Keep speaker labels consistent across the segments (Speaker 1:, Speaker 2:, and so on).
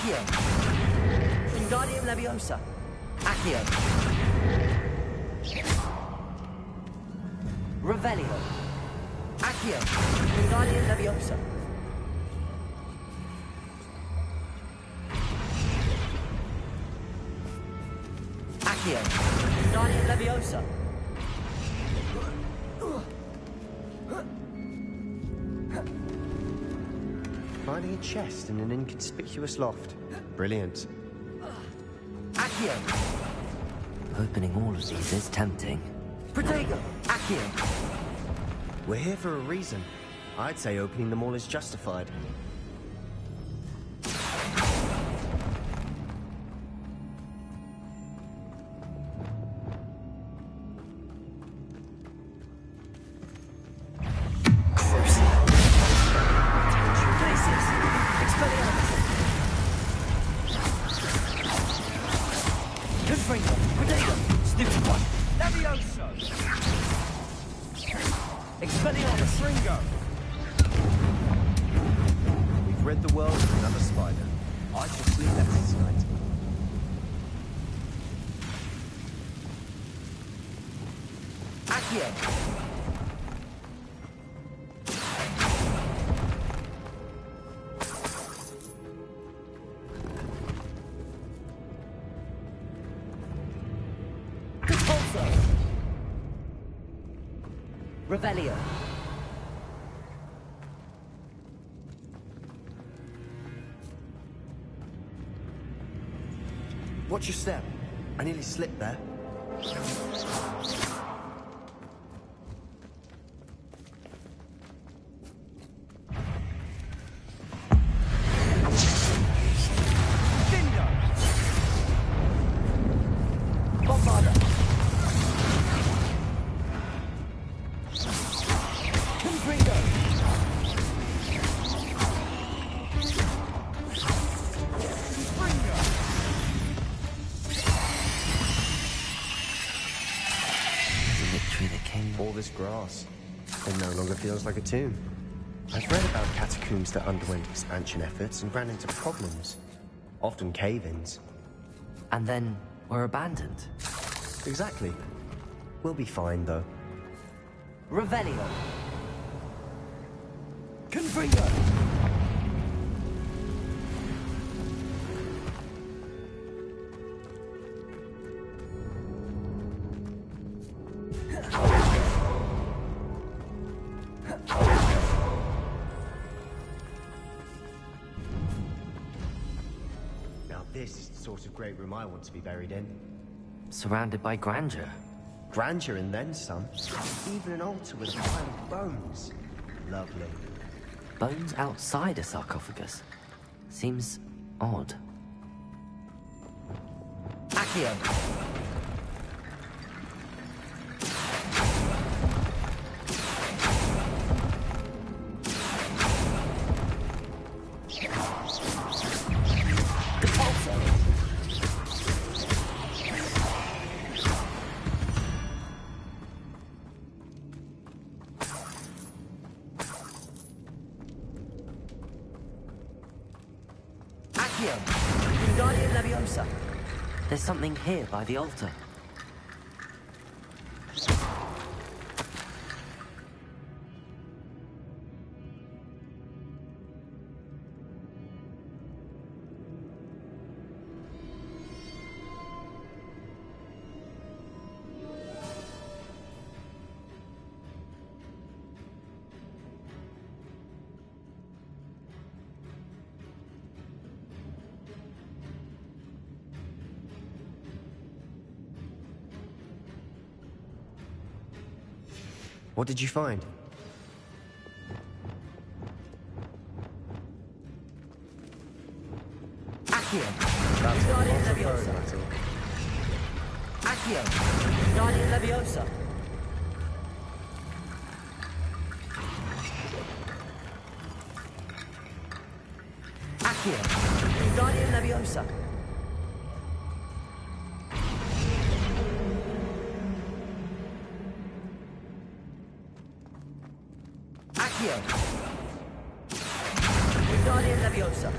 Speaker 1: Accio. Wingardium Leviosa. Accio. Revelio. Accio. Wingardium Leviosa. Accio. Wingardium Leviosa.
Speaker 2: Finding a chest in an inconspicuous loft. Brilliant.
Speaker 1: Accio.
Speaker 3: Opening all of these is tempting.
Speaker 1: Protego. Accio.
Speaker 2: We're here for a reason. I'd say opening them all is justified. We've read the world of another spider. I shall sleep better tonight.
Speaker 1: Accio. Revelio.
Speaker 2: Watch your step. I nearly slipped there. Grass. It no longer feels like a tomb. I've read about catacombs that underwent expansion efforts and ran into problems. Often cave-ins.
Speaker 3: And then were abandoned.
Speaker 2: Exactly. We'll be fine, though.
Speaker 1: Revelio. Confringo.
Speaker 2: This is the sort of great room I want to be buried in.
Speaker 3: Surrounded by grandeur.
Speaker 2: Grandeur and then some. Even an altar with a pile of bones. Lovely.
Speaker 3: Bones outside a sarcophagus. Seems odd.
Speaker 1: Accio. Wingardium Leviosa.
Speaker 3: There's something here by the altar.
Speaker 2: What did you find?
Speaker 1: Accio.
Speaker 2: That's
Speaker 1: Wingardium
Speaker 2: not
Speaker 1: Leviosa.
Speaker 2: at all.
Speaker 1: Accio. Wingardium Leviosa. Accio. Wingardium Leviosa. Accio. Wingardium Leviosa.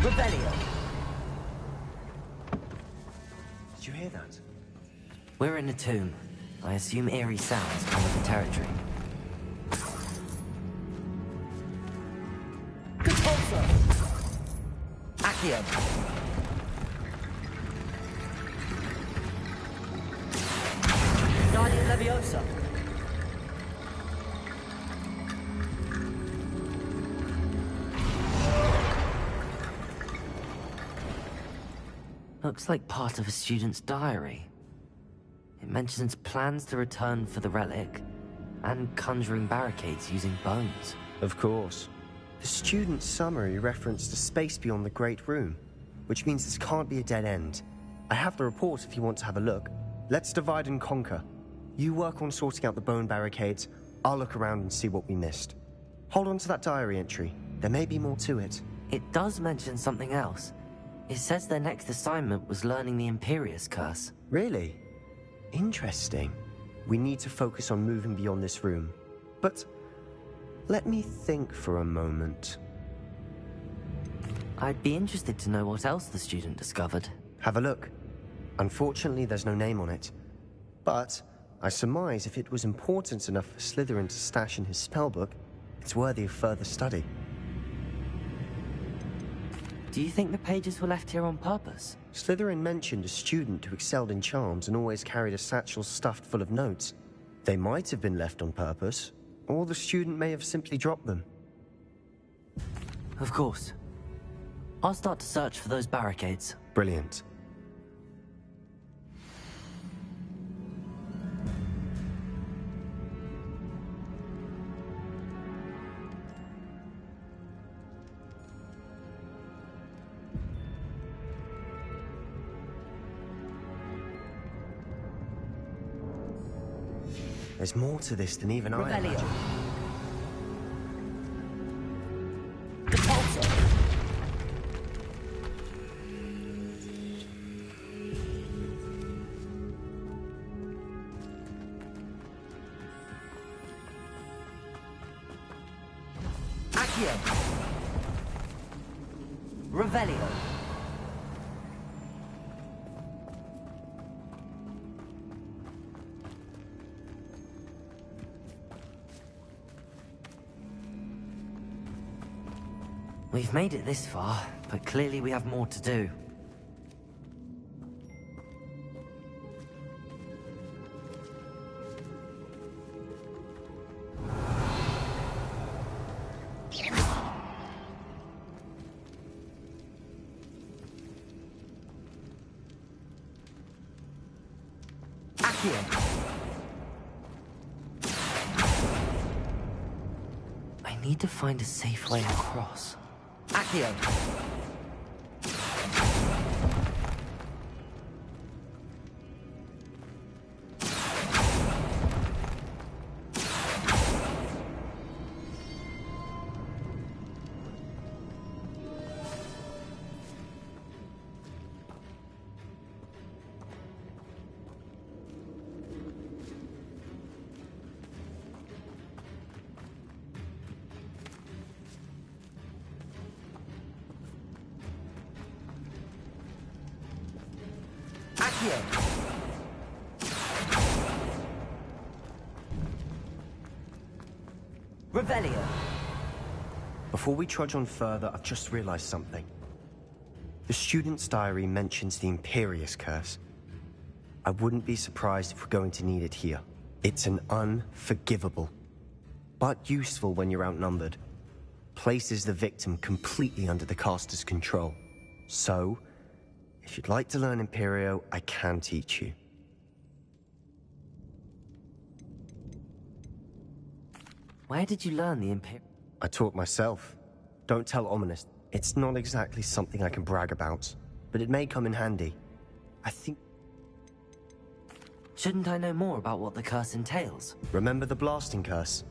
Speaker 1: Rebellion.
Speaker 2: Did you hear that?
Speaker 3: We're in a tomb. I assume eerie sounds come with the territory.
Speaker 1: Repulsor. Accio. Guardian Leviosa.
Speaker 3: Looks like part of a student's diary. It mentions plans to return for the relic, and conjuring barricades using bones.
Speaker 2: Of course. The student's summary referenced a space beyond the Great Room, which means this can't be a dead end. I have the report if you want to have a look. Let's divide and conquer. You work on sorting out the bone barricades, I'll look around and see what we missed. Hold on to that diary entry. There may be more to it.
Speaker 3: It does mention something else. It says their next assignment was learning the Imperius Curse.
Speaker 2: Really? Interesting. We need to focus on moving beyond this room. But let me think for a moment.
Speaker 3: I'd be interested to know what else the student discovered.
Speaker 2: Have a look. Unfortunately, there's no name on it. But I surmise if it was important enough for Slytherin to stash in his spellbook, it's worthy of further study.
Speaker 3: Do you think the pages were left here on purpose?
Speaker 2: Slytherin mentioned a student who excelled in charms and always carried a satchel stuffed full of notes. They might have been left on purpose, or the student may have simply dropped them.
Speaker 3: Of course. I'll start to search for those barricades.
Speaker 2: Brilliant. There's more to this than even I
Speaker 1: Rebellion.
Speaker 2: imagined.
Speaker 1: Repulsor. Accio. Revelio.
Speaker 3: We've made it this far, but clearly we have more to do.
Speaker 1: Accio.
Speaker 3: I need to find a safe way across.
Speaker 1: Accio. Accio. Revelio.
Speaker 2: Before we trudge on further, I've just realized something. The student's diary mentions the Imperius Curse. I wouldn't be surprised if we're going to need it here. It's an unforgivable, but useful when you're outnumbered. Places the victim completely under the caster's control. So, if you'd like to learn Imperio, I can teach you.
Speaker 3: Where did you learn the Imperius?
Speaker 2: I taught myself. Don't tell Ominous. It's not exactly something I can brag about, but it may come in handy. I think...
Speaker 3: Shouldn't I know more about what the curse entails?
Speaker 2: Remember the blasting curse?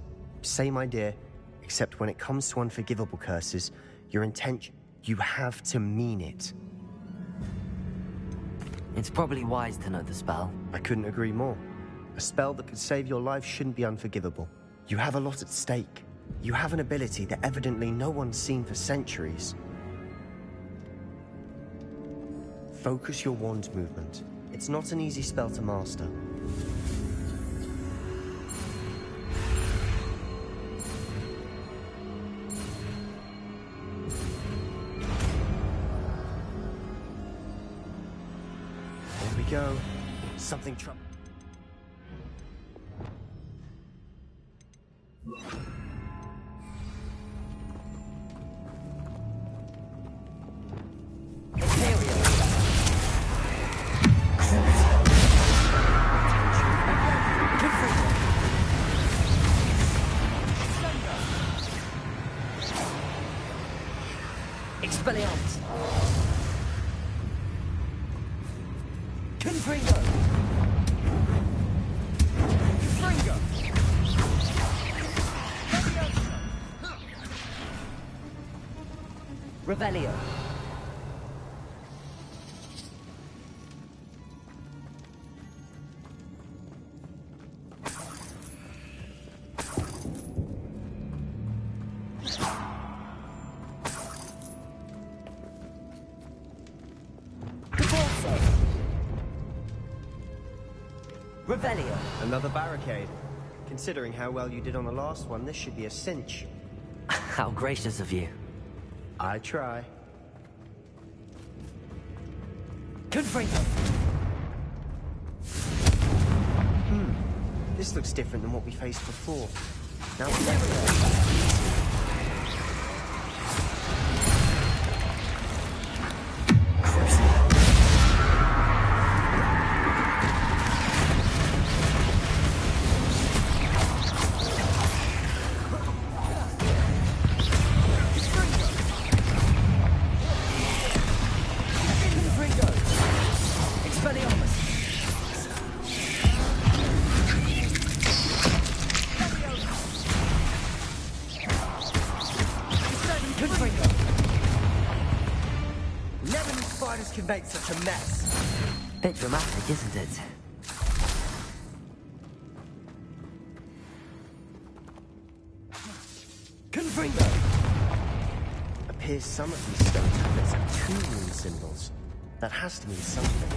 Speaker 2: Same idea, except when it comes to unforgivable curses, your intention... You have to mean it.
Speaker 3: It's probably wise to know the spell.
Speaker 2: I couldn't agree more. A spell that could save your life shouldn't be unforgivable. You have a lot at stake. You have an ability that evidently no one's seen for centuries. Focus your wand movement. It's not an easy spell to master. There we go. Something trouble.
Speaker 1: Expelliarmus! Confringo! Confringo! Revelio! Revelio.
Speaker 2: Another barricade. Considering how well you did on the last one, this should be a cinch.
Speaker 3: How gracious of you.
Speaker 2: I try.
Speaker 1: Confringo.
Speaker 2: This looks different than what we faced before. Now
Speaker 1: Never knew spiders could make such a mess.
Speaker 3: Bit dramatic, isn't it?
Speaker 1: Confringo.
Speaker 2: appears some of these stone tablets have 2 rune symbols. That has to mean something.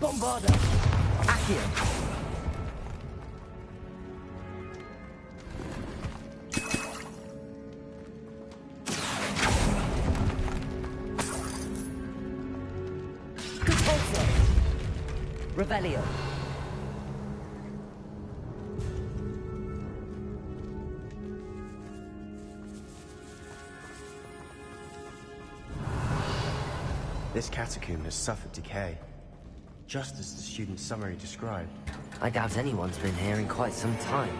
Speaker 1: Bombarda. Accio. Revelio.
Speaker 2: This catacomb has suffered decay, just as the student's summary described.
Speaker 3: I doubt anyone's been here in quite some time.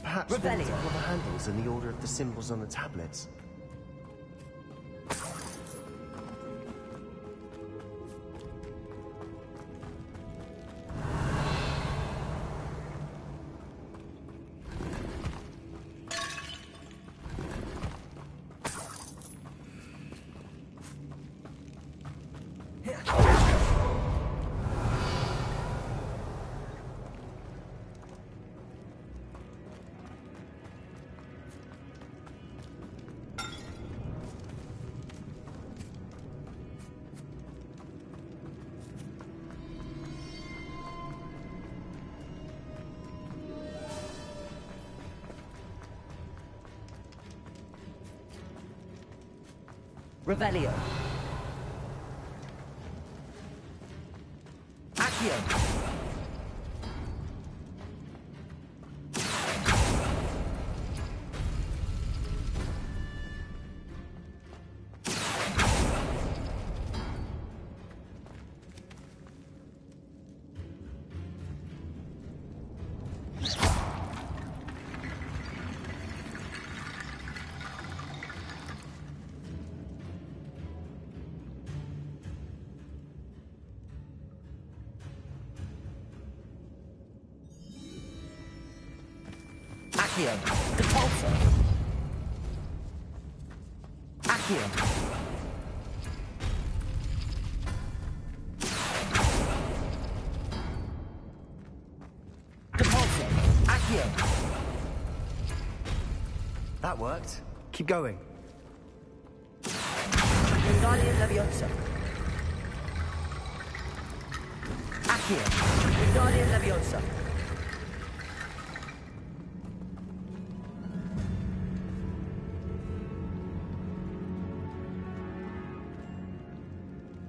Speaker 2: Perhaps one
Speaker 1: Revelio.
Speaker 2: of the handles in the order of the symbols on the tablets.
Speaker 1: Revelio. Accio. Accio. Depulso. Accio. Depulso. Accio.
Speaker 2: That worked. Keep going.
Speaker 1: Wingardium Leviosa. Accio. Wingardium Leviosa.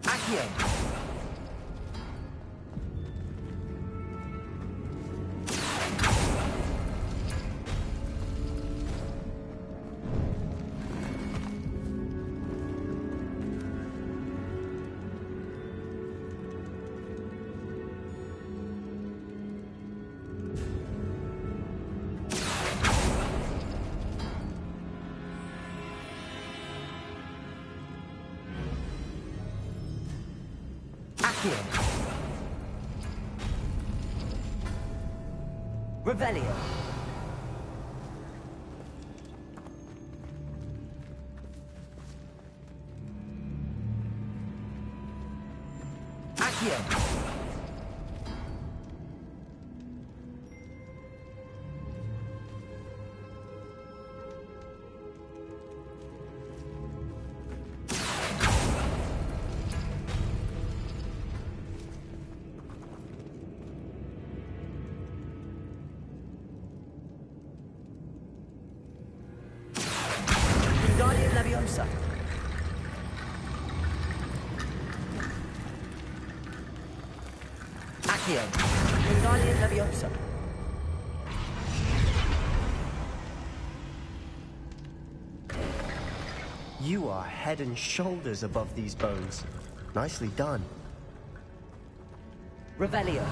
Speaker 1: Accio. Accio. Revelio. Accio. Wingardium Leviosa. Accio. Wingardium Leviosa.
Speaker 2: You are head and shoulders above these bones. Nicely done.
Speaker 1: Revelio.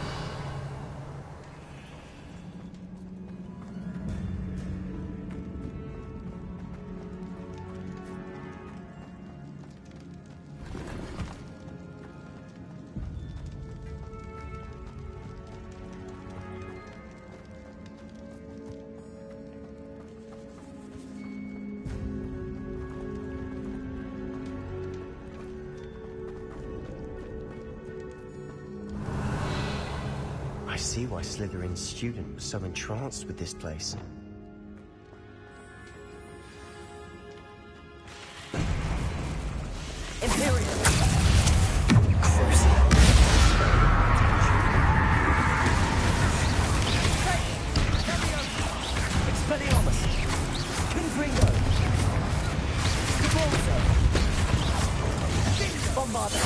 Speaker 2: I see why Slytherin's student was so entranced with this place.
Speaker 1: Imperium. Expelliarmus. Confringo. Depulso. Bombarda.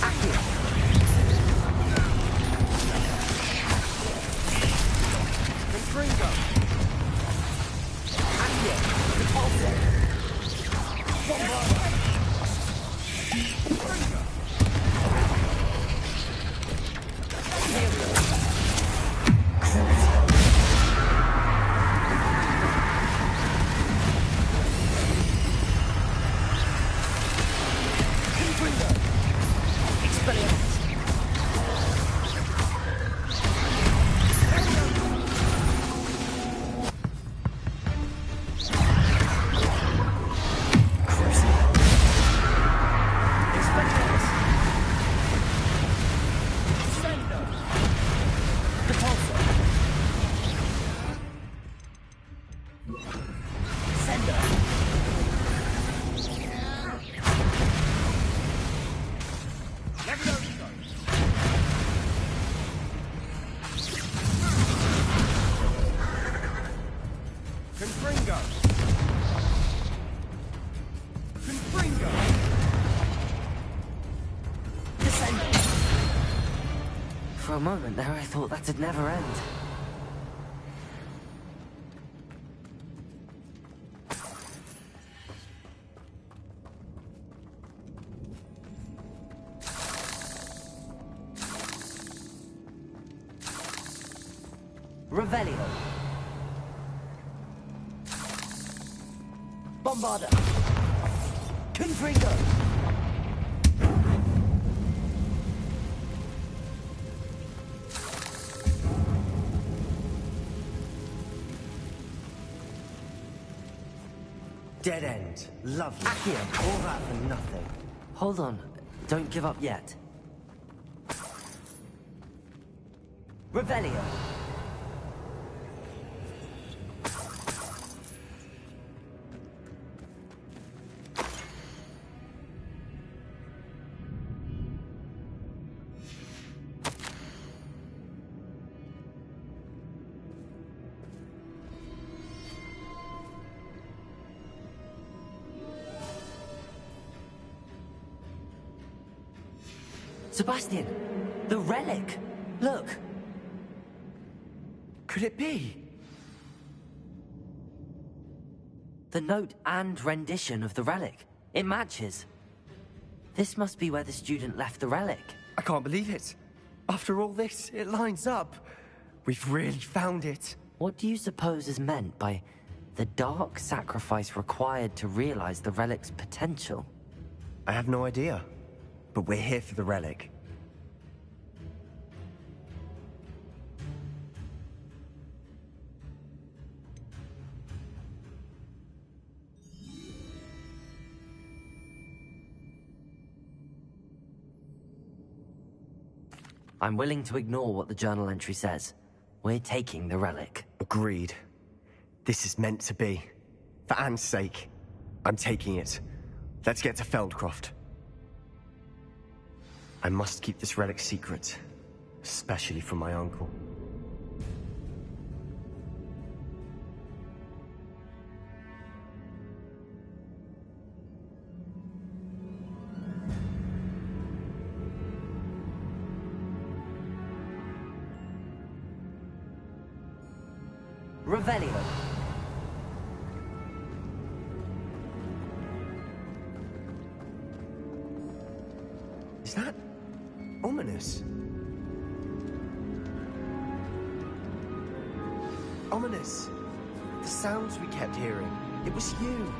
Speaker 1: Accio. Confringo. Accio. Depulso. Bombarda. Confringo. Imperium. Confringo. Expelliarmus. Expelliarmus. Sendo. Depulso. Sendo. Levioso. Confringo. Confringo. Descendo.
Speaker 3: For a moment there, I thought that'd never end.
Speaker 1: Revelio. Bombarda. Confringo.
Speaker 2: Dead end. Lovely. Accio. All that for nothing.
Speaker 3: Hold on. Don't give up yet. Revelio. Sebastian, the relic. Look.
Speaker 2: Could it be?
Speaker 3: The note and rendition of the relic. It matches. This must be where the student left the relic.
Speaker 2: I can't believe it. After all this, it lines up. We've really found it.
Speaker 3: What do you suppose is meant by the dark sacrifice required to realize the relic's potential?
Speaker 2: I have no idea. But we're here for the relic.
Speaker 3: I'm willing to ignore what the journal entry says. We're taking the relic.
Speaker 2: Agreed. This is meant to be. For Anne's sake. I'm taking it. Let's get to Feldcroft. I must keep this relic secret. Especially from my uncle.
Speaker 3: Revelio.
Speaker 2: Is that ominous? Ominous. The sounds we kept hearing. It was you.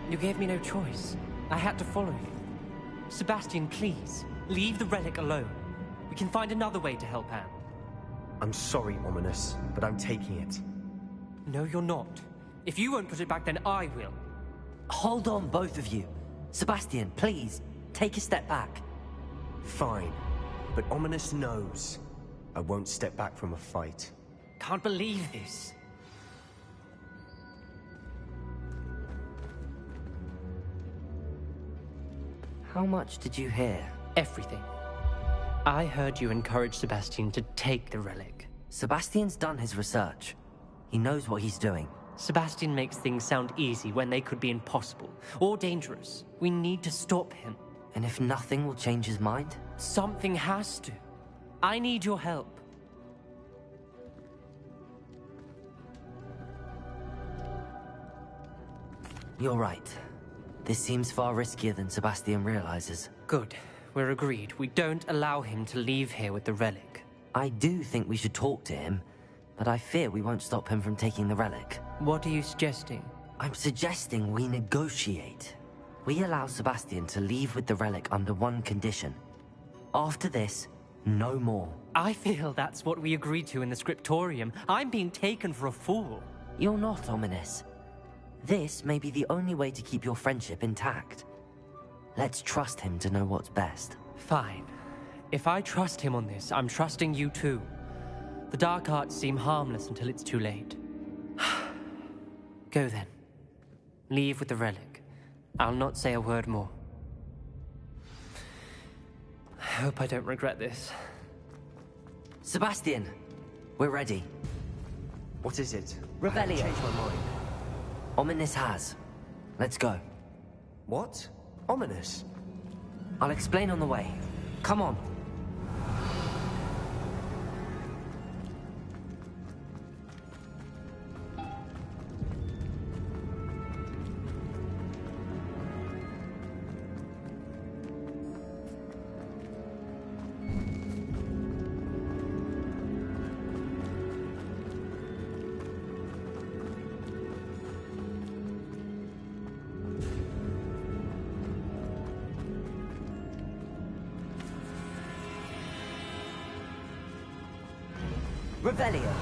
Speaker 4: You gave me no choice. I had to follow you. Sebastian, please, leave the relic alone. We can find another way to help Anne.
Speaker 2: I'm sorry, Ominous, but I'm taking it.
Speaker 4: No, you're not. If you won't put it back, then I will.
Speaker 3: Hold on, both of you. Sebastian, please, take a step back.
Speaker 2: Fine, but Ominous knows I won't step back from a fight.
Speaker 4: Can't believe this.
Speaker 3: How much did you hear?
Speaker 4: Everything. I heard you encourage Sebastian to take the relic.
Speaker 3: Sebastian's done his research. He knows what he's doing.
Speaker 4: Sebastian makes things sound easy when they could be impossible or dangerous. We need to stop him.
Speaker 3: And if nothing will change his mind?
Speaker 4: Something has to. I need your help.
Speaker 3: You're right. This seems far riskier than Sebastian realizes.
Speaker 4: Good. We're agreed. We don't allow him to leave here with the relic.
Speaker 3: I do think we should talk to him, but I fear we won't stop him from taking the relic.
Speaker 4: What are you suggesting?
Speaker 3: I'm suggesting we negotiate. We allow Sebastian to leave with the relic under one condition. After this, no more.
Speaker 4: I feel that's what we agreed to in the scriptorium. I'm being taken for a fool.
Speaker 3: You're not, Ominous. This may be the only way to keep your friendship intact. Let's trust him to know what's best.
Speaker 4: Fine. If I trust him on this, I'm trusting you too. The dark arts seem harmless until it's too late. Go then. Leave with the relic. I'll not say a word more. I hope I don't regret this.
Speaker 3: Sebastian, we're ready.
Speaker 2: What is it?
Speaker 3: Revelio.
Speaker 2: I changed my mind.
Speaker 3: Ominous has. Let's go.
Speaker 2: What? Ominous?
Speaker 3: I'll explain on the way. Come on. Revelio.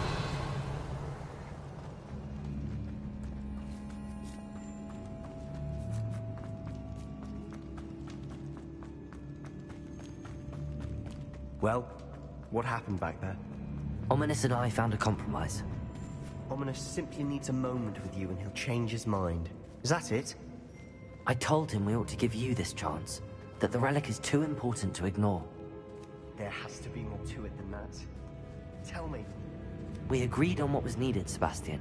Speaker 2: Well, what happened back there?
Speaker 3: Ominous and I found a compromise.
Speaker 2: Ominous simply needs a moment with you and he'll change his mind. Is that it?
Speaker 3: I told him we ought to give you this chance, that the relic is too important to ignore.
Speaker 2: There has to be more to it than that. Tell me.
Speaker 3: We agreed on what was needed, Sebastian.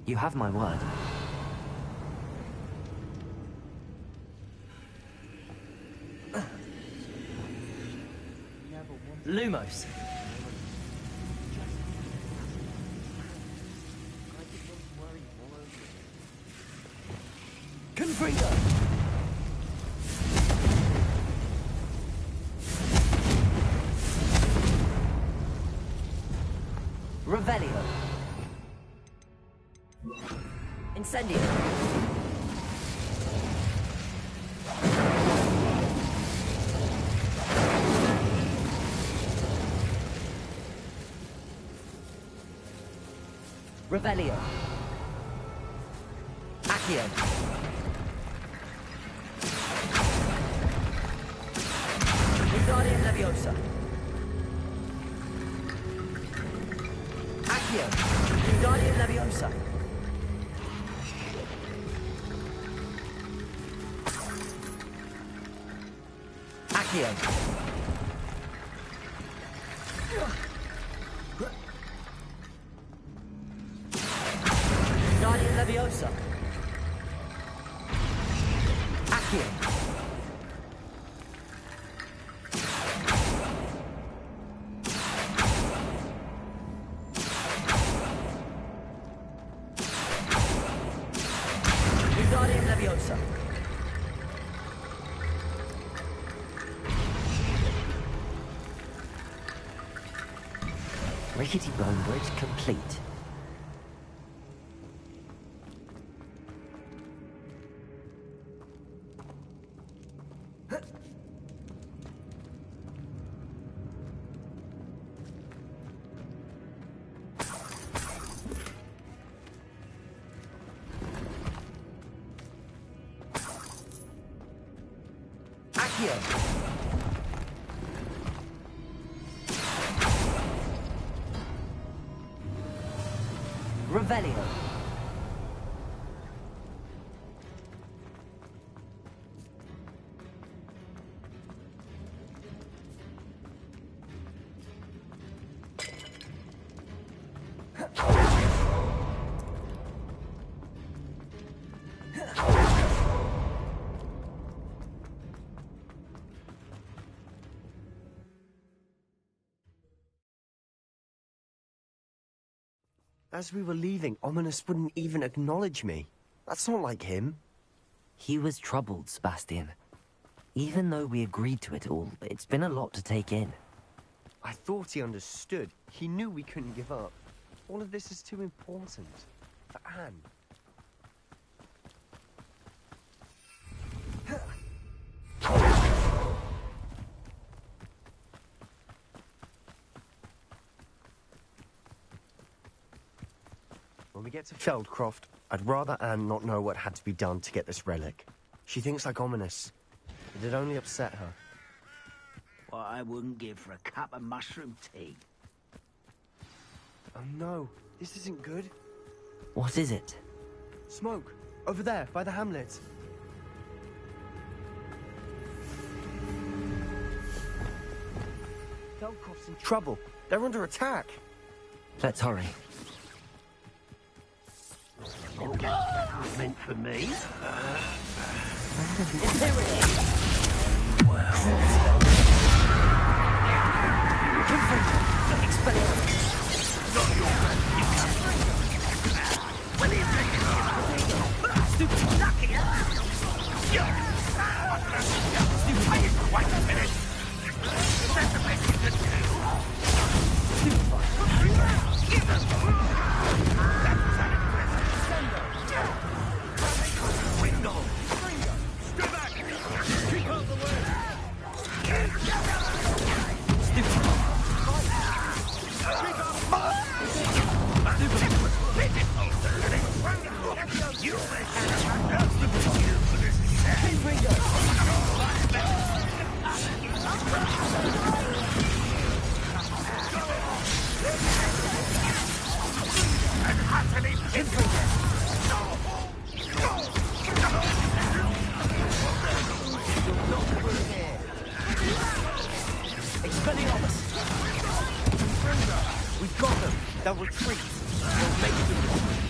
Speaker 3: You have my word.
Speaker 4: Lumos.
Speaker 1: Confringo!
Speaker 3: Revelio.
Speaker 1: Incendio.
Speaker 3: Revelio. Accio.
Speaker 1: Wingardium Leviosa. Accio. Wingardium Leviosa.
Speaker 3: Accio.
Speaker 1: Wingardium Leviosa.
Speaker 3: Accio.
Speaker 1: Wingardium Leviosa.
Speaker 3: Rickety Bone Bridge complete.
Speaker 1: Accio.
Speaker 3: Revelio.
Speaker 2: As we were leaving, Ominous wouldn't even acknowledge me. That's not like him.
Speaker 3: He was troubled, Sebastian. Even though we agreed to it all, it's been a lot to take in.
Speaker 2: I thought he understood. He knew we couldn't give up. All of this is too important. For Anne. When we get to Feldcroft, I'd rather Anne not know what had to be done to get this relic. She thinks like Ominous. It'd only upset her.
Speaker 5: What I wouldn't give for a cup of mushroom tea.
Speaker 2: Oh no, this isn't good.
Speaker 3: What is it?
Speaker 2: Smoke, over there, by the hamlet. Feldcroft's in trouble. They're under attack.
Speaker 3: Let's hurry.
Speaker 5: Meant for me?
Speaker 1: Expelliarmus!
Speaker 2: We've got them. They'll retreat. They'll make them retreat.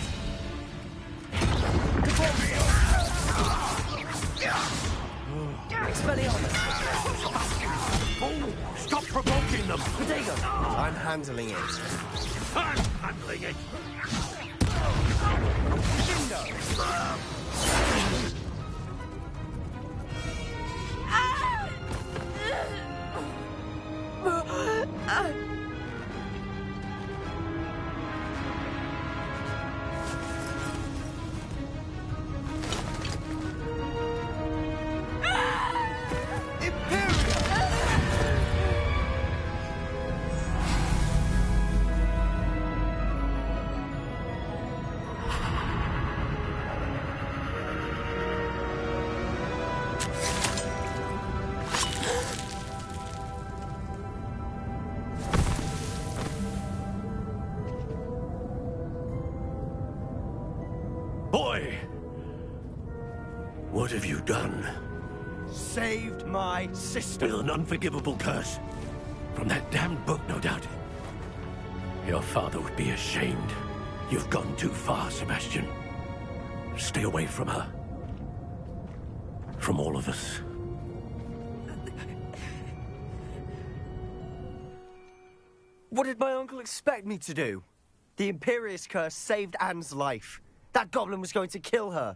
Speaker 1: Expelliarmus!
Speaker 5: Oh, stop provoking them!
Speaker 1: Protego!
Speaker 2: I'm handling it.
Speaker 5: I'm handling it! Boy! What have you done?
Speaker 2: Saved my sister.
Speaker 5: With an unforgivable curse. From that damned book, no doubt. Your father would be ashamed. You've gone too far, Sebastian. Stay away from her. From all of us.
Speaker 2: What did my uncle expect me to do? The Imperious Curse saved Anne's life. That goblin was going to kill her.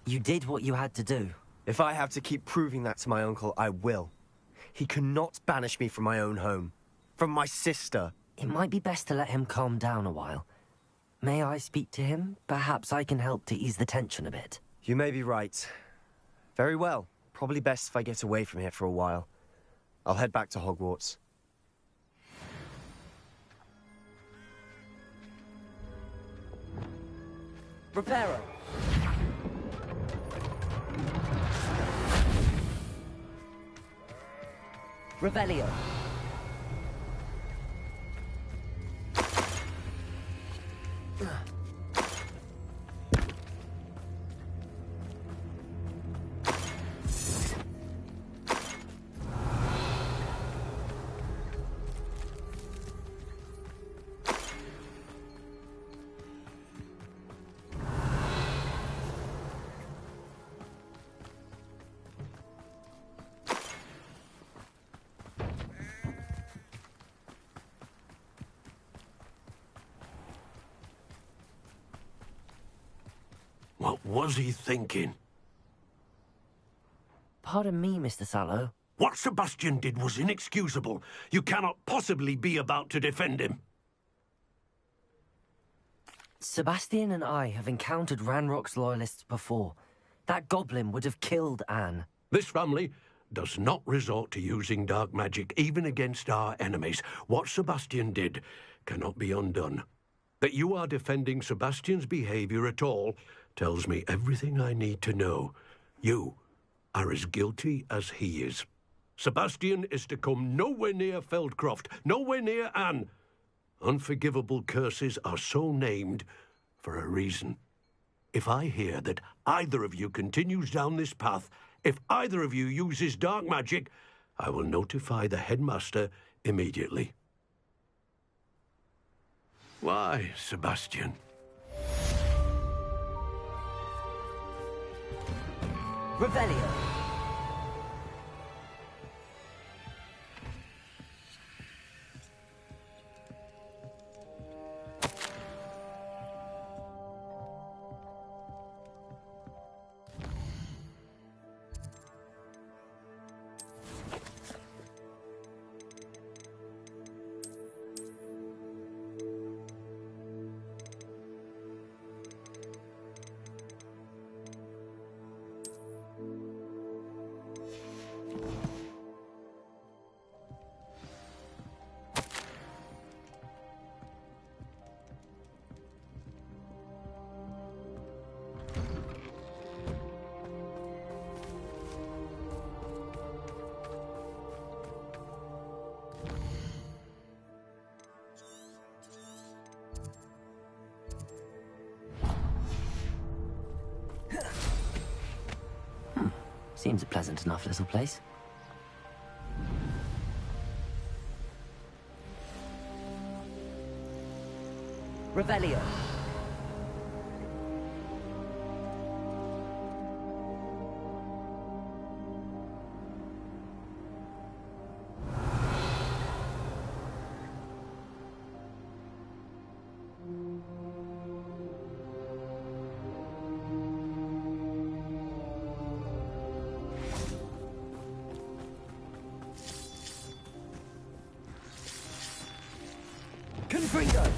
Speaker 3: You did what you had to do.
Speaker 2: If I have to keep proving that to my uncle, I will. He cannot banish me from my own home. From my sister.
Speaker 3: It might be best to let him calm down a while. May I speak to him? Perhaps I can help to ease the tension a bit.
Speaker 2: You may be right. Very well. Probably best if I get away from here for a while. I'll head back to Hogwarts.
Speaker 1: Reparo! Revelio!
Speaker 5: What was he thinking?
Speaker 3: Pardon me, Mr. Sallow.
Speaker 5: What Sebastian did was inexcusable. You cannot possibly be about to defend him.
Speaker 3: Sebastian and I have encountered Ranrock's loyalists before. That goblin would have killed Anne.
Speaker 5: This family does not resort to using dark magic, even against our enemies. What Sebastian did cannot be undone. That you are defending Sebastian's behavior at all tells me everything I need to know. You are as guilty as he is. Sebastian is to come nowhere near Feldcroft, nowhere near Anne. Unforgivable curses are so named for a reason. If I hear that either of you continues down this path, if either of you uses dark magic, I will notify the headmaster immediately. Why, Sebastian?
Speaker 1: Revelio!
Speaker 3: Seems a pleasant enough little place.
Speaker 1: Revelio. Confringo.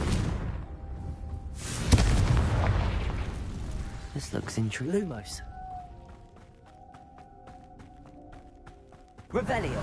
Speaker 3: This looks intriguing.
Speaker 1: Lumos. Revelio.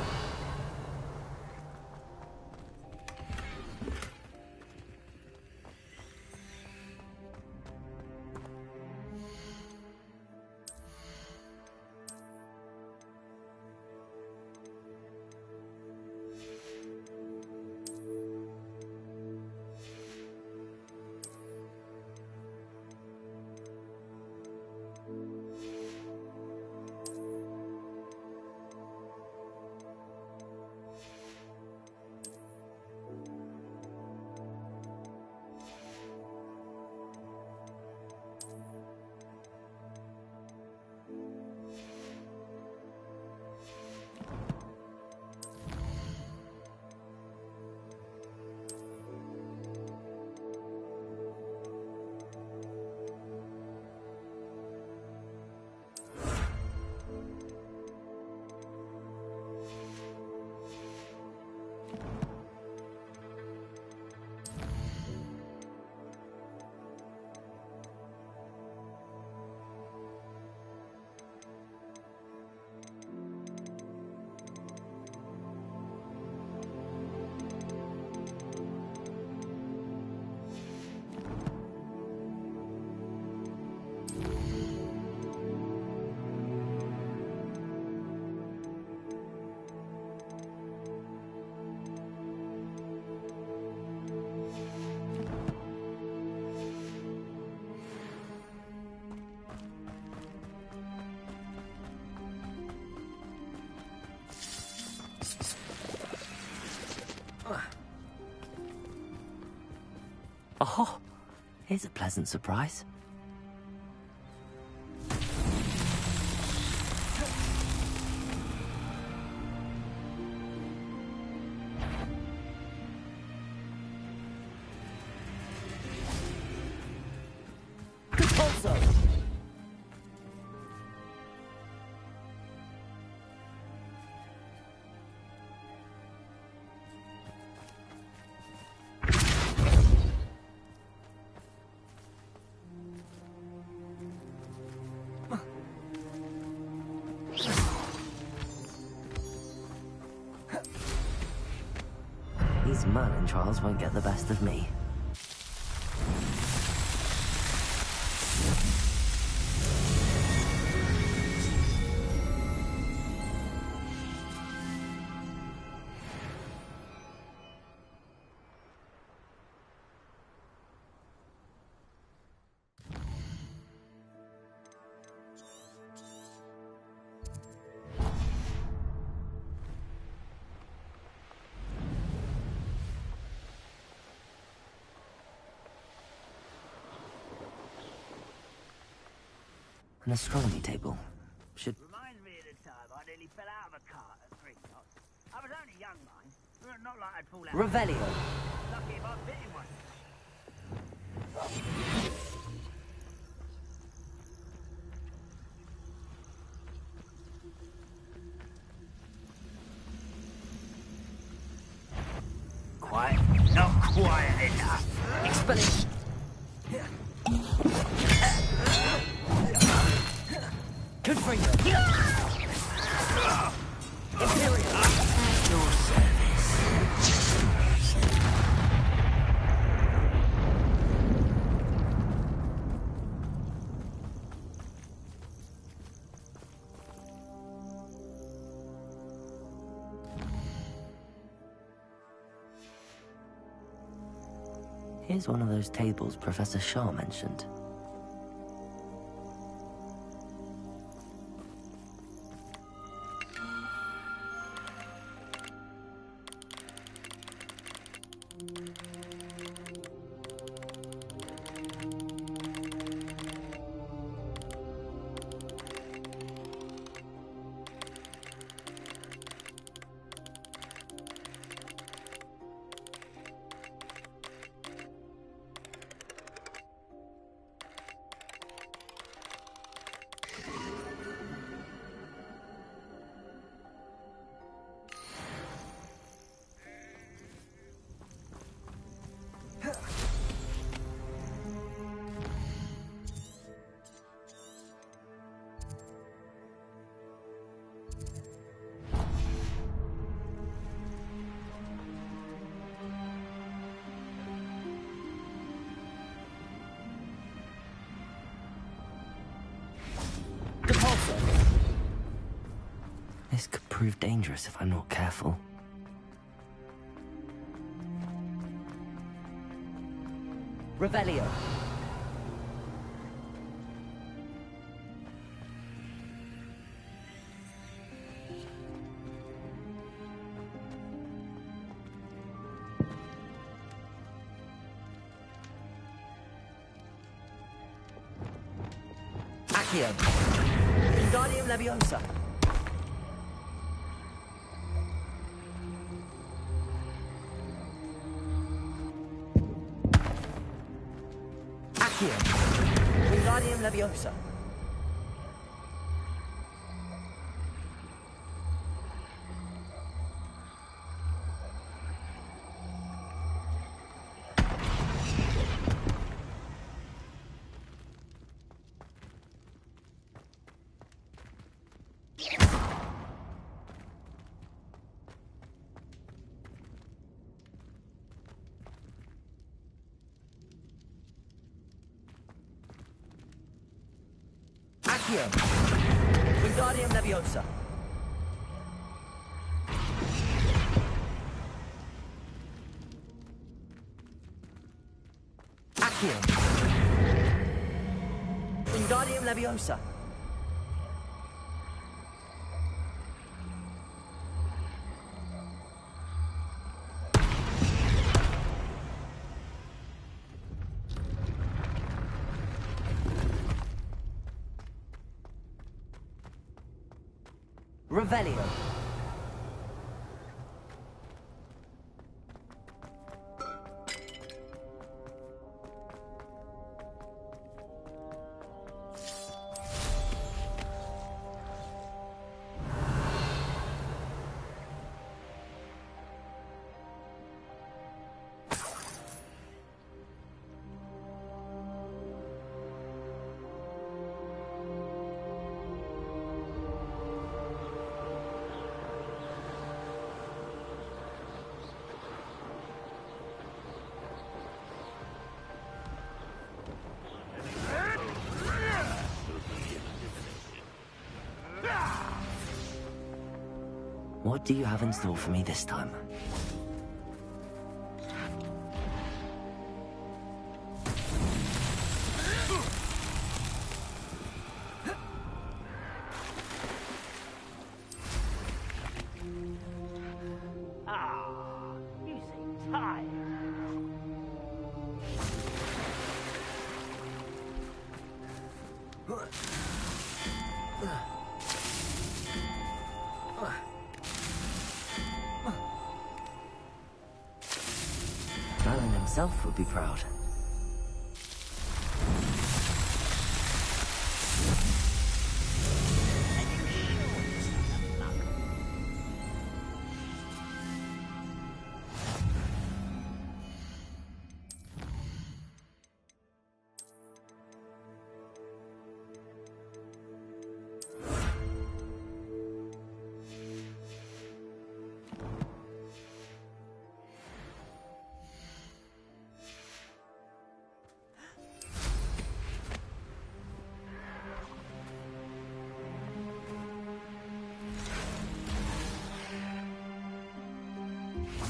Speaker 3: Oh, here's a pleasant surprise.
Speaker 1: Compulso.
Speaker 3: These Merlin trials won't get the best of me. An astronomy table. Should...
Speaker 6: Reminds me of the time I nearly fell out of a cart at 3 o'clock. I was only young, mind. Not like I'd fall out.
Speaker 1: Revelio.
Speaker 6: Lucky if I bit in one. Quiet. Not quiet enough.
Speaker 1: Expelling. Confringo. Imperial.
Speaker 6: Your service.
Speaker 3: Here's one of those tables Professor Shaw mentioned. This could prove dangerous if I'm not careful.
Speaker 1: Revelio. Accio. Wingardium Leviosa. Accio. Wingardium Leviosa. Accio. Wingardium Leviosa. Accio. Wingardium Leviosa. Revelio.
Speaker 3: What do you have in store for me this time?
Speaker 6: Ah, you seem tired.
Speaker 3: Merlin himself would be proud.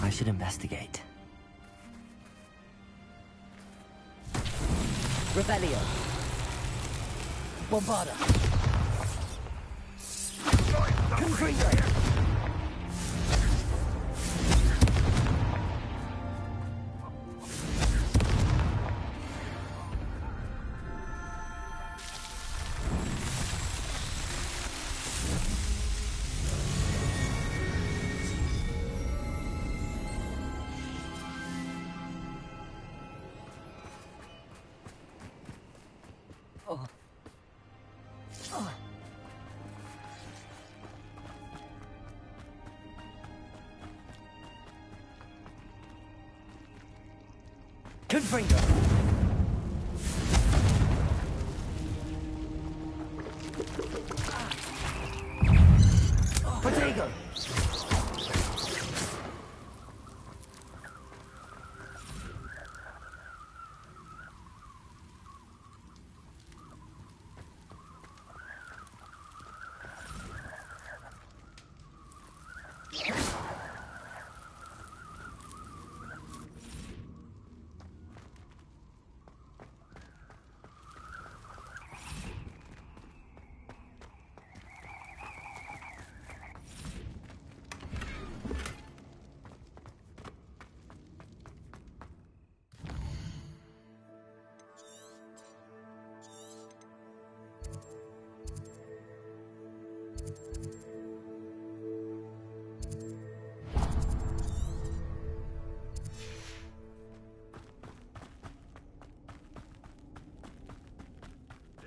Speaker 3: I should investigate.
Speaker 1: Revelio. Bombarda. Confringo. Confringo. Protego.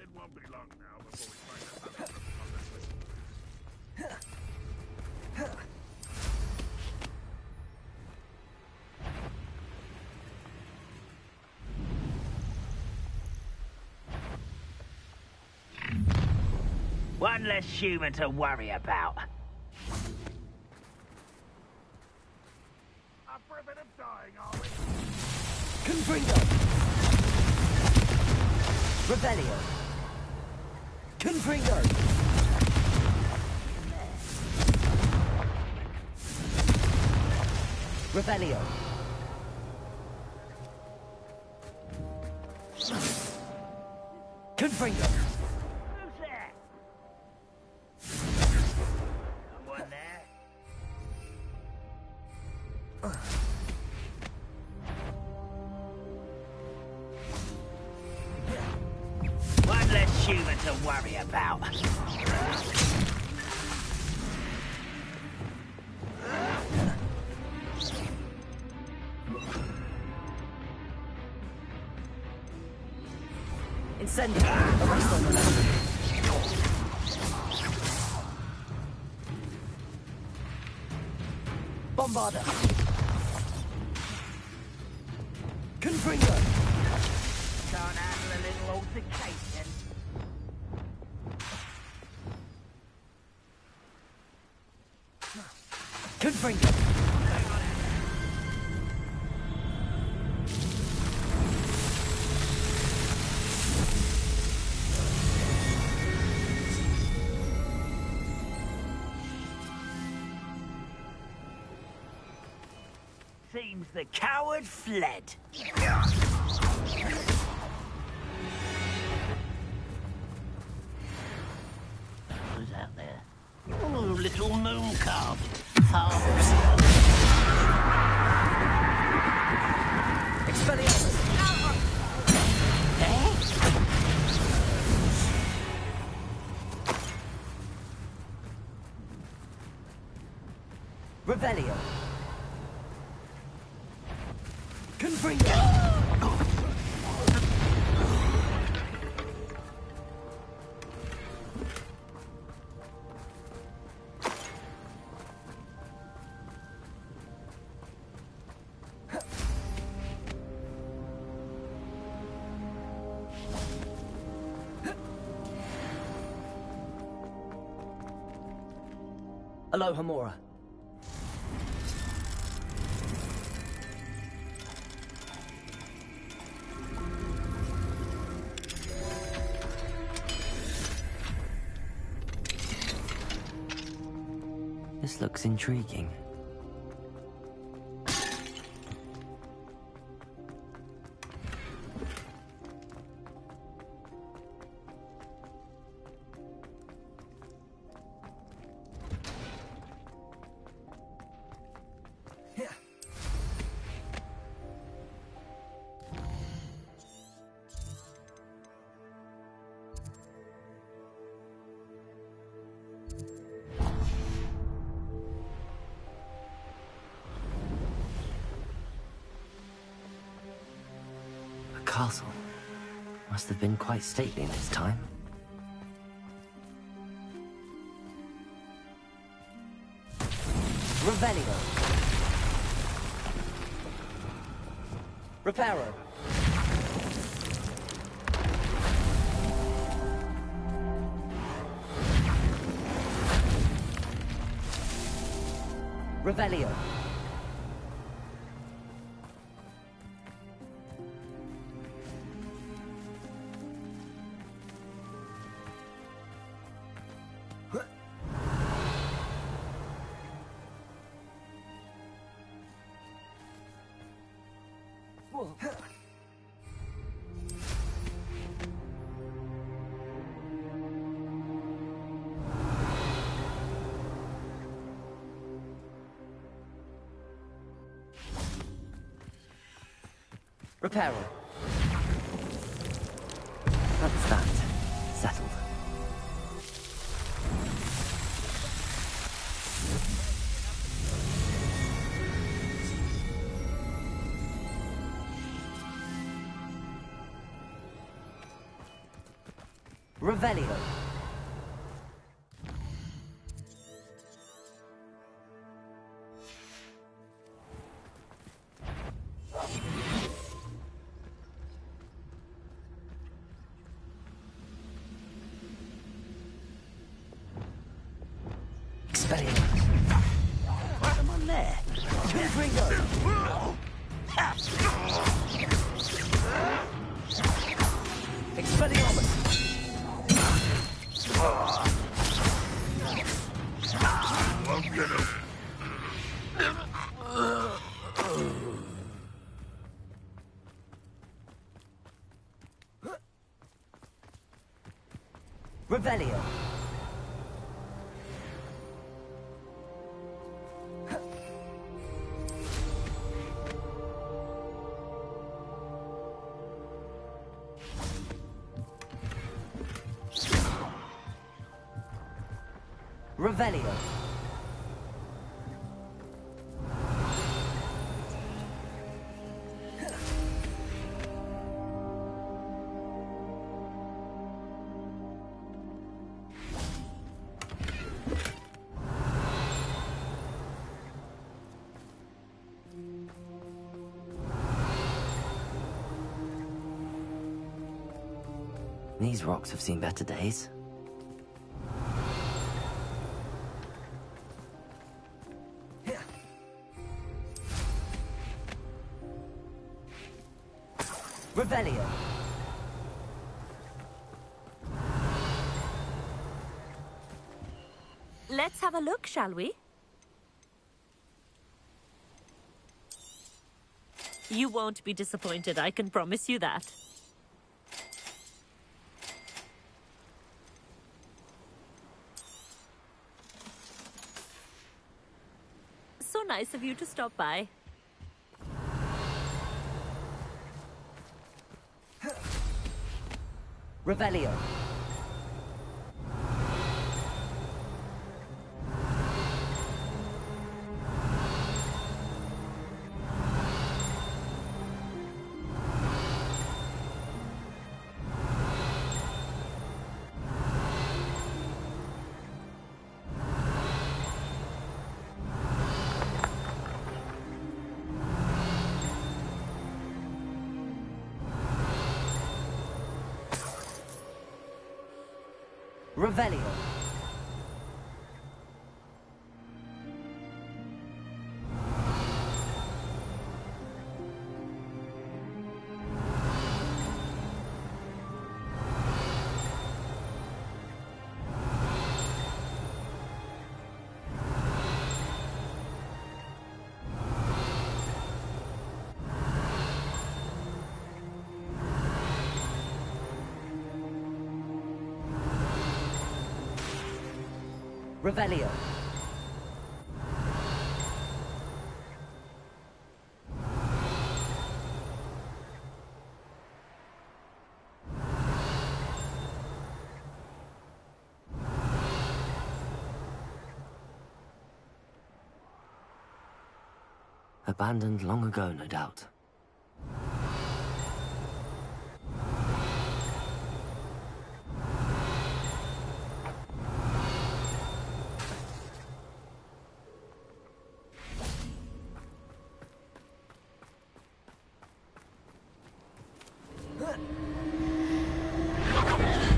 Speaker 7: It won't be long now before we find another.
Speaker 6: One less human to worry about.
Speaker 7: Up for a bit of dying, are we?
Speaker 1: Confringo! Revelio! Confringo! Revelio! Confringo!
Speaker 6: Who's there? Someone there? One less human to worry about.
Speaker 1: Incendio! Arrest on the left. Bombarda! Confringo!
Speaker 6: Can't handle a little altercation.
Speaker 1: Confringo!
Speaker 6: Seems the coward fled. Who's out there? Oh, little moon calf.
Speaker 1: Expelliarmus! Revelio! Confringo! Aloha Mora.
Speaker 3: This looks intriguing. Castle. Must have been quite stately in its time.
Speaker 1: Revelio. Reparo. Revelio. Reparo.
Speaker 3: That's that. Settled.
Speaker 1: Revelio. Expelliarmus. Someone there. Confringo. Expelliarmus.
Speaker 7: Won't get him.
Speaker 1: Revelio. Revelio.
Speaker 3: These rocks have seen better days.
Speaker 1: Revelio.
Speaker 8: Let's have a look, shall we? You won't be disappointed, I can promise you that. So nice of you to stop by.
Speaker 1: Revelio. Revelio. Revelio.
Speaker 3: Abandoned long ago, no doubt.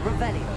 Speaker 1: Revelio.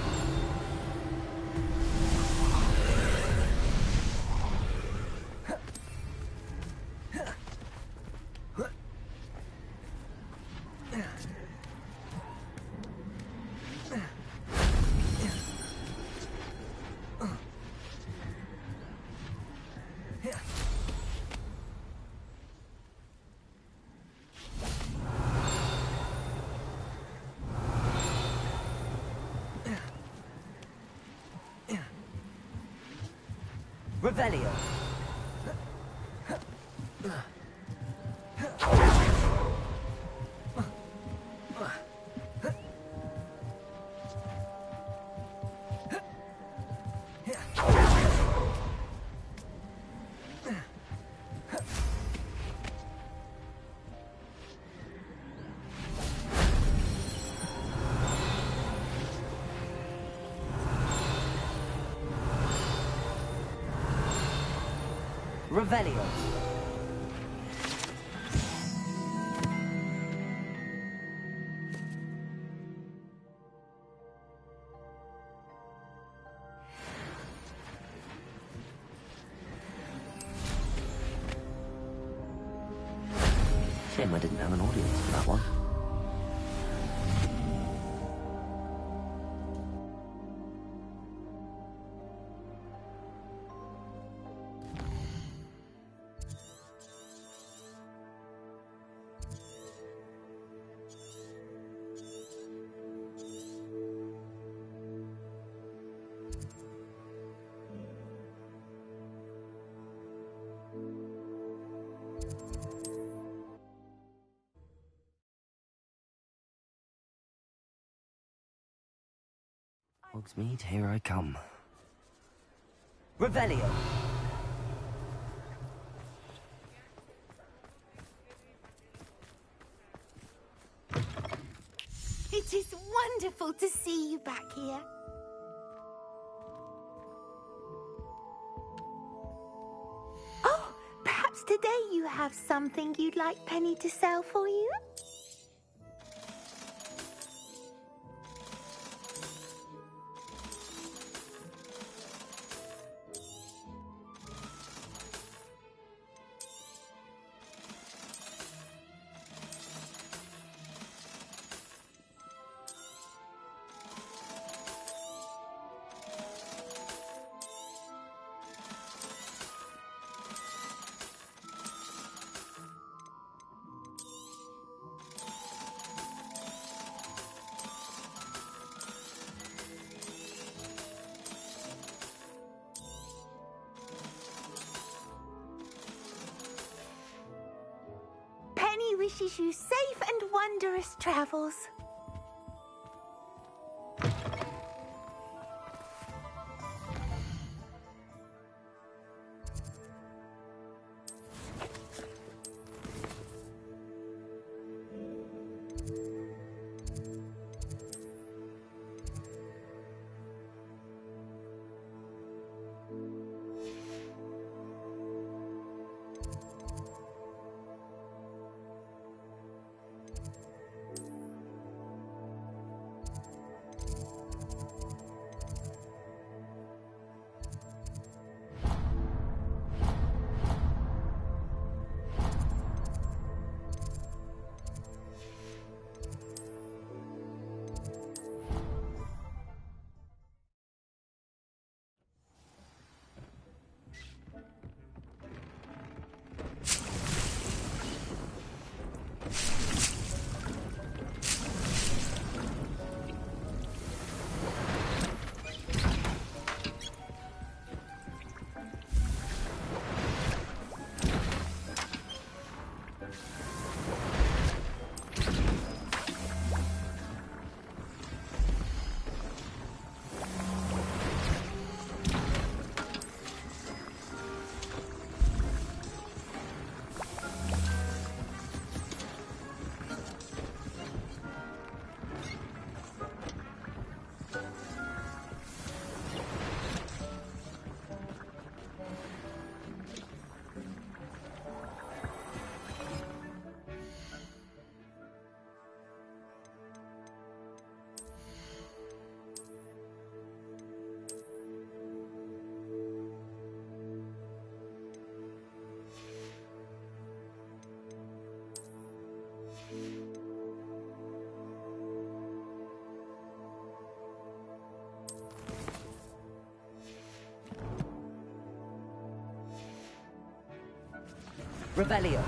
Speaker 1: Revelio. Revelio.
Speaker 3: Shame I didn't have an audience for that one. Hogsmeade, here I come.
Speaker 1: Revelio.
Speaker 9: It is wonderful to see you back here. Oh, perhaps today you have something you'd like Penny to sell for you? Penny wishes you safe and wondrous travels.
Speaker 1: Revelio.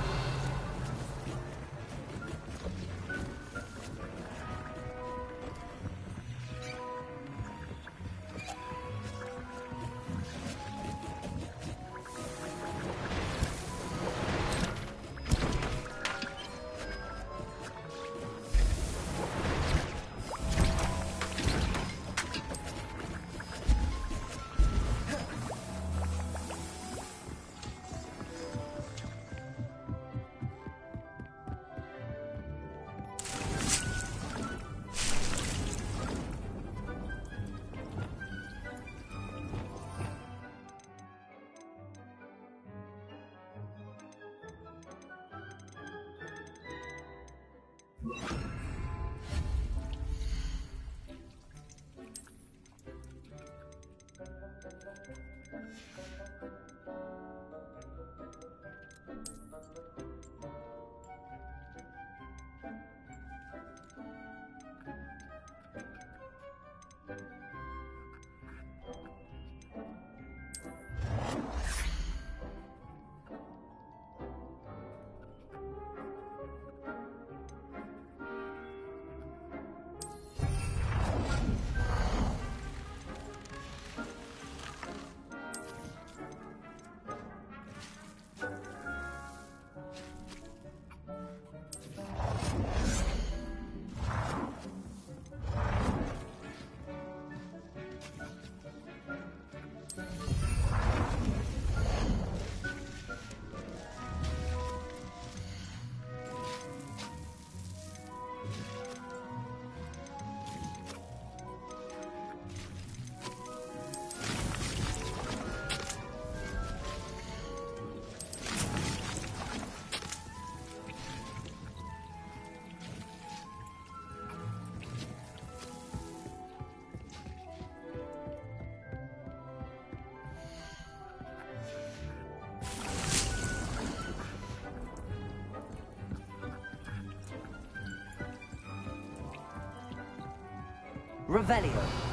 Speaker 1: Revelio.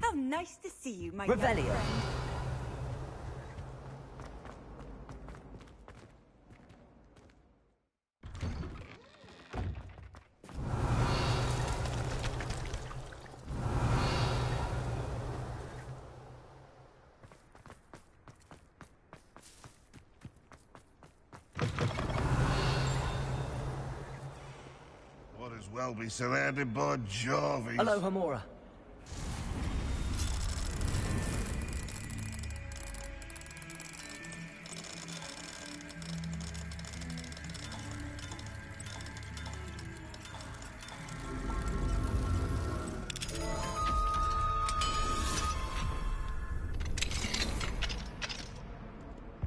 Speaker 10: How nice to see you, my
Speaker 1: Revelio.
Speaker 10: young friend.
Speaker 7: Might as well be surrounded by Jarvis.
Speaker 1: Hello, Hamora.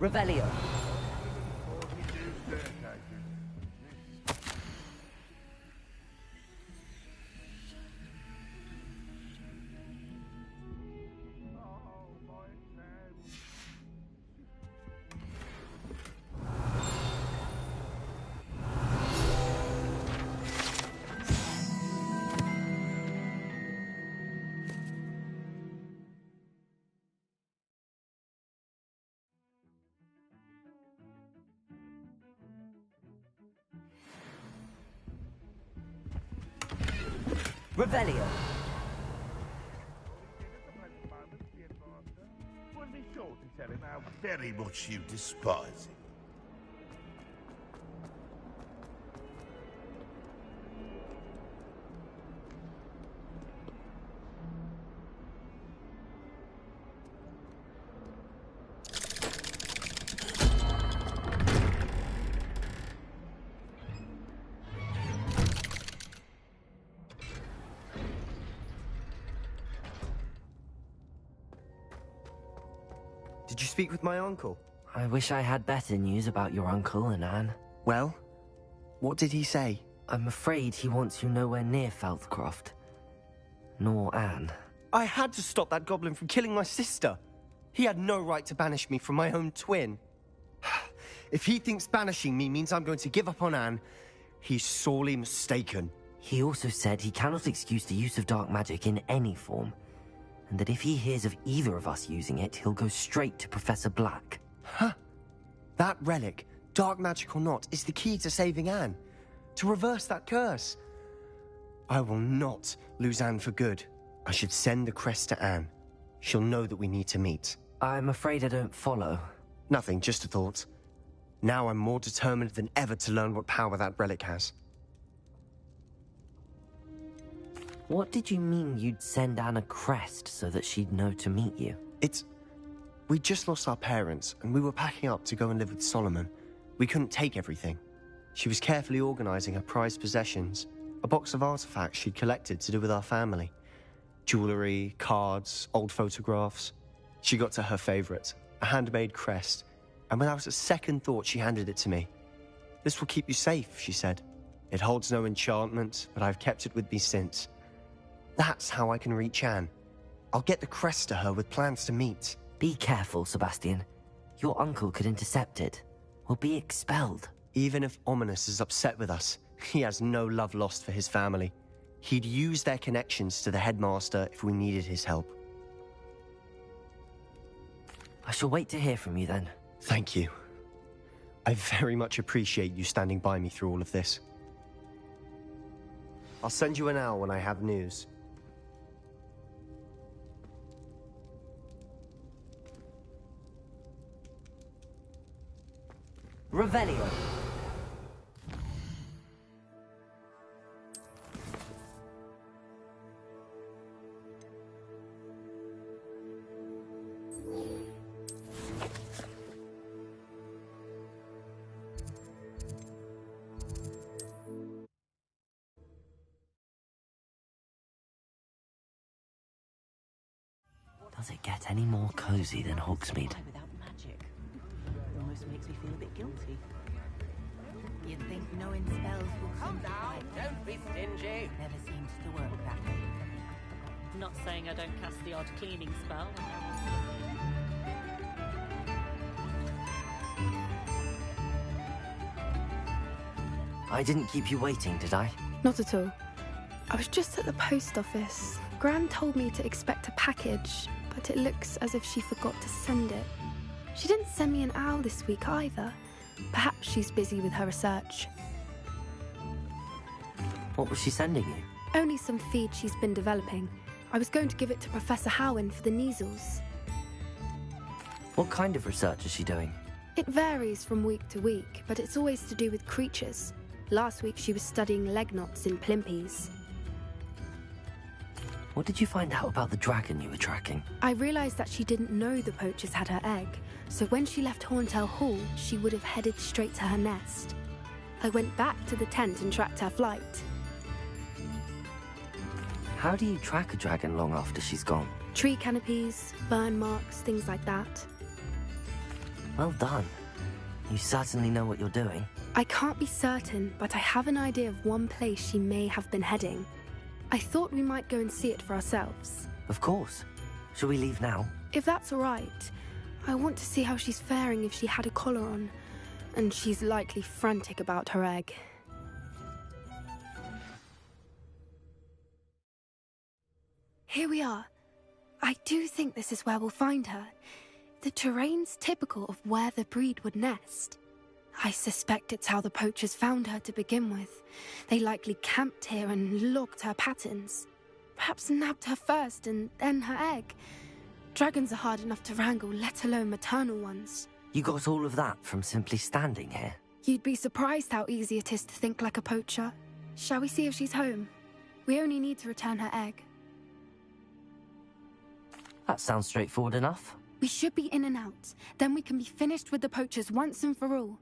Speaker 1: Revelio. Revelio.
Speaker 7: Would be sure to tell him how very much you despise him.
Speaker 2: Did you speak with my uncle?
Speaker 3: I wish I had better news about your uncle and Anne.
Speaker 2: Well, what did he say?
Speaker 3: I'm afraid he wants you nowhere near Feldcroft. Nor Anne.
Speaker 2: I had to stop that goblin from killing my sister. He had no right to banish me from my own twin. If he thinks banishing me means I'm going to give up on Anne, he's sorely mistaken.
Speaker 3: He also said he cannot excuse the use of dark magic in any form, and that if he hears of either of us using it, he'll go straight to Professor Black.
Speaker 2: Huh? That relic, dark magic or not, is the key to saving Anne. To reverse that curse. I will not lose Anne for good. I should send the crest to Anne. She'll know that we need to meet.
Speaker 3: I'm afraid I don't follow.
Speaker 2: Nothing, just a thought. Now I'm more determined than ever to learn what power that relic has.
Speaker 3: What did you mean you'd send Anne a crest so that she'd know to meet you?
Speaker 2: We just lost our parents, and we were packing up to go and live with Solomon. We couldn't take everything. She was carefully organizing her prized possessions, a box of artifacts she'd collected to do with our family. Jewelry, cards, old photographs. She got to her favorite, a handmade crest, and without a second thought, she handed it to me. This will keep you safe, she said. It holds no enchantment, but I've kept it with me since. That's how I can reach Anne. I'll get the crest to her with plans to meet.
Speaker 3: Be careful, Sebastian. Your uncle could intercept it. We'll be expelled.
Speaker 2: Even if Ominous is upset with us, he has no love lost for his family. He'd use their connections to the headmaster if we needed his help.
Speaker 3: I shall wait to hear from you then.
Speaker 2: Thank you. I very much appreciate you standing by me through all of this. I'll send you an owl when I have news.
Speaker 1: Revelio.
Speaker 3: Does it get any more cozy than Hogsmeade?
Speaker 10: Without magic. Almost makes me feel a bit guilty. You'd think knowing spells will come down.
Speaker 6: Don't be stingy.
Speaker 10: Never seems to work that way.
Speaker 8: Not saying I don't cast the odd cleaning spell.
Speaker 3: I didn't keep you waiting, did I?
Speaker 11: Not at all. I was just at the post office. Gran told me to expect a package, but it looks as if she forgot to send it. She didn't send me an owl this week either. Perhaps she's busy with her research.
Speaker 3: What was she sending you?
Speaker 11: Only some feed she's been developing. I was going to give it to Professor Howen for the measles.
Speaker 3: What kind of research is she doing?
Speaker 11: It varies from week to week, but it's always to do with creatures. Last week she was studying leg knots in plimpies.
Speaker 3: What did you find out about the dragon you were tracking?
Speaker 11: I realized that she didn't know the poachers had her egg, so when she left Horntail Hall, she would have headed straight to her nest. I went back to the tent and tracked her flight.
Speaker 3: How do you track a dragon long after she's gone?
Speaker 11: Tree canopies, burn marks, things like that.
Speaker 3: Well done. You certainly know what you're doing.
Speaker 11: I can't be certain, but I have an idea of one place she may have been heading. I thought we might go and see it for ourselves.
Speaker 3: Of course. Shall we leave now?
Speaker 11: If that's all right. I want to see how she's faring if she had a collar on. And she's likely frantic about her egg. Here we are. I do think this is where we'll find her. The terrain's typical of where the breed would nest. I suspect it's how the poachers found her to begin with. They likely camped here and logged her patterns. Perhaps nabbed her first and then her egg. Dragons are hard enough to wrangle, let alone maternal ones.
Speaker 3: You got all of that from simply standing here?
Speaker 11: You'd be surprised how easy it is to think like a poacher. Shall we see if she's home? We only need to return her egg.
Speaker 3: That sounds straightforward enough.
Speaker 11: We should be in and out. Then we can be finished with the poachers once and for all.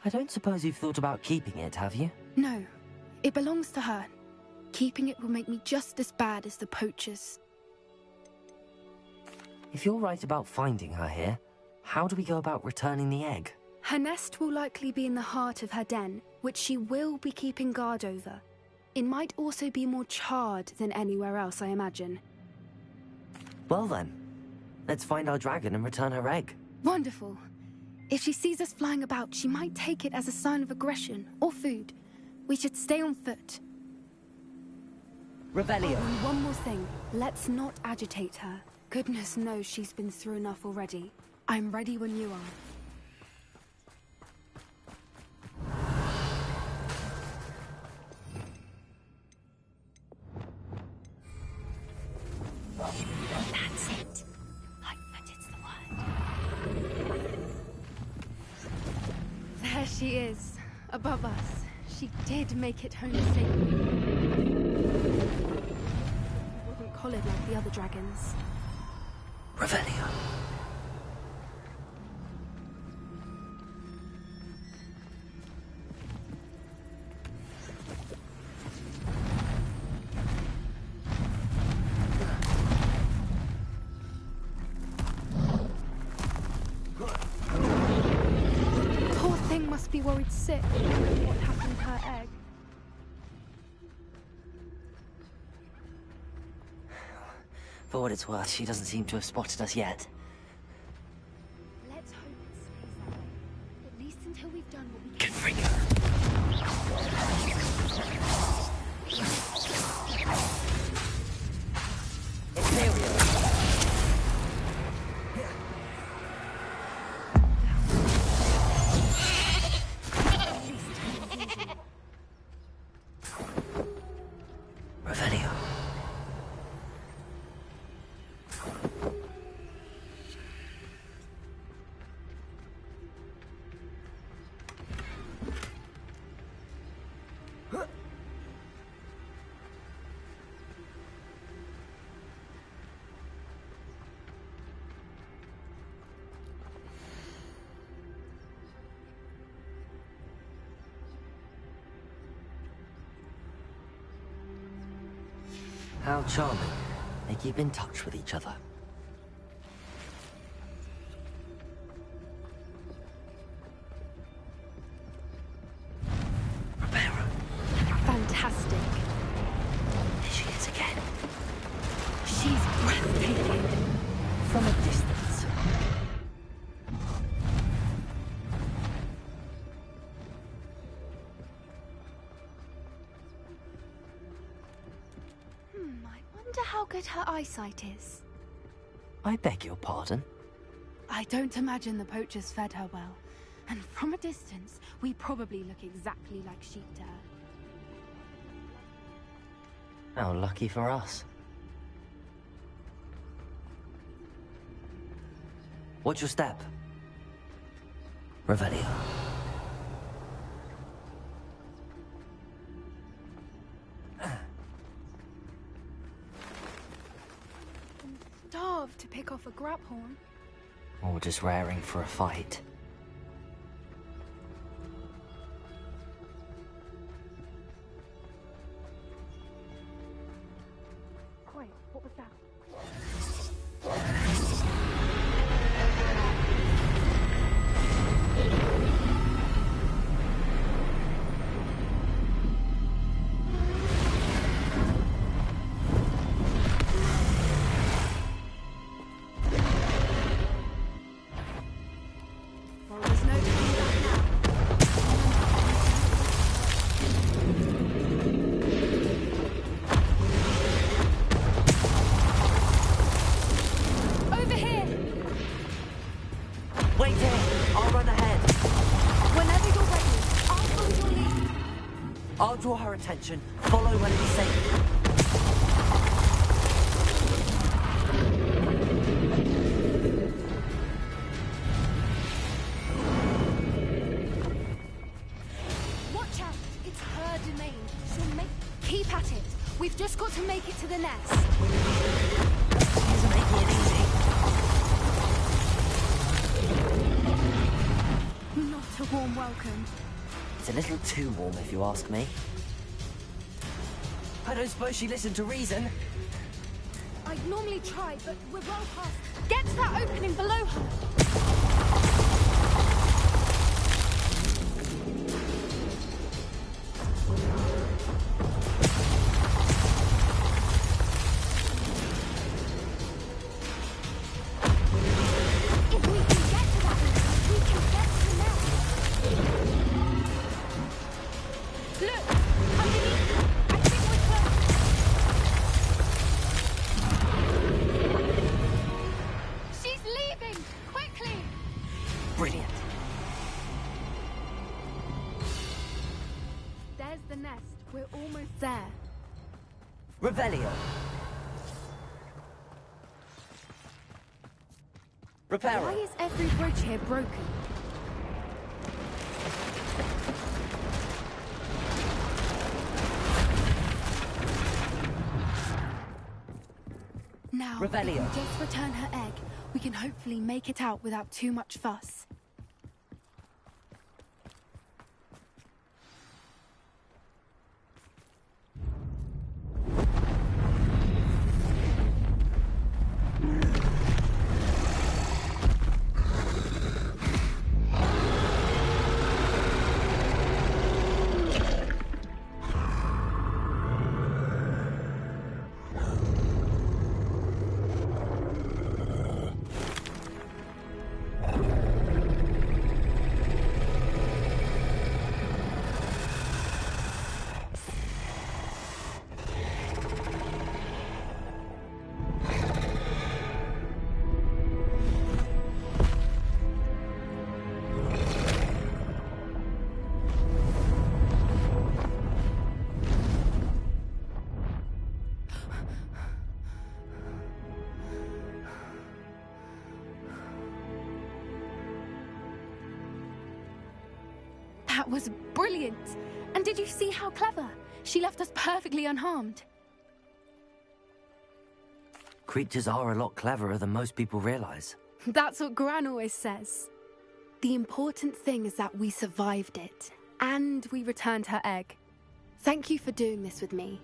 Speaker 3: I don't suppose you've thought about keeping it, have you?
Speaker 11: No. It belongs to her. Keeping it will make me just as bad as the poachers.
Speaker 3: If you're right about finding her here, how do we go about returning the egg?
Speaker 11: Her nest will likely be in the heart of her den, which she will be keeping guard over. It might also be more charred than anywhere else, I imagine.
Speaker 3: Well then, let's find our dragon and return her egg.
Speaker 11: Wonderful. If she sees us flying about, she might take it as a sign of aggression or food. We should stay on foot.
Speaker 1: Revelio.
Speaker 11: Oh, and one more thing. Let's not agitate her. Goodness knows she's been through enough already. I'm ready when you are.
Speaker 9: That's it. I bet it's the word.
Speaker 11: There she is, above us. She did make it home safely. Wasn't collared like the other dragons.
Speaker 3: Revelio.
Speaker 11: Poor thing must be worried sick. What happened to her egg?
Speaker 3: For what it's worth, she doesn't seem to have spotted us yet.
Speaker 11: Let's hope it stays that way. At least until we've done what we can.
Speaker 3: Configure. Revelio. How charming. They keep in touch with each other.
Speaker 11: Fantastic.
Speaker 3: There she is again.
Speaker 11: She's breathtaking.
Speaker 3: From a distance.
Speaker 11: how good her eyesight is?
Speaker 3: I beg your pardon?
Speaker 11: I don't imagine the poachers fed her well. And from a distance, we probably look exactly like sheep to her.
Speaker 3: How lucky for us. What's your step? Revelio.
Speaker 11: Starved to pick off a grabhorn.
Speaker 3: Or just raring for a fight.
Speaker 11: Quiet, what was that? Well, there's no turning back now. Over here!
Speaker 1: Wait here! I'll run ahead.
Speaker 11: Whenever you're ready, I'll follow your lead.
Speaker 1: I'll draw her attention. Follow when it's safe.
Speaker 11: Watch out! It's her domain. She'll make... Keep at it. We've just got to make it to the nest.
Speaker 1: She's making it easy.
Speaker 11: Not a warm welcome.
Speaker 3: It's a little too warm if you ask me.
Speaker 1: I don't suppose she listened to reason.
Speaker 11: I'd normally try, but we're well past. Get to that opening below her. If we can get to that opening, we can get to the nest. Look! Underneath her! I think we're close. She's leaving! Quickly!
Speaker 1: Brilliant.
Speaker 11: There's the nest. We're almost there.
Speaker 1: Revelio. Repair
Speaker 11: Why
Speaker 1: it.
Speaker 11: is every bridge here broken? Now, if
Speaker 1: Revelio.
Speaker 11: we just return her egg, we can hopefully make it out without too much fuss. That was brilliant! And did you see how clever? She left us perfectly unharmed.
Speaker 3: Creatures are a lot cleverer than most people realize.
Speaker 11: That's what Gran always says. The important thing is that we survived it, and we returned her egg. Thank you for doing this with me.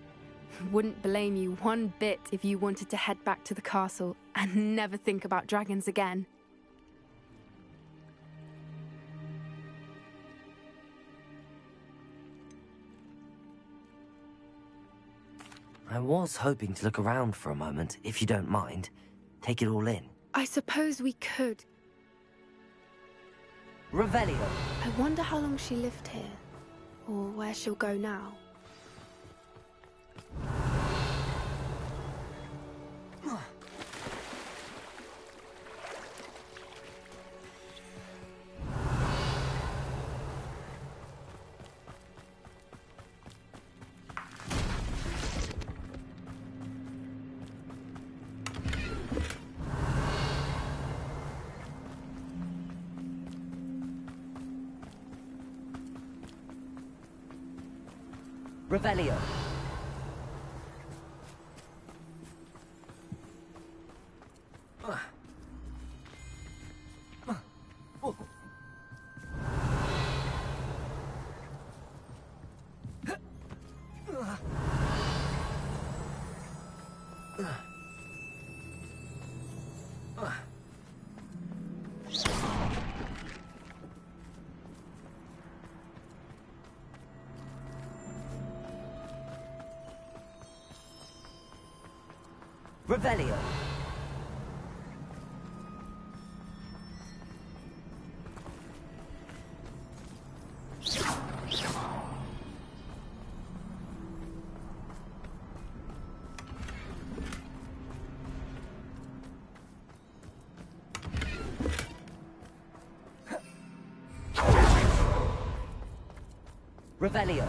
Speaker 11: Wouldn't blame you one bit if you wanted to head back to the castle and never think about dragons again.
Speaker 3: I was hoping to look around for a moment, if you don't mind. Take it all in.
Speaker 11: I suppose we could.
Speaker 1: Revelio.
Speaker 11: I wonder how long she lived here, or where she'll go now.
Speaker 1: Revelio. Revelio. Revelio.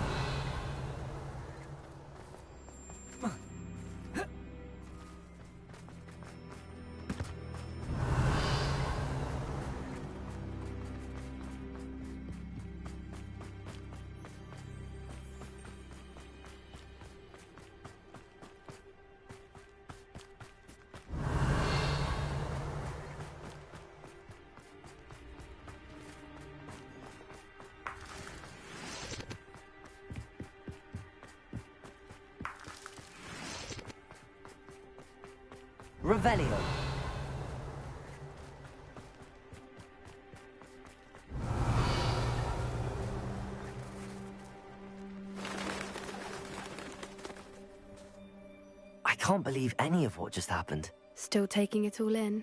Speaker 1: Revelio.
Speaker 3: I can't believe any of what just happened.
Speaker 11: Still taking it all in.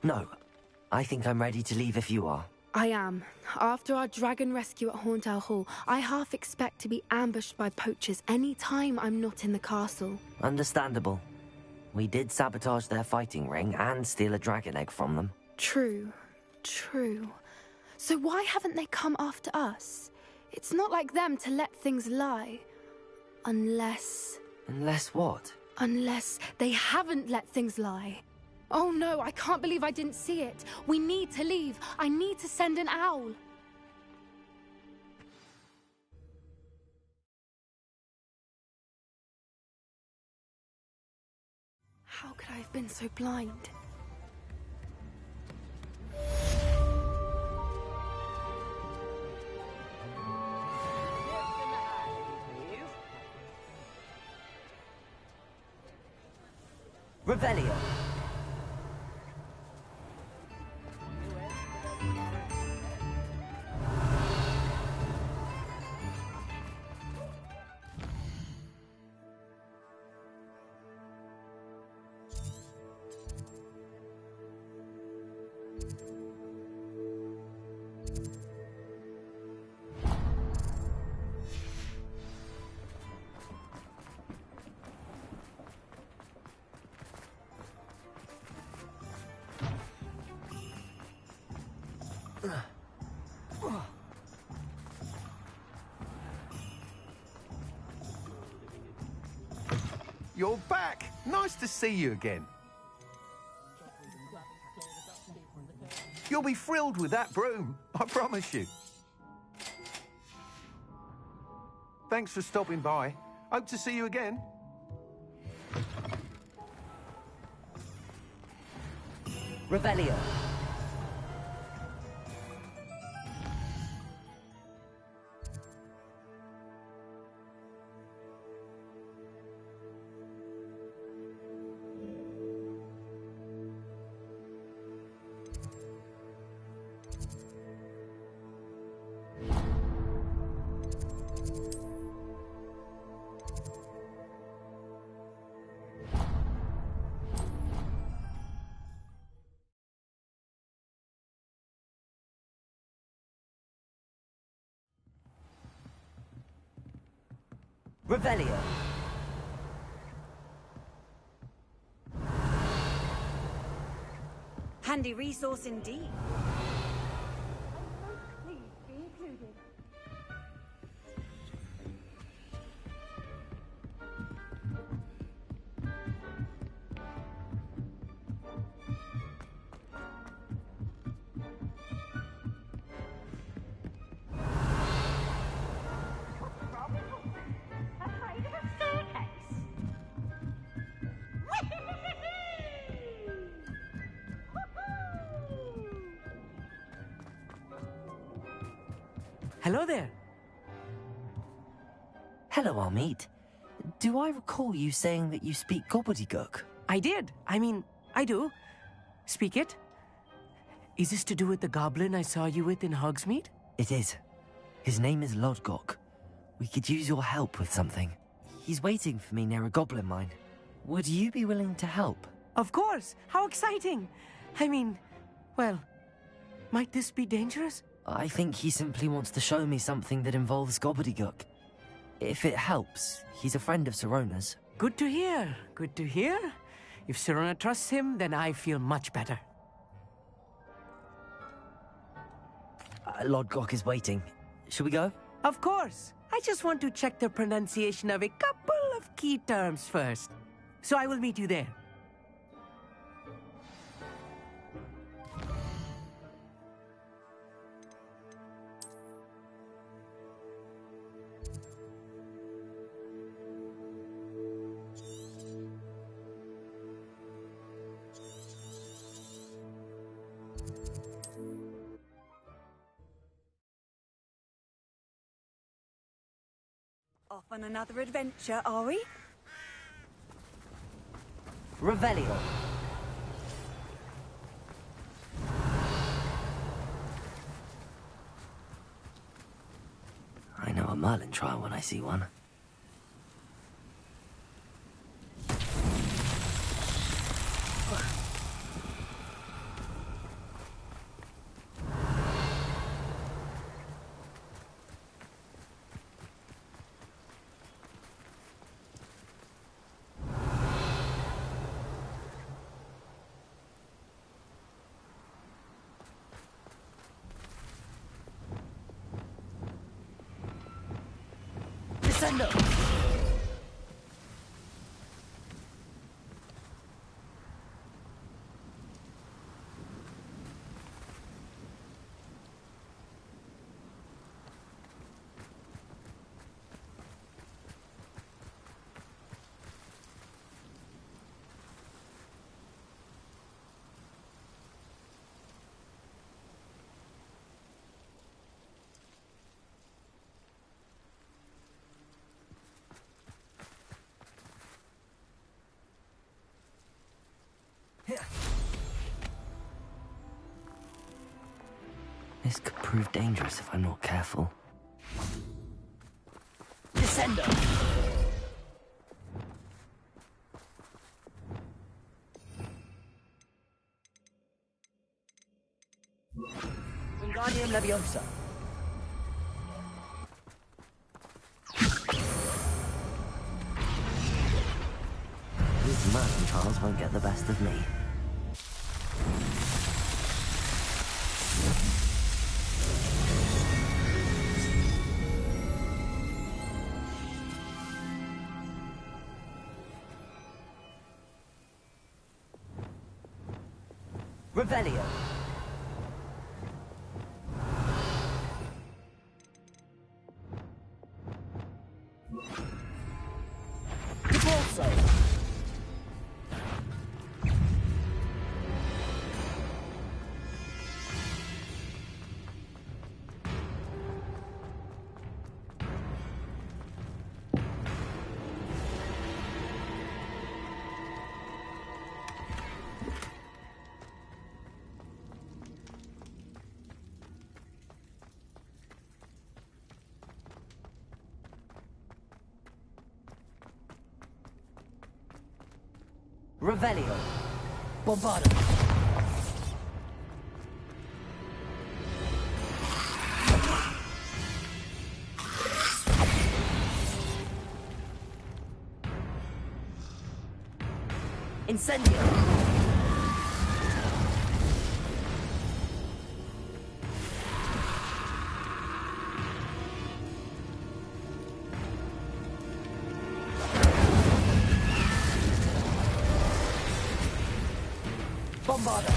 Speaker 3: No, I think I'm ready to leave if you are.
Speaker 11: I am. After our dragon rescue at Hauntow Hall, I half expect to be ambushed by poachers any time I'm not in the castle.
Speaker 3: Understandable. We did sabotage their fighting ring and steal a dragon egg from them.
Speaker 11: True. True. So why haven't they come after us? It's not like them to let things lie. Unless...
Speaker 3: Unless what?
Speaker 11: Unless they haven't let things lie. Oh no, I can't believe I didn't see it. We need to leave. I need to send an owl. How could I have been so blind?
Speaker 1: Revelio.
Speaker 12: You're back! Nice to see you again. You'll be thrilled with that broom, I promise you. Thanks for stopping by. Hope to see you again.
Speaker 1: Revelio. Revelio.
Speaker 10: Handy resource indeed.
Speaker 9: Please be included.
Speaker 1: Hello there.
Speaker 3: Hello, Amit. Do I recall you saying that you speak gobbledygook?
Speaker 1: I did. I mean, I do. Speak it. Is this to do with the goblin I saw you with in Hogsmeade?
Speaker 3: It is. His name is Lodgok. We could use your help with something. He's waiting for me near a goblin mine. Would you be willing to help?
Speaker 1: Of course. How exciting. I mean, well, might this be dangerous?
Speaker 3: I think he simply wants to show me something that involves gobbledygook. If it helps, he's a friend of Sirona's.
Speaker 1: Good to hear. Good to hear. If Sirona trusts him, then I feel much better.
Speaker 3: Lodgok is waiting. Shall we go?
Speaker 1: Of course. I just want to check the pronunciation of a couple of key terms first. So I will meet you there.
Speaker 10: Off on another adventure, are we?
Speaker 3: Revelio. I know a Merlin trial when I see one.
Speaker 1: Descendo!
Speaker 3: This could prove dangerous if I'm not careful.
Speaker 1: Descendo! Wingardium Leviosa.
Speaker 3: These Merlin trials won't get the best of me.
Speaker 1: Revelio. Repulso. Revelio. Bombardo. Incendio. Bombarda.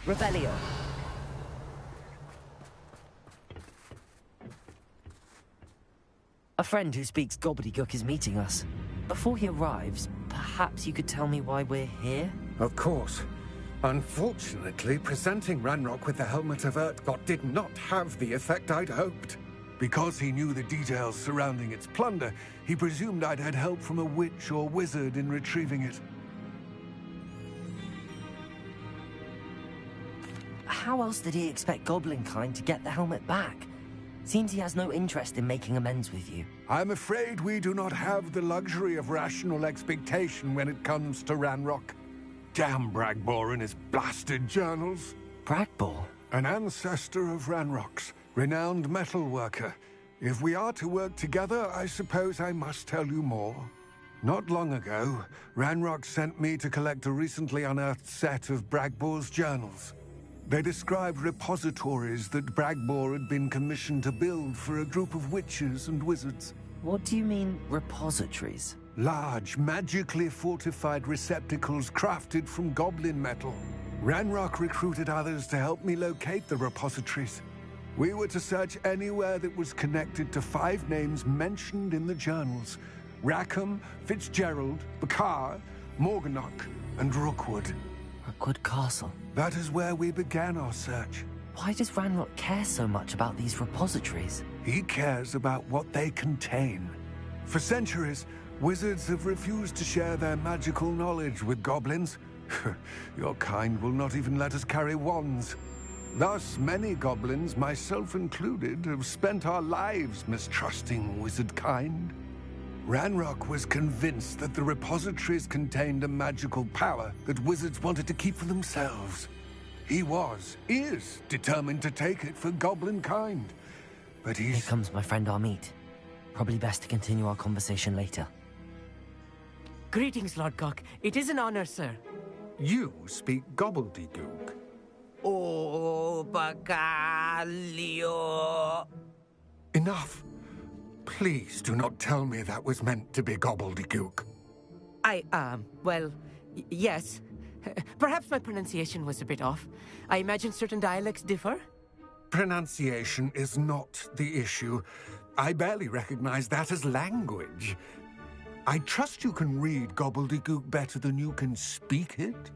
Speaker 3: Revelio. A friend who speaks gobbledygook is meeting us. Before he arrives, perhaps you could tell me why we're here?
Speaker 13: Of course. Unfortunately, presenting Ranrock with the Helmet of Urtkot did not have the effect I'd hoped. Because he knew the details surrounding its plunder, he presumed I'd had help from a witch or wizard in retrieving it.
Speaker 3: How else did he expect Goblinkind to get the helmet back? Seems he has no interest in making amends with you.
Speaker 13: I'm afraid we do not have the luxury of rational expectation when it comes to Ranrock. Damn Bragbor and his blasted journals.
Speaker 3: Bragbor?
Speaker 13: An ancestor of Ranrock's, renowned metal worker. If we are to work together, I suppose I must tell you more. Not long ago, Ranrock sent me to collect a recently unearthed set of Bragbor's journals. They described repositories that Bragbor had been commissioned to build for a group of witches and wizards.
Speaker 3: What do you mean, repositories?
Speaker 13: Large, magically fortified receptacles crafted from goblin metal. Ranrock recruited others to help me locate the repositories. We were to search anywhere that was connected to 5 names mentioned in the journals: Rackham, Fitzgerald, Bakar, Morganach, and Rookwood.
Speaker 3: Rookwood Castle?
Speaker 13: That is where we began our search.
Speaker 3: Why does Ranrock care so much about these repositories?
Speaker 13: He cares about what they contain. For centuries, wizards have refused to share their magical knowledge with goblins. Your kind will not even let us carry wands. Thus, many goblins, myself included, have spent our lives mistrusting wizard kind. Ranrock was convinced that the repositories contained a magical power that wizards wanted to keep for themselves. He is determined to take it for goblin kind. But
Speaker 3: Here comes my friend Amit. Probably best to continue our conversation later.
Speaker 1: Greetings, Lord Cock. It is an honor, sir.
Speaker 13: You speak gobbledygook.
Speaker 6: Oh, Bacalio.
Speaker 13: Enough. Please do not tell me that was meant to be gobbledygook.
Speaker 1: Well, yes. Perhaps my pronunciation was a bit off. I imagine certain dialects differ.
Speaker 13: Pronunciation is not the issue. I barely recognize that as language. I trust you can read gobbledygook better than you can speak it?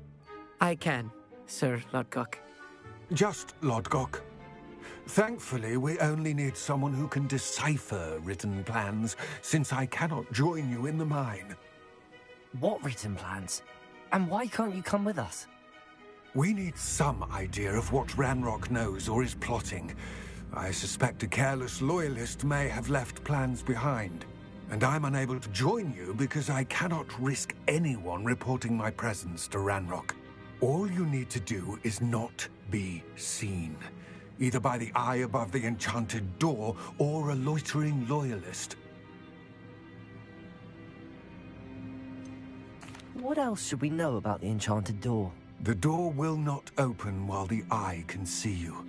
Speaker 1: I can, Sir Lodgok.
Speaker 13: Just Lodgok. Thankfully, we only need someone who can decipher written plans, since I cannot join you in the mine.
Speaker 3: What written plans? And why can't you come with us?
Speaker 13: We need some idea of what Ranrock knows or is plotting. I suspect a careless loyalist may have left plans behind. And I'm unable to join you because I cannot risk anyone reporting my presence to Ranrock. All you need to do is not be seen, either by the eye above the enchanted door or a loitering loyalist.
Speaker 3: What else should we know about the enchanted door?
Speaker 13: The door will not open while the eye can see you.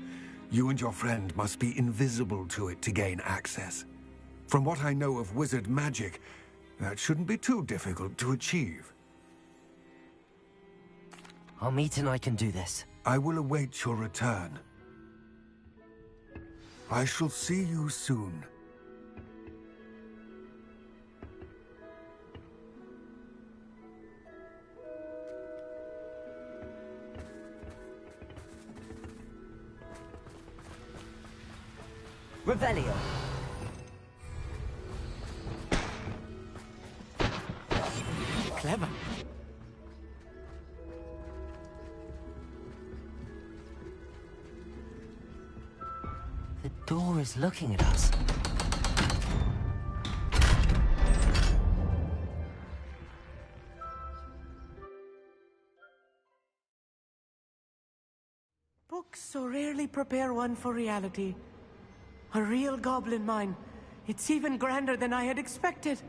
Speaker 13: You and your friend must be invisible to it to gain access. From what I know of wizard magic, that shouldn't be too difficult to achieve.
Speaker 3: Amit and I can do this.
Speaker 13: I will await your return. I shall see you soon.
Speaker 3: Revelio.
Speaker 1: Clever.
Speaker 3: The door is looking at us.
Speaker 1: Books so rarely prepare one for reality. A real goblin mine. It's even grander than I had expected.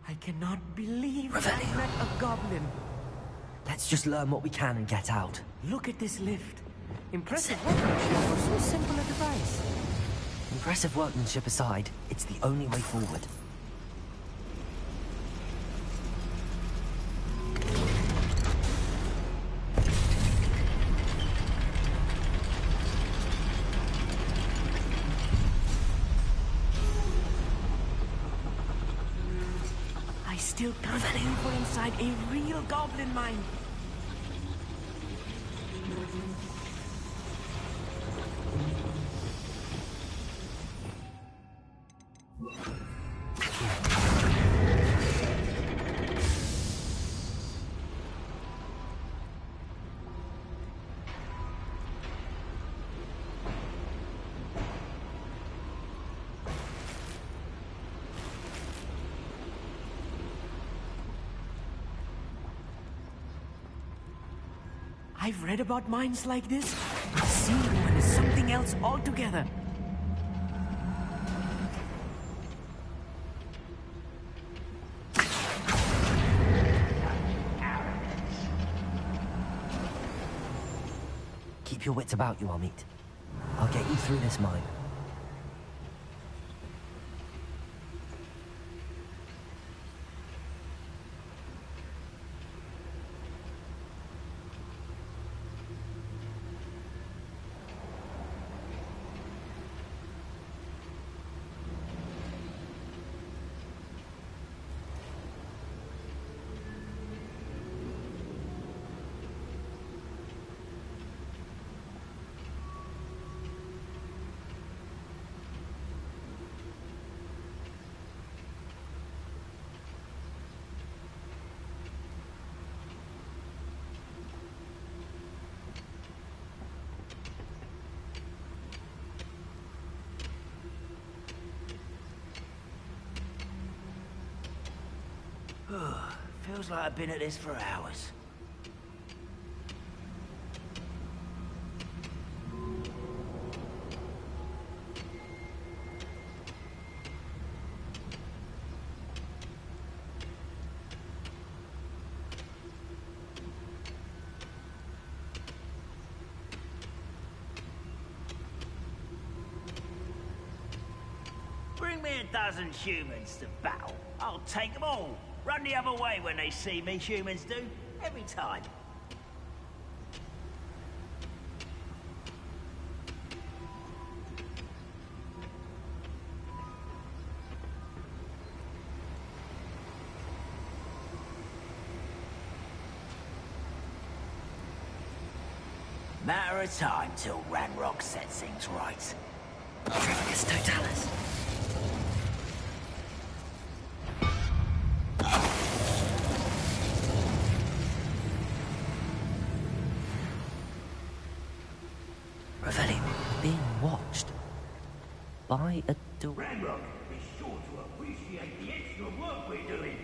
Speaker 1: I cannot believe I met a goblin.
Speaker 3: Let's just learn what we can and get out.
Speaker 1: Look at this lift. Impressive workmanship for so simple a device.
Speaker 3: Impressive workmanship aside, it's the only way forward.
Speaker 1: I still can't believe we're inside a real goblin mine. I've read about mines like this, but seeing one is something else altogether.
Speaker 3: Keep your wits about you, Amit. I'll get you through this mine.
Speaker 6: Feels like I've been at this for hours. Bring me a dozen humans to battle. I'll take them all. Run the other way when they see me, humans do. Every time. Matter of time till Ranrock sets things right.
Speaker 3: It's Totalis. Revelli, being watched by a door.
Speaker 6: Ranrock is sure to appreciate the extra work we're doing.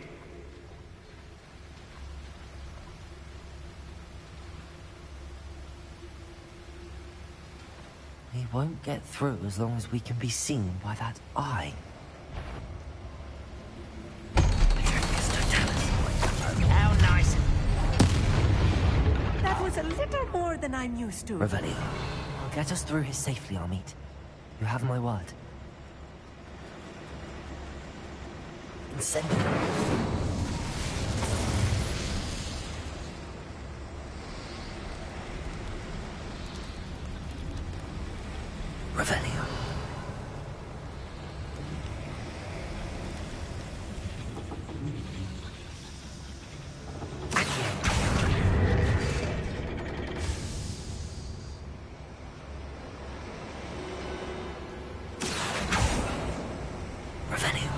Speaker 3: He won't get through as long as we can be seen by that eye.
Speaker 6: How nice.
Speaker 1: That was a little more than I'm used to.
Speaker 3: Revelli, I'll get us through here safely, Amit. You have my word. Incendio. Revelio. Revelio.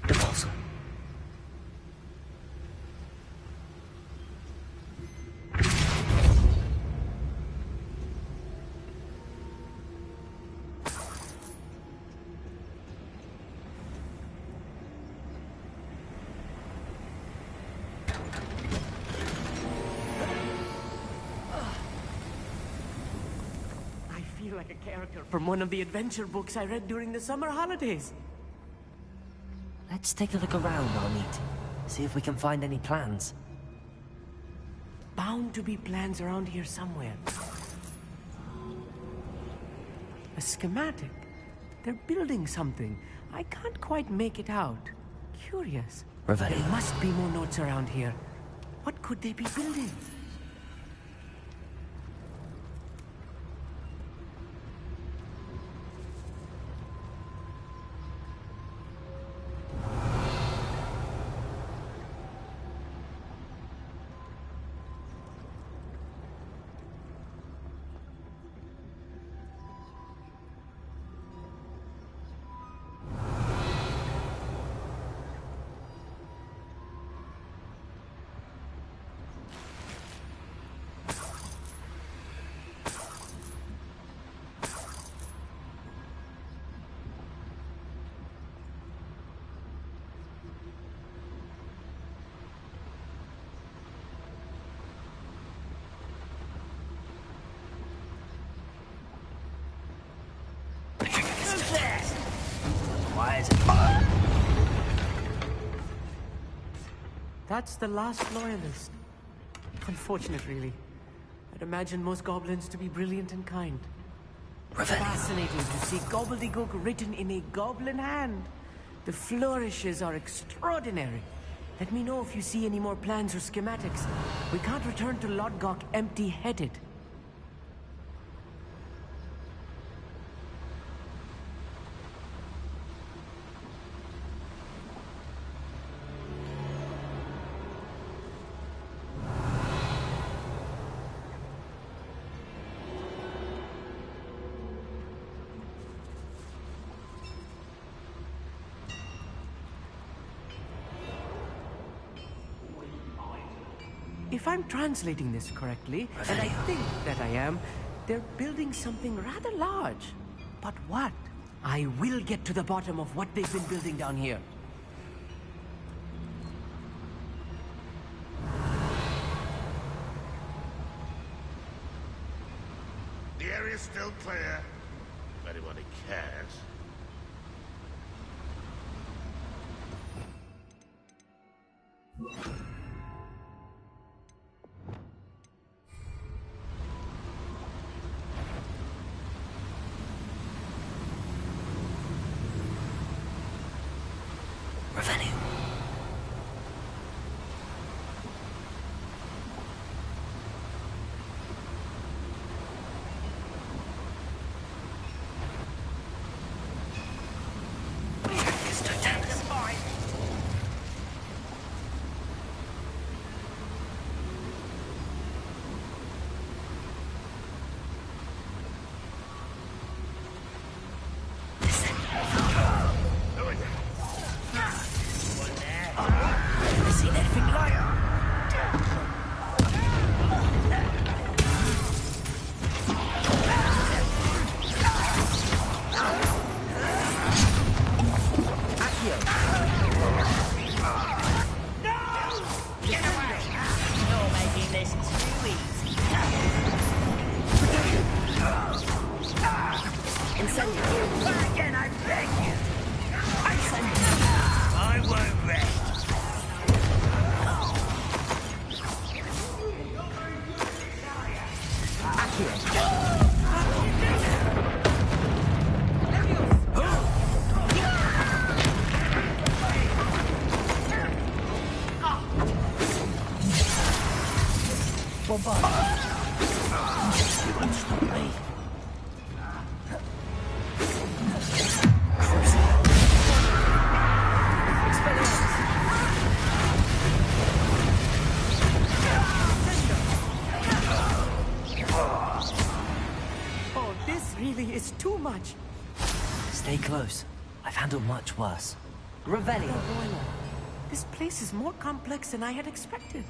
Speaker 3: The fossil.
Speaker 1: Like a character from one of the adventure books I read during the summer holidays.
Speaker 3: Let's take a look around, Arneet. See if we can find any plans.
Speaker 1: Bound to be plans around here somewhere. A schematic. They're building something. I can't quite make it out. Curious.
Speaker 3: Reveille.
Speaker 1: There must be more notes around here. What could they be building? That's the last loyalist. Unfortunate, really. I'd imagine most goblins to be brilliant and kind. Fascinating to see gobbledygook written in a goblin hand. The flourishes are extraordinary. Let me know if you see any more plans or schematics. We can't return to Lodgok empty-headed. If I'm translating this correctly, and I think that I am, they're building something rather large. But what? I will get to the bottom of what they've been building down here.
Speaker 7: The area's still clear. If anybody cares.
Speaker 1: Too much.
Speaker 3: Stay close. I've handled much worse. Revelio.
Speaker 1: This place is more complex than I had expected.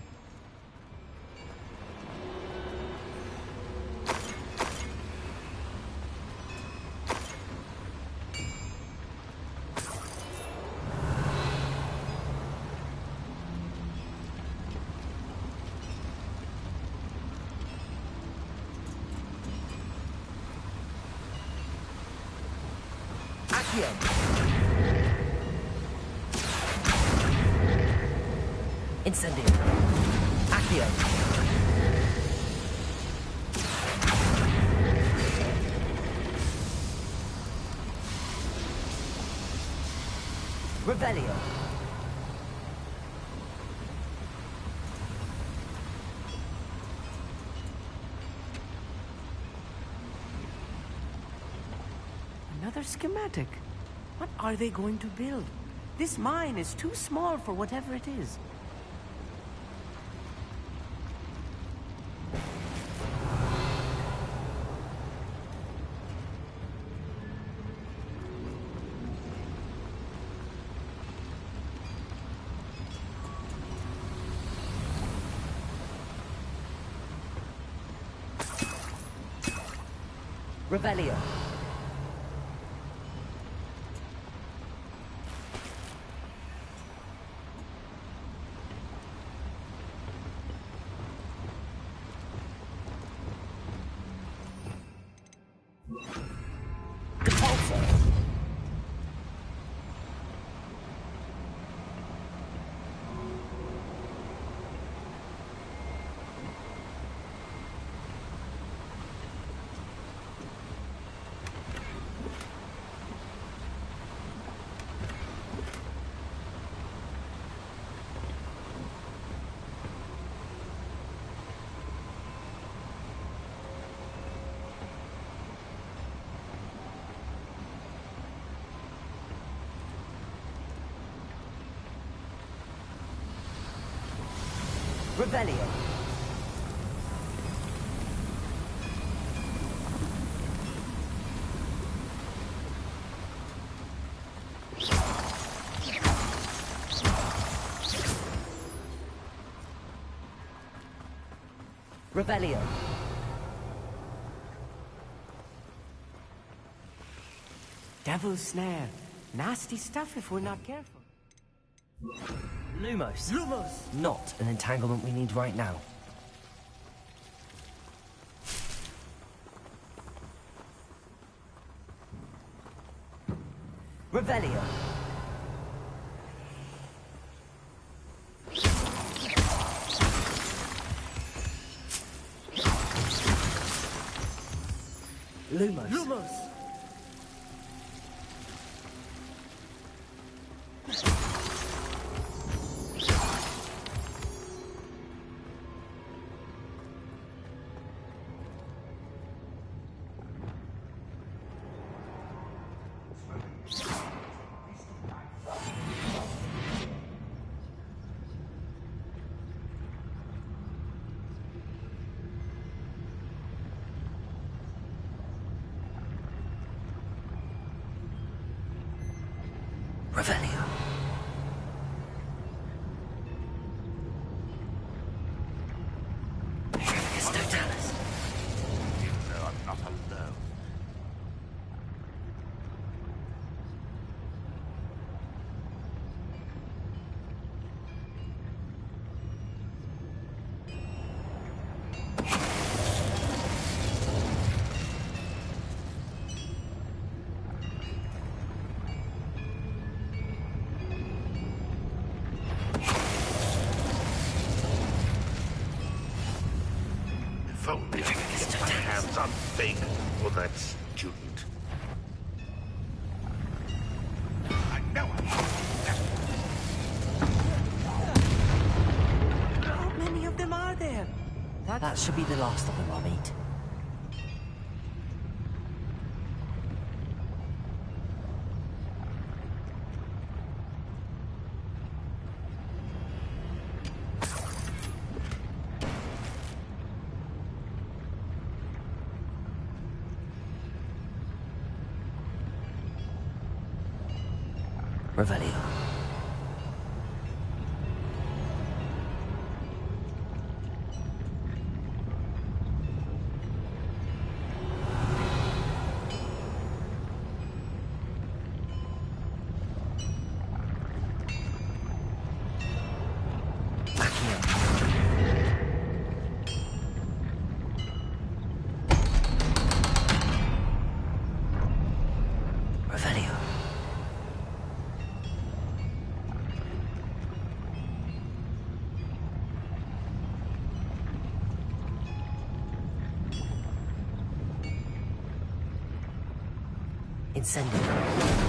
Speaker 3: Incendio. Accio. Revelio.
Speaker 1: Another schematic. What are they going to build? This mine is too small for whatever it is.
Speaker 3: Revelio. Revelio. Revelio.
Speaker 1: Devil's snare. Nasty stuff if we're not careful.
Speaker 3: Lumos.
Speaker 1: Lumos!
Speaker 3: Not an entanglement we need right now. Revelio. Lumos.
Speaker 1: Lumos!
Speaker 3: Revelio. Totalis.
Speaker 7: You know I'm not alone. If only I could get my hands on Vega or that student. I know
Speaker 1: How many of them are there?
Speaker 3: That should be the last of them I'll meet. Revelio. Incendio.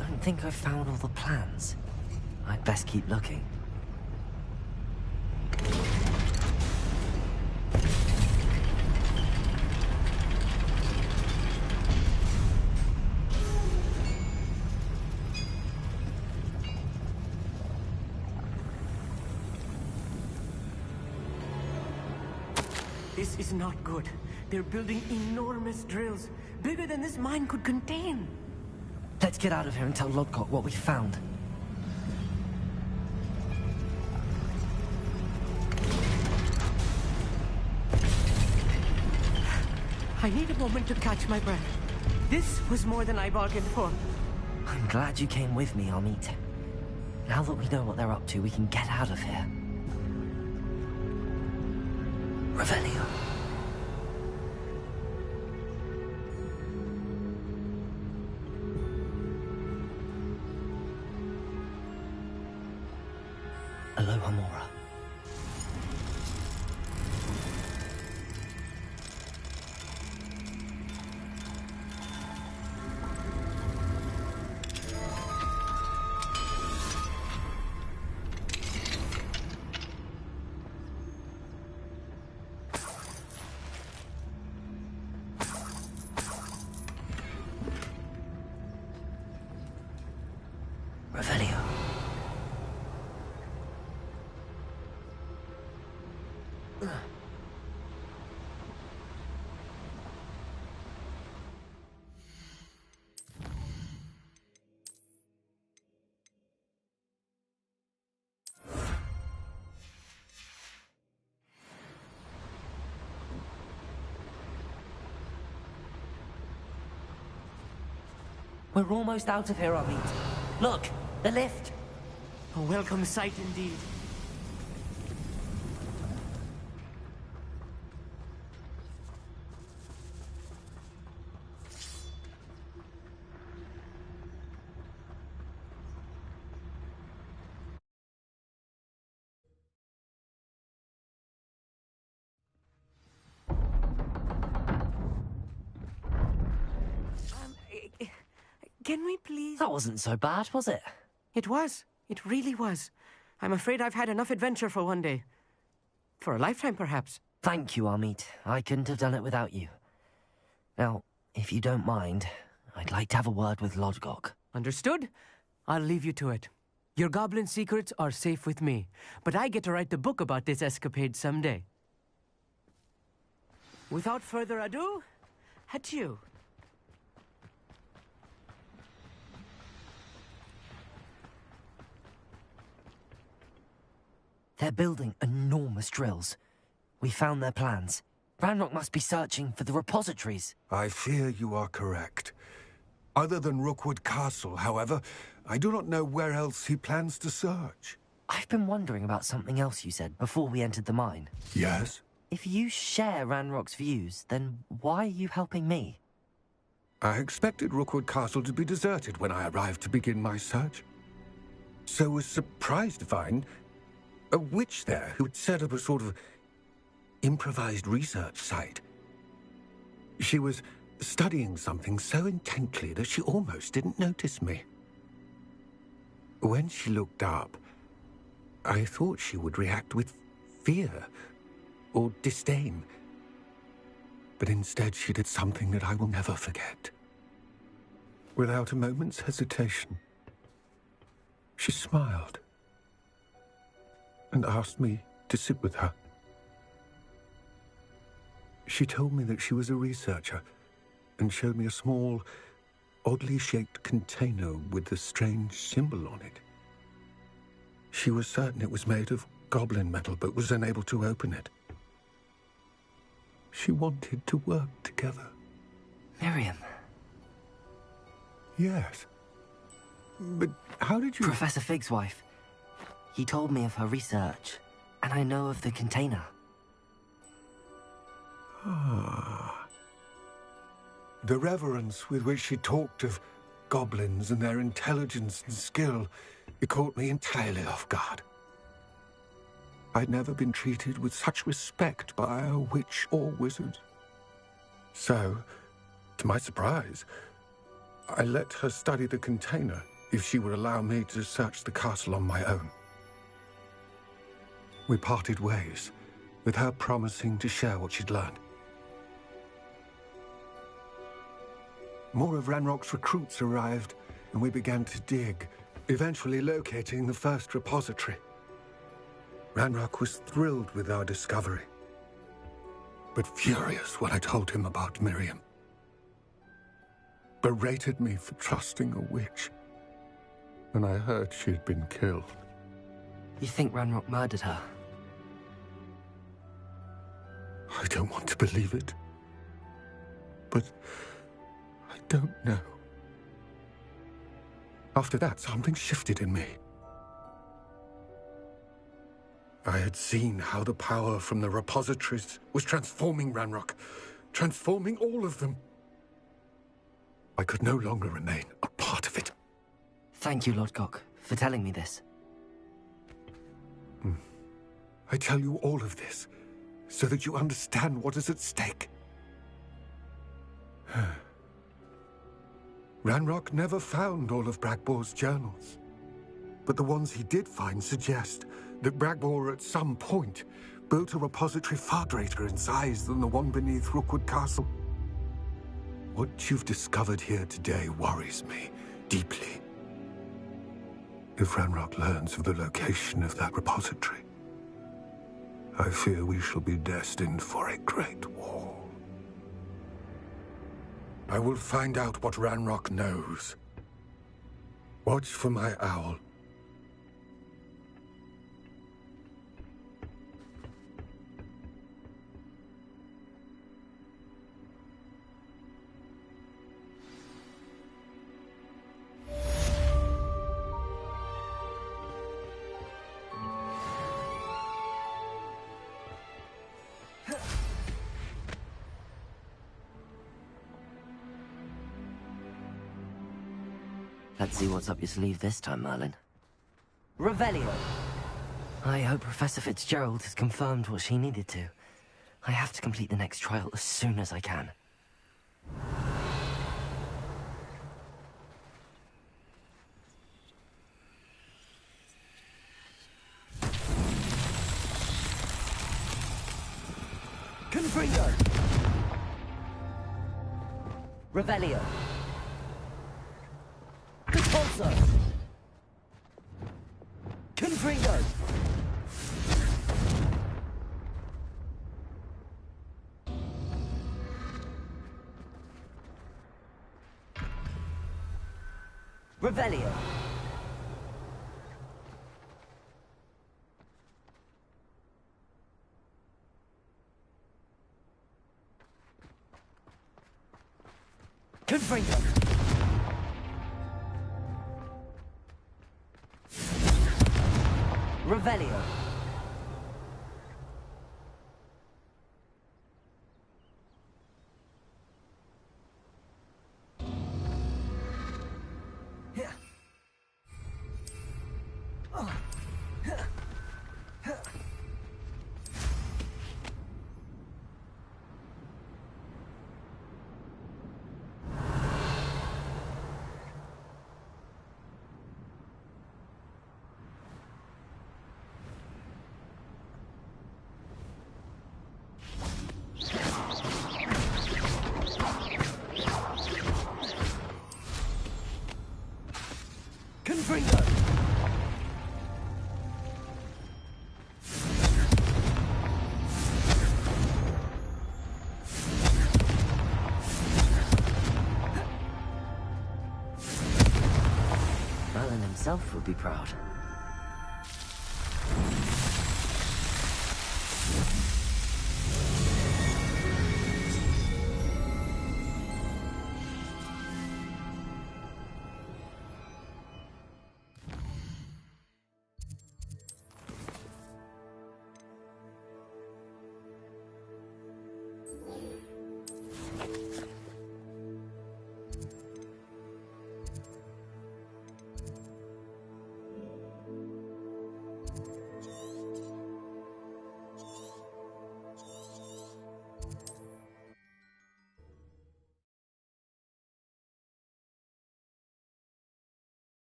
Speaker 3: I think I've found all the plans. I'd best keep looking.
Speaker 1: This is not good. They're building enormous drills, bigger than this mine could contain.
Speaker 3: Let's get out of here and tell Lodgok what we found.
Speaker 1: I need a moment to catch my breath. This was more than I bargained for.
Speaker 3: I'm glad you came with me, Amit. Now that we know what they're up to, we can get out of here. Revelio. Aloha Mora. Revelio. We're almost out of here, Amit. Look, the lift.
Speaker 1: A welcome sight indeed. Can we please...
Speaker 3: That wasn't so bad, was it?
Speaker 1: It was. It really was. I'm afraid I've had enough adventure for one day. For a lifetime, perhaps.
Speaker 3: Thank you, Amit. I couldn't have done it without you. Now, if you don't mind, I'd like to have a word with Lodgok.
Speaker 1: Understood? I'll leave you to it. Your goblin secrets are safe with me, but I get to write the book about this escapade someday. Without further ado, adieu.
Speaker 3: They're building enormous drills. We found their plans. Ranrock must be searching for the repositories.
Speaker 13: I fear you are correct. Other than Rookwood Castle, however, I do not know where else he plans to search.
Speaker 3: I've been wondering about something else you said before we entered the mine.
Speaker 13: Yes?
Speaker 3: If you share Ranrock's views, then why are you helping me?
Speaker 13: I expected Rookwood Castle to be deserted when I arrived to begin my search. So was surprised to find a witch there who had set up a sort of improvised research site. She was studying something so intently that she almost didn't notice me. When she looked up, I thought she would react with fear or disdain. But instead she did something that I will never forget. Without a moment's hesitation, she smiled and asked me to sit with her. She told me that she was a researcher and showed me a small, oddly shaped container with a strange symbol on it. She was certain it was made of goblin metal, but was unable to open it. She wanted to work together.
Speaker 3: Miriam.
Speaker 13: Yes. But how did you...
Speaker 3: Professor Fig's wife. He told me of her research, and I know of the container.
Speaker 13: Ah. The reverence with which she talked of goblins and their intelligence and skill, it caught me entirely off guard. I'd never been treated with such respect by a witch or wizard. So, to my surprise, I let her study the container if she would allow me to search the castle on my own. We parted ways, with her promising to share what she'd learned. More of Ranrock's recruits arrived, and we began to dig, eventually locating the first repository. Ranrock was thrilled with our discovery, but furious when I told him about Miriam. Berated me for trusting a witch, and I heard she had been killed.
Speaker 3: You think Ranrock murdered her?
Speaker 13: I don't want to believe it, but I don't know. After that, something shifted in me. I had seen how the power from the repositories was transforming Ranrock, transforming all of them. I could no longer remain a part of it.
Speaker 3: Thank you, Lord Cock, for telling me this.
Speaker 13: I tell you all of this so that you understand what is at stake. Ranrock never found all of Bragbor's journals, but the ones he did find suggest that Bragbor at some point built a repository far greater in size than the one beneath Rookwood Castle. What you've discovered here today worries me deeply. If Ranrock learns of the location of that repository, I fear we shall be destined for a great war. I will find out what Ranrock knows. Watch for my owl.
Speaker 3: Let's see what's up your sleeve this time, Merlin. Revelio! I hope Professor Fitzgerald has confirmed what she needed to. I have to complete the next trial as soon as I can. Confringo! Revelio! Repulsor! Confringo! Revelio! Confringo! Revelio. himself would be proud.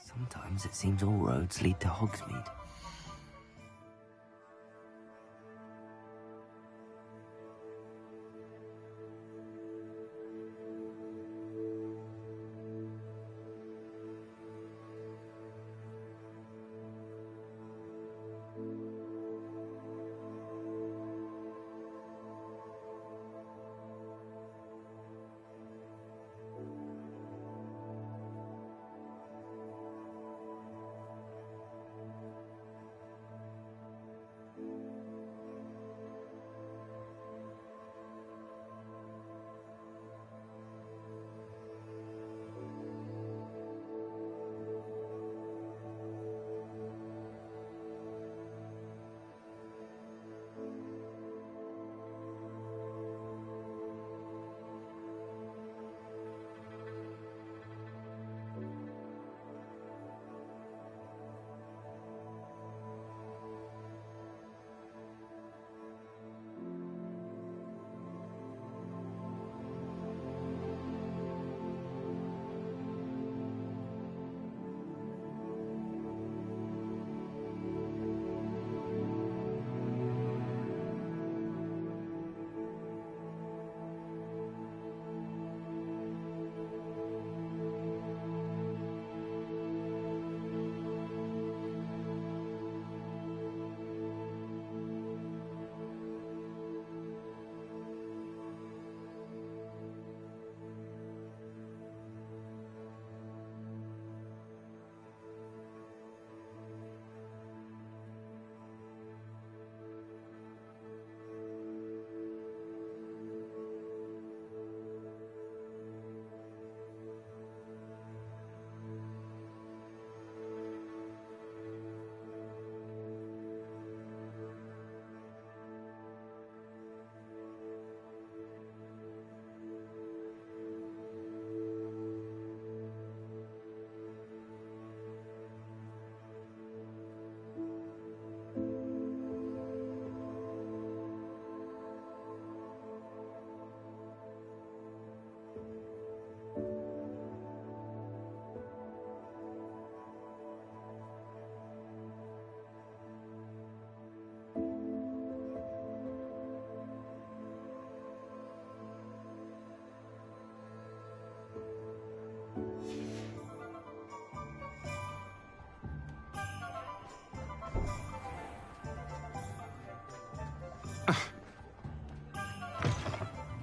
Speaker 3: Sometimes it seems all roads lead to Hogsmeade.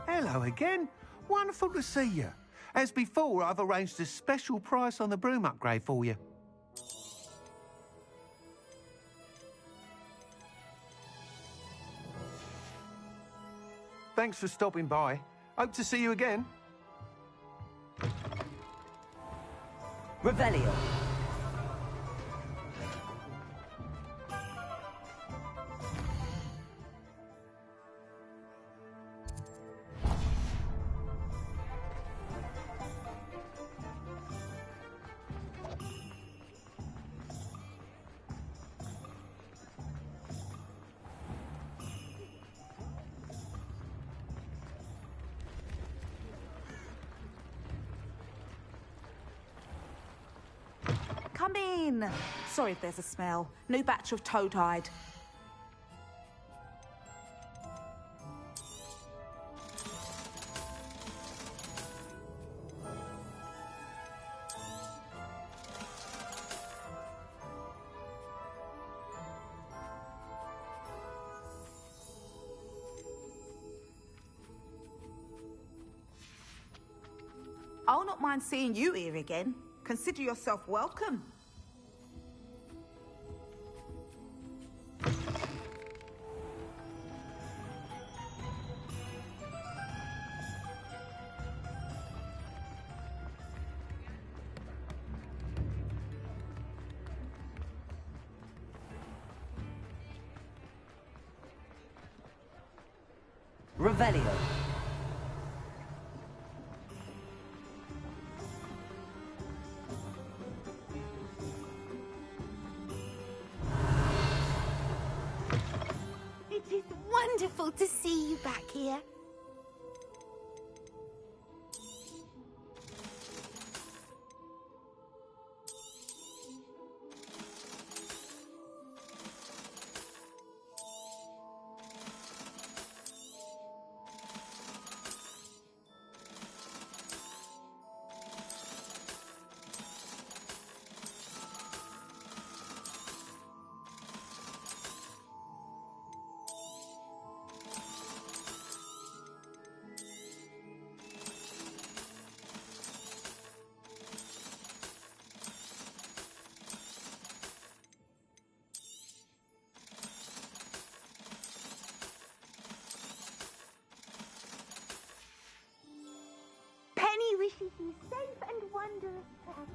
Speaker 12: Hello again. Wonderful to see you. As before, I've arranged a special price on the broom upgrade for you. Thanks for stopping by. Hope to see you again.
Speaker 3: Revelio.
Speaker 10: Come in. Sorry if there's a smell. New batch of toad-hide. I'll not mind seeing you here again. Consider yourself welcome.
Speaker 3: Revelio.
Speaker 9: It is wonderful to see you back here. Penny wishes you safe and wondrous travel.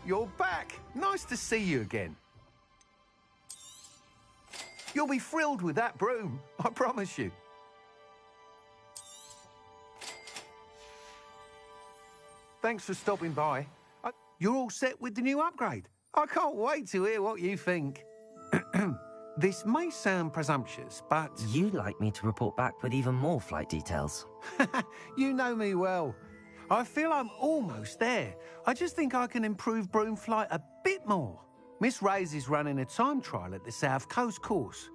Speaker 12: You're back. Nice to see you again. You'll be thrilled with that broom, I promise you. Thanks for stopping by. You're all set with the new upgrade. I can't wait to hear what you think. This may sound presumptuous, but...
Speaker 3: You'd like me to report back with even more flight details.
Speaker 12: You know me well. I feel I'm almost there. I just think I can improve broom flight a bit more. Miss Reyes is running a time trial at the South Coast course.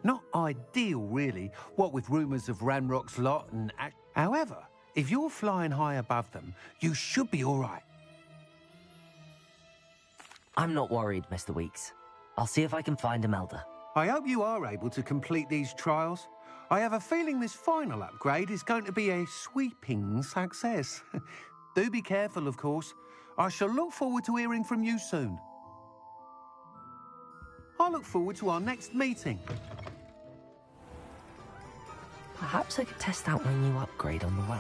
Speaker 12: Not ideal, really, what with rumours of Ranrock's lot and... However, if you're flying high above them, you should be all right.
Speaker 3: I'm not worried, Mr. Weeks. I'll see if I can find Imelda.
Speaker 12: I hope you are able to complete these trials. I have a feeling this final upgrade is going to be a sweeping success. Do be careful, of course. I shall look forward to hearing from you soon. I look forward to our next meeting.
Speaker 3: Perhaps I could test out my new upgrade on the way.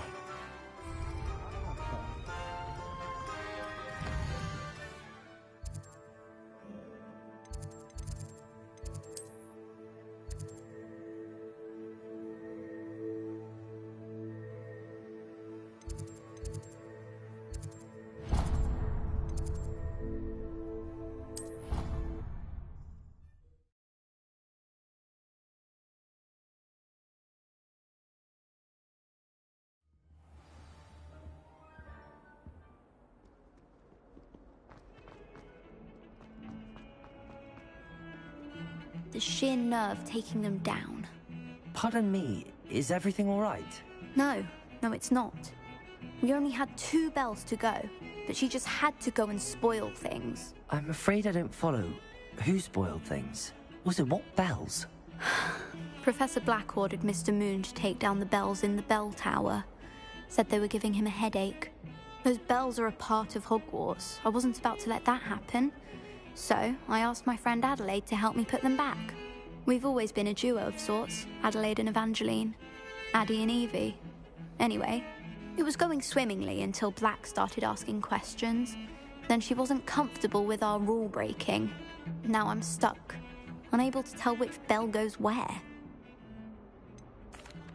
Speaker 9: The sheer nerve taking them down.
Speaker 3: Pardon me, is everything all right?
Speaker 9: No, it's not.
Speaker 14: We only had 2 bells to go, but she just had to go and spoil things.
Speaker 3: I'm afraid I don't follow. Who spoiled things? Also, what bells?
Speaker 14: Professor Black ordered Mr. Moon to take down the bells in the bell tower. Said they were giving him a headache. Those bells are a part of Hogwarts. I wasn't about to let that happen. So, I asked my friend Adelaide to help me put them back. We've always been a duo of sorts, Adelaide and Evangeline. Addie and Evie. Anyway, it was going swimmingly until Black started asking questions. Then she wasn't comfortable with our rule breaking. Now I'm stuck, unable to tell which bell goes where.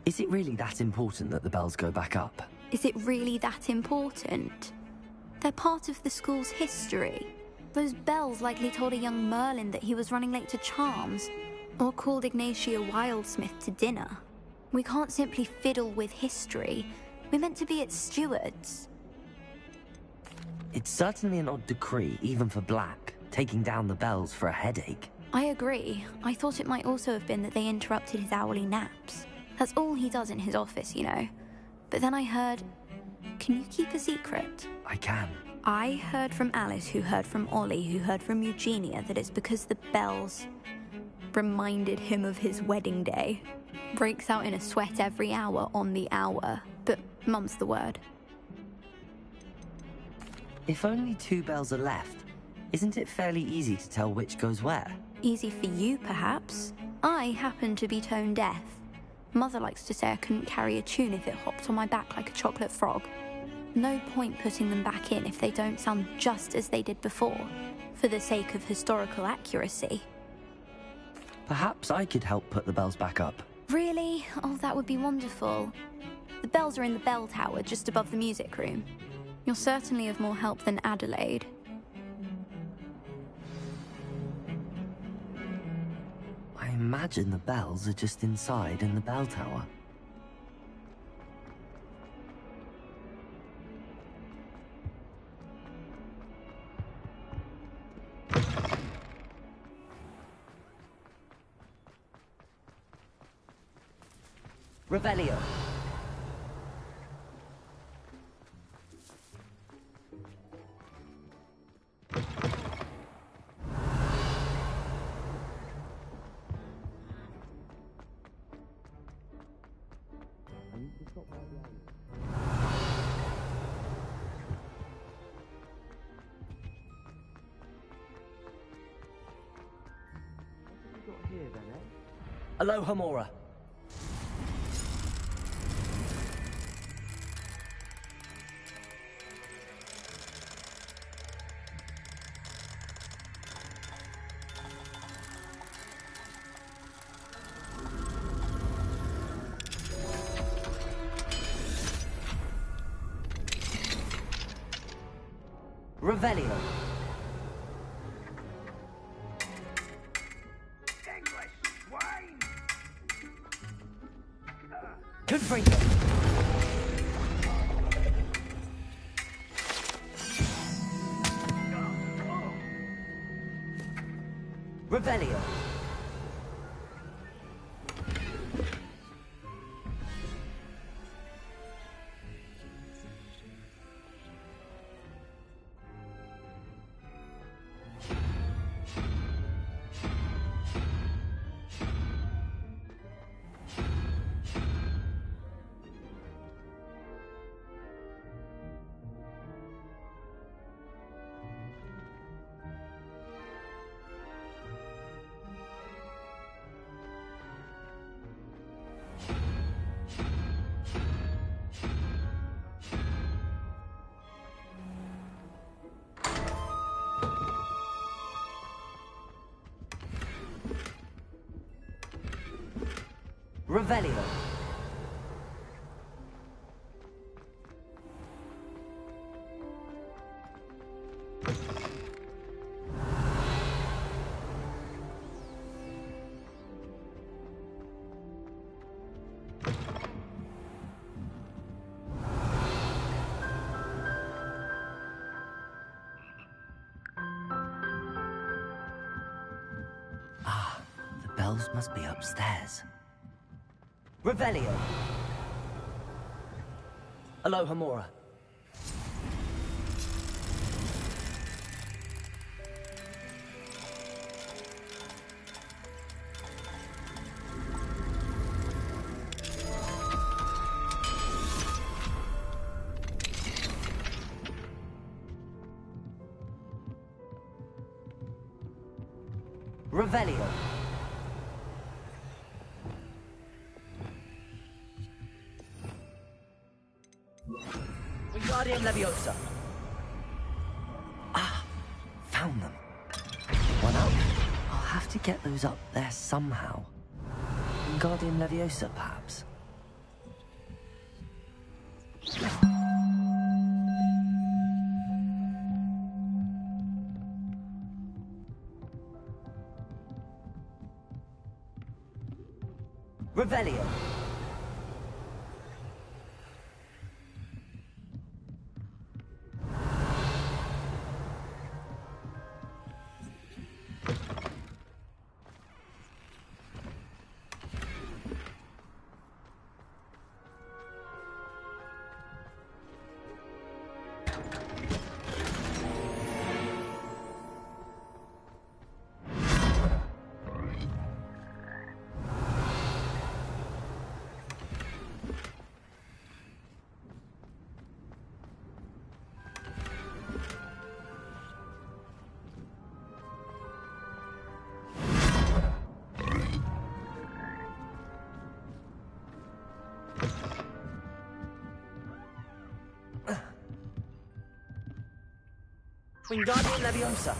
Speaker 3: Is it really that important that the bells go back up?
Speaker 14: Is it really that important? They're part of the school's history. Those bells likely told a young Merlin that he was running late to Charms, or called Ignatia Wildsmith to dinner. We can't simply fiddle with history. We're meant to be its stewards.
Speaker 3: It's certainly an odd decree, even for Black, taking down the bells for a headache.
Speaker 14: I agree. I thought it might also have been that they interrupted his hourly naps. That's all he does in his office, you know. But then I heard... Can you keep a secret?
Speaker 3: I can.
Speaker 14: I heard from Alice, who heard from Ollie, who heard from Eugenia, that it's because the bells reminded him of his wedding day. Breaks out in a sweat every hour on the hour, but mum's the word.
Speaker 3: If only 2 bells are left, isn't it fairly easy to tell which goes where?
Speaker 14: Easy for you, perhaps. I happen to be tone deaf. Mother likes to say I couldn't carry a tune if it hopped on my back like a chocolate frog. No point putting them back in if they don't sound just as they did before, for the sake of historical accuracy.
Speaker 3: Perhaps I could help put the bells back up.
Speaker 14: Really? Oh, that would be wonderful. The bells are in the bell tower, just above the music room. You're certainly of more help than Adelaide.
Speaker 3: I imagine the bells are just inside in the bell tower. Revelio. Aloha Mora. Revelio. Confringo. Revelio. Revelio. Ah, the bells must be upstairs. Revelio. Aloha Mora. Revelio. Wingardium Leviosa. Ah, found them. One up. I'll have to get those up there somehow. Wingardium Leviosa, perhaps. Revelio. Wingardium Leviosa.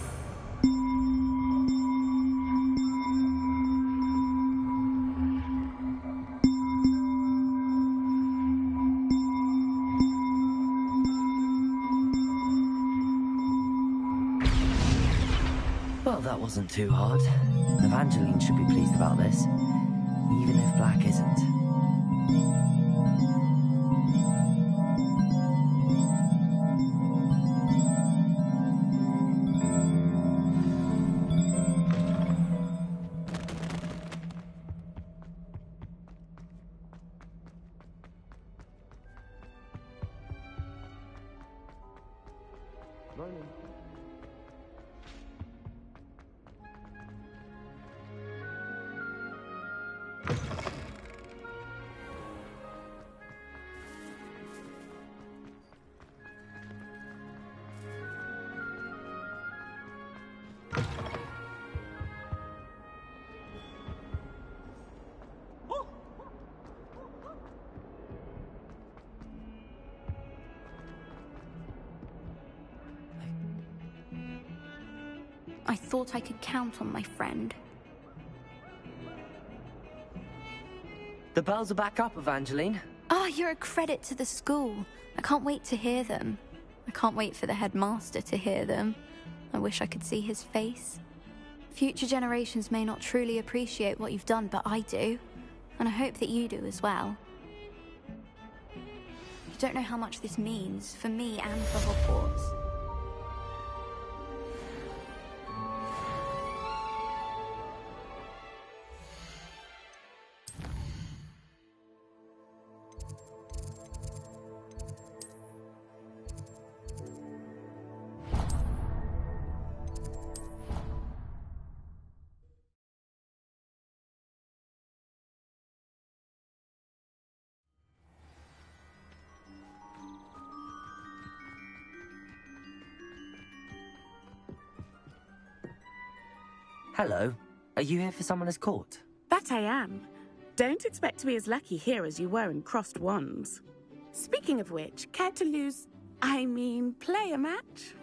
Speaker 3: Well, that wasn't too hard. Evangeline should be pleased about this, even if Black isn't.
Speaker 14: I thought I could count on my friend.
Speaker 3: The bells are back up, Evangeline.
Speaker 14: Ah, you're a credit to the school. I can't wait to hear them. I can't wait for the headmaster to hear them. I wish I could see his face. Future generations may not truly appreciate what you've done, but I do. And I hope that you do as well. You don't know how much this means for me and for Hogwarts.
Speaker 3: Hello. Are you here for Summoner's Court?
Speaker 15: That I am. Don't expect to be as lucky here as you were in Crossed Wands. Speaking of which, care to play a match?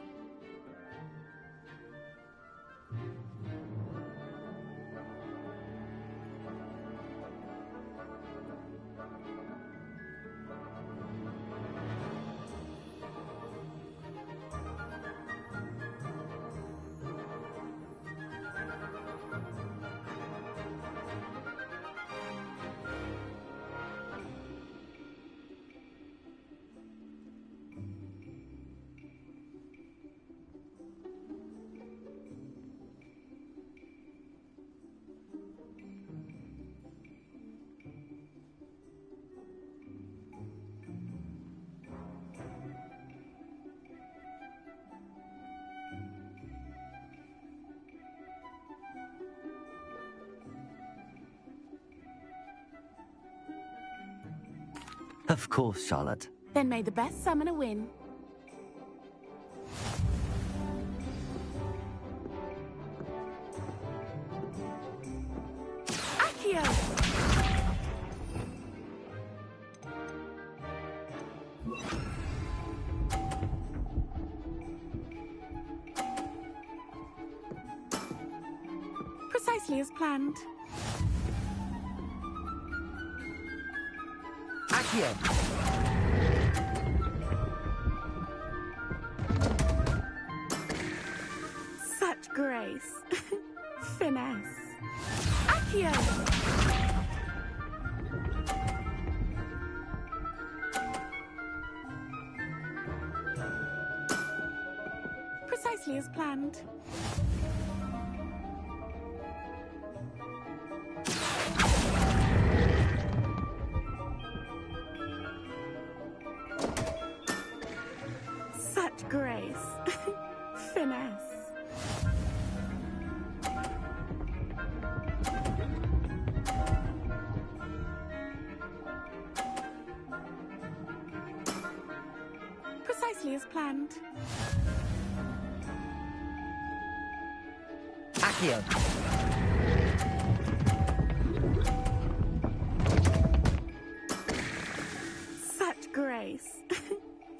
Speaker 3: Of course, Charlotte.
Speaker 15: Then may the best summoner win. Accio! Precisely as planned.
Speaker 3: Accio!
Speaker 15: Such grace. Finesse. Accio! Precisely as planned. Such grace. Finesse. Precisely as planned.
Speaker 3: Accio!
Speaker 15: Such grace.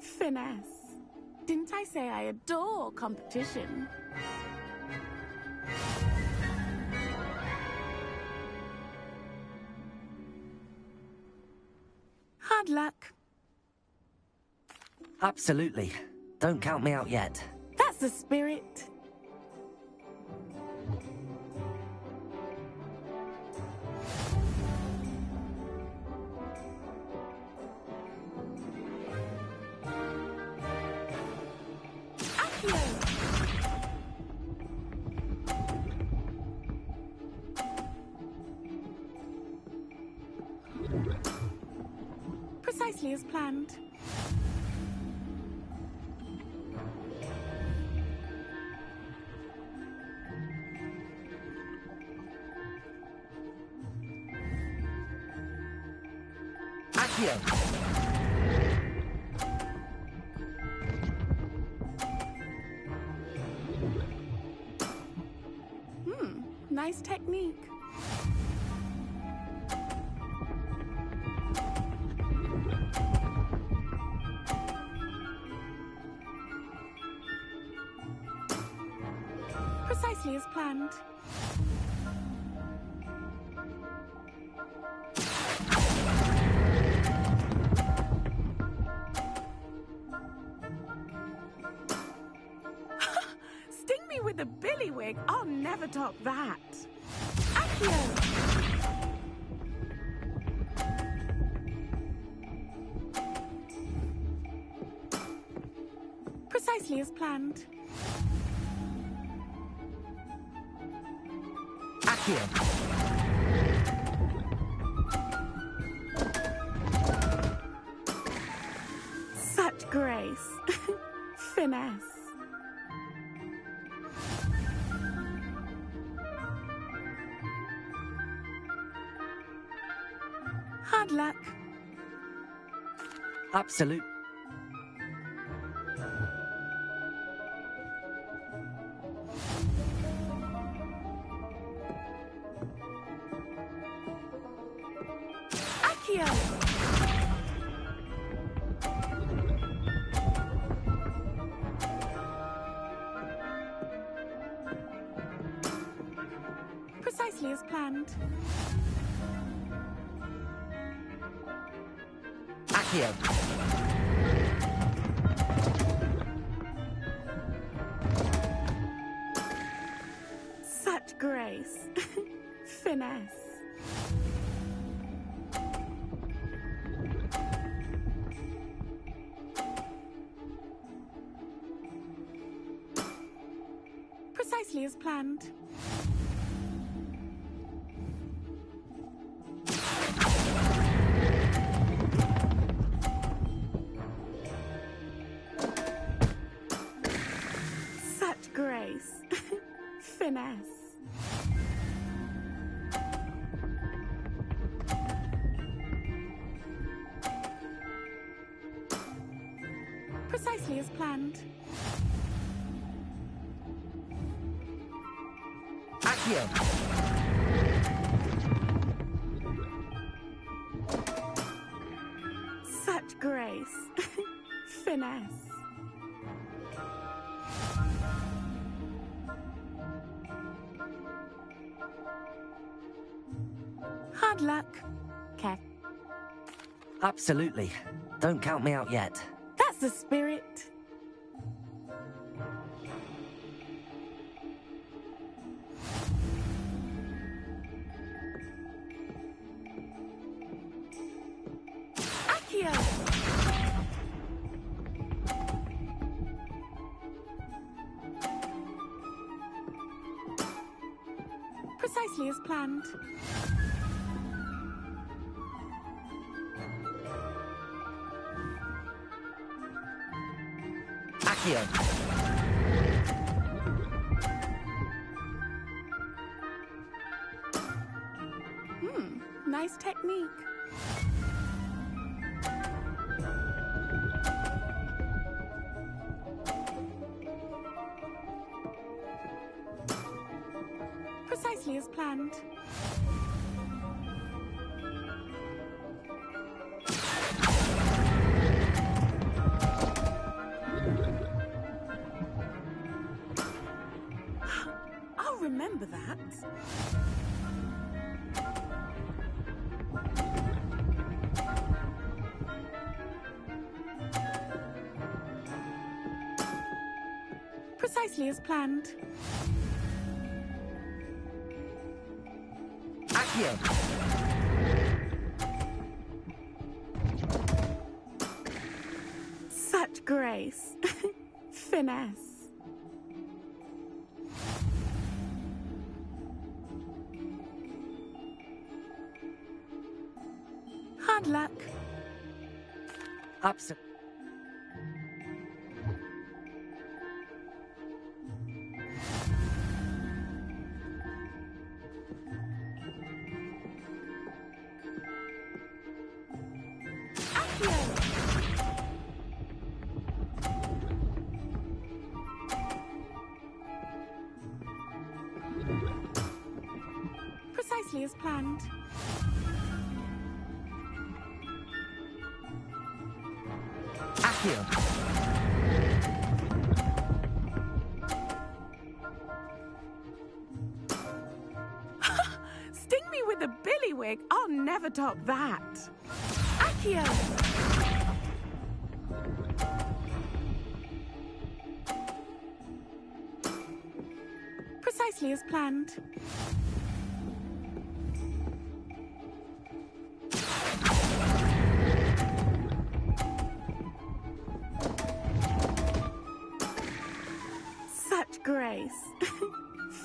Speaker 15: Finesse. Didn't I say I adore competition? Hard luck.
Speaker 3: Absolutely. Don't count me out yet.
Speaker 15: That's the spirit. Precisely as planned.
Speaker 3: Accio!
Speaker 15: Nice technique. Precisely as planned. Sting me with a billywig. I'll never top that. Accio! Precisely as planned.
Speaker 3: Accio!
Speaker 15: Such grace. Finesse. Hard luck.
Speaker 3: Absolute.
Speaker 15: Accio! Precisely as planned.
Speaker 3: Accio!
Speaker 15: Such grace. Finesse. Precisely as planned. Such grace. Finesse. Precisely as planned.
Speaker 3: Accio!
Speaker 15: Hard luck, Cat.
Speaker 3: Absolutely. Don't count me out yet.
Speaker 15: That's the spirit. Accio! Precisely as planned.
Speaker 3: Accio!
Speaker 15: Nice technique. Precisely as planned. I'll remember that. Precisely as planned.
Speaker 3: Accio!
Speaker 15: Such grace. Finesse. Hard luck.
Speaker 3: Absolutely.
Speaker 15: Precisely as planned.
Speaker 3: Accio!
Speaker 15: Sting me with a billywig. I'll never top that. Accio! Precisely as planned. Such grace.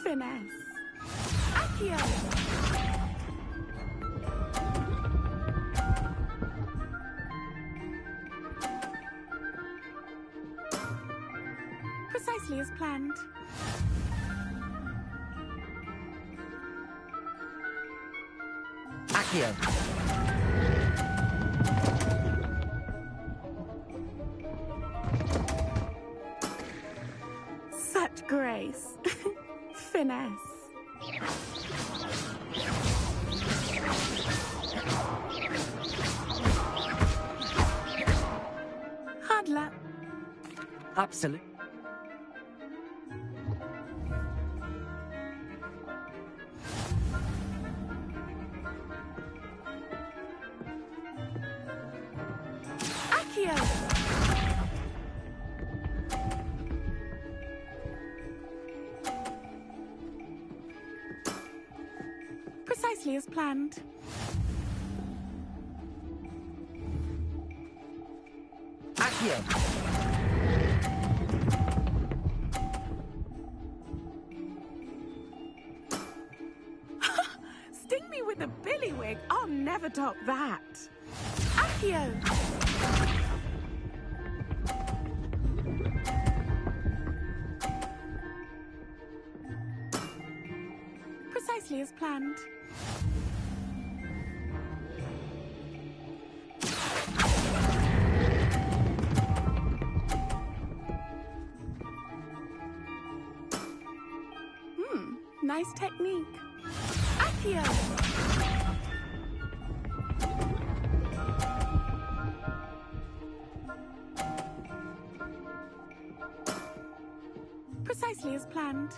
Speaker 15: Finesse. Accio! Precisely as planned.
Speaker 3: Accio!
Speaker 15: Such grace. Finesse. Hard luck.
Speaker 3: Absolutely.
Speaker 15: Accio! Precisely as planned.
Speaker 3: Accio!
Speaker 15: Sting me with a billywig. I'll never top that. Accio! Precisely as planned. Nice technique. Accio! Precisely as planned.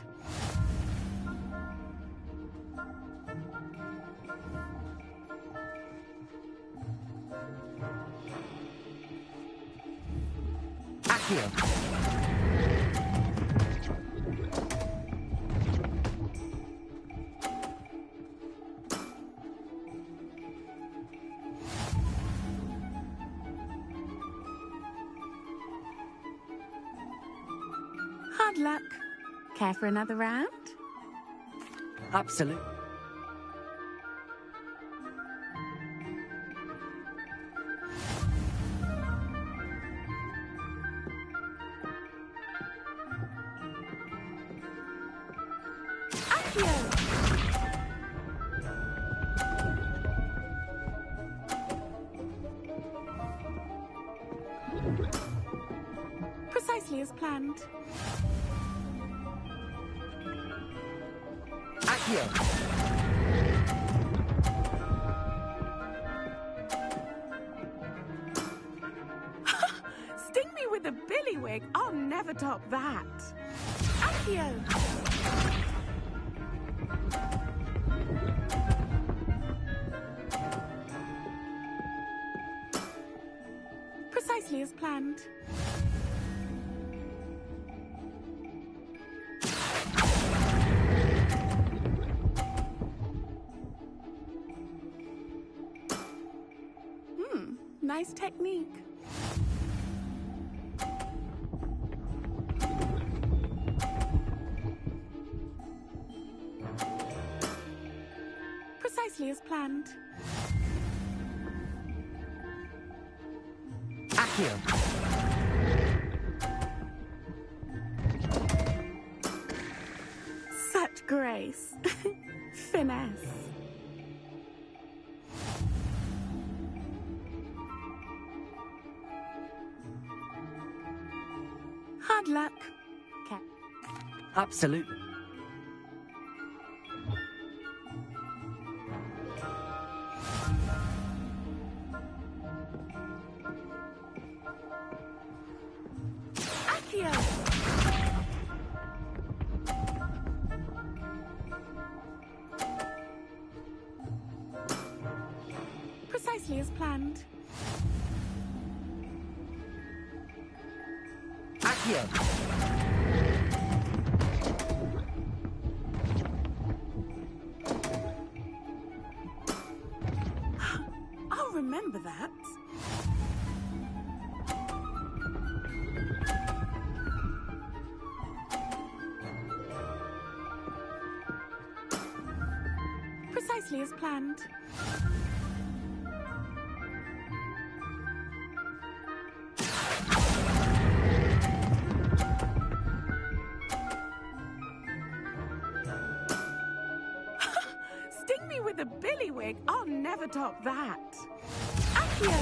Speaker 3: Accio.
Speaker 15: Hard luck. Care for another round?
Speaker 3: Absolutely.
Speaker 15: Precisely as planned.
Speaker 3: Accio.
Speaker 15: Sting me with a billywig. I'll never top that. Accio. Precisely as planned. Nice technique. Precisely as planned.
Speaker 3: Accio.
Speaker 15: Such grace. Finesse. Hard luck.
Speaker 3: Absolutely.
Speaker 15: Accio. Precisely as planned.
Speaker 3: Accio.
Speaker 15: I'll remember that. Precisely as planned. Sting me with a billywig. I'll never top that. Accio.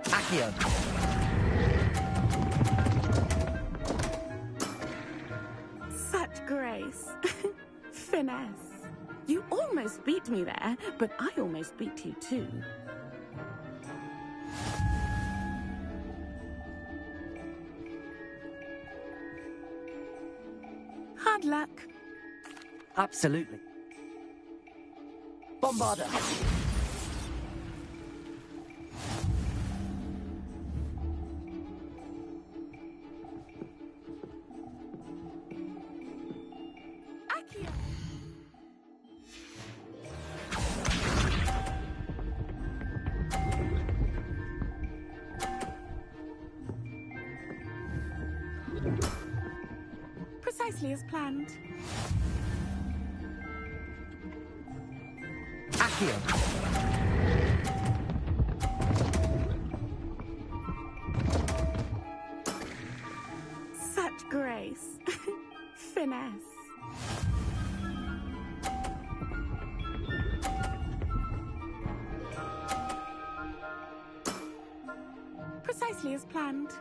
Speaker 3: Accio.
Speaker 15: Such grace. Finesse. You almost beat me there, but I almost beat you too. Hard luck.
Speaker 3: Absolutely. Bombarda.
Speaker 15: Accio. Precisely as planned.
Speaker 3: Accio.
Speaker 15: Such grace. Finesse. Precisely as planned.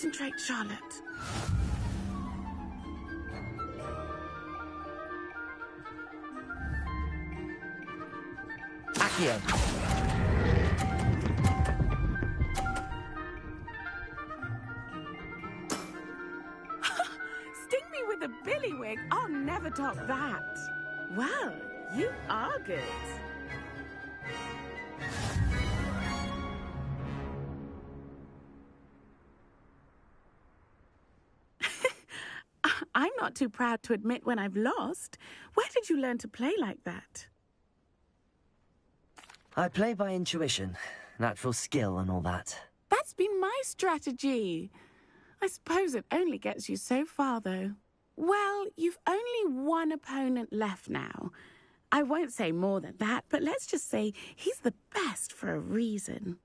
Speaker 15: Concentrate, Charlotte.
Speaker 3: Accio.
Speaker 15: Sting me with a billywig? I'll never top that. Well, you are good. I'm not too proud to admit when I've lost. Where did you learn to play like that?
Speaker 3: I play by intuition, natural skill and all that.
Speaker 15: That's been my strategy. I suppose it only gets you so far, though. Well, you've only one opponent left now. I won't say more than that, but let's just say he's the best for a reason.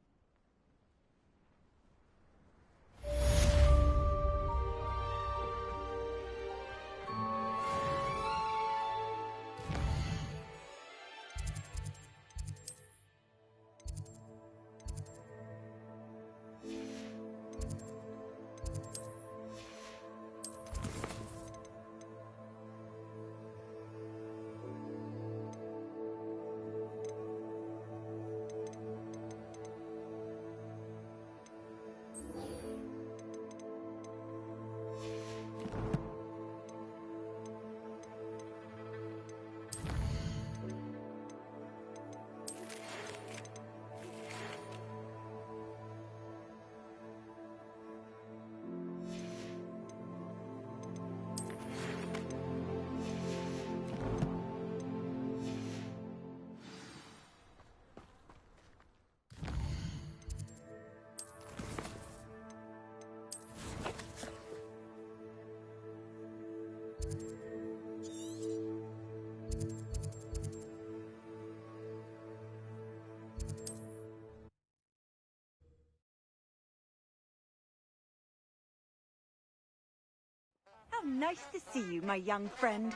Speaker 16: How nice to see you, my young friend.